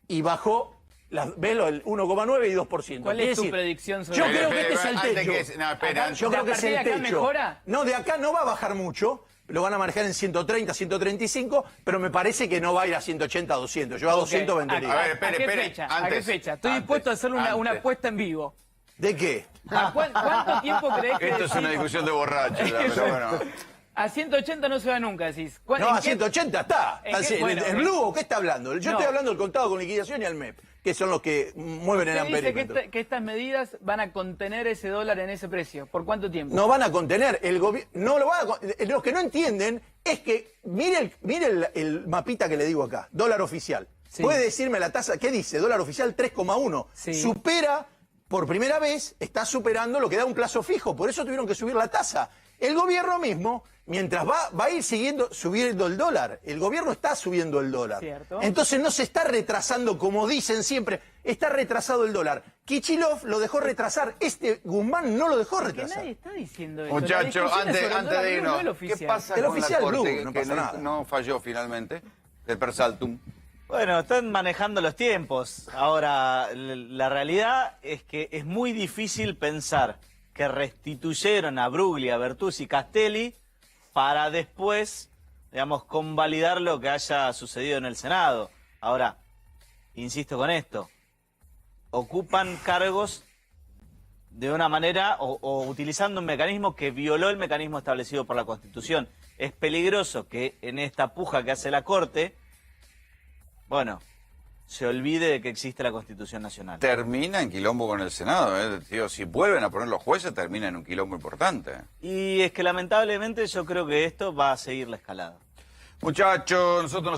Speaker 20: y bajó el 1,9 y 2%.
Speaker 21: ¿Cuál es tu predicción sobre
Speaker 20: yo creo que este es el techo. Yo creo que es el techo.
Speaker 21: ¿Mejora?
Speaker 20: No, de acá no va a bajar mucho. Lo van a manejar en 130, 135, pero me parece que no va a ir a 180, 200. Yo a 200 vendería.
Speaker 21: A ver, espere. ¿A qué fecha? Estoy dispuesto a hacer una apuesta en vivo.
Speaker 20: ¿De qué?
Speaker 21: ¿Cuánto tiempo crees que...
Speaker 7: Esto es una discusión de borrachos, pero bueno.
Speaker 21: A 180 no se va nunca, decís.
Speaker 20: No, a 180 está. ¿El Blue qué está hablando? Yo estoy hablando del contado con liquidación y al MEP, que son los que mueven el amperímetro.
Speaker 21: Dice que estas medidas van a contener ese dólar en ese precio. ¿Por cuánto tiempo?
Speaker 20: No van a contener. El gobierno no lo va a... Los que no entienden es que... Mire el mapita que le digo acá. Dólar oficial. Sí. ¿Puede decirme la tasa? ¿Qué dice? Dólar oficial 3,1. Sí. Supera... Por primera vez está superando lo que da un plazo fijo, por eso tuvieron que subir la tasa. El gobierno mismo, mientras va a ir subiendo el dólar, el gobierno está subiendo el dólar.
Speaker 21: ¿Cierto?
Speaker 20: Entonces no se está retrasando, como dicen siempre, está retrasado el dólar. Kichilov lo dejó retrasar, Guzmán no lo dejó retrasar.
Speaker 21: Nadie está diciendo eso.
Speaker 7: Muchachos, antes de irnos, ¿qué pasa
Speaker 20: el
Speaker 7: con
Speaker 20: oficial
Speaker 7: la corte
Speaker 20: Blue,
Speaker 7: que no falló finalmente, del Persaltum?
Speaker 2: Bueno, están manejando los tiempos. Ahora, la realidad es que es muy difícil pensar que restituyeron a Bruglia, Bertuzzi y Castelli para después, digamos, convalidar lo que haya sucedido en el Senado. Ahora, insisto con esto, ocupan cargos de una manera o utilizando un mecanismo que violó el mecanismo establecido por la Constitución. Es peligroso que en esta puja que hace la Corte, bueno, se olvide de que existe la Constitución Nacional.
Speaker 7: Termina en quilombo con el Senado, Tío, si vuelven a poner los jueces, termina en un quilombo importante.
Speaker 2: Y es que lamentablemente yo creo que esto va a seguir la escalada.
Speaker 7: Muchachos, nosotros nos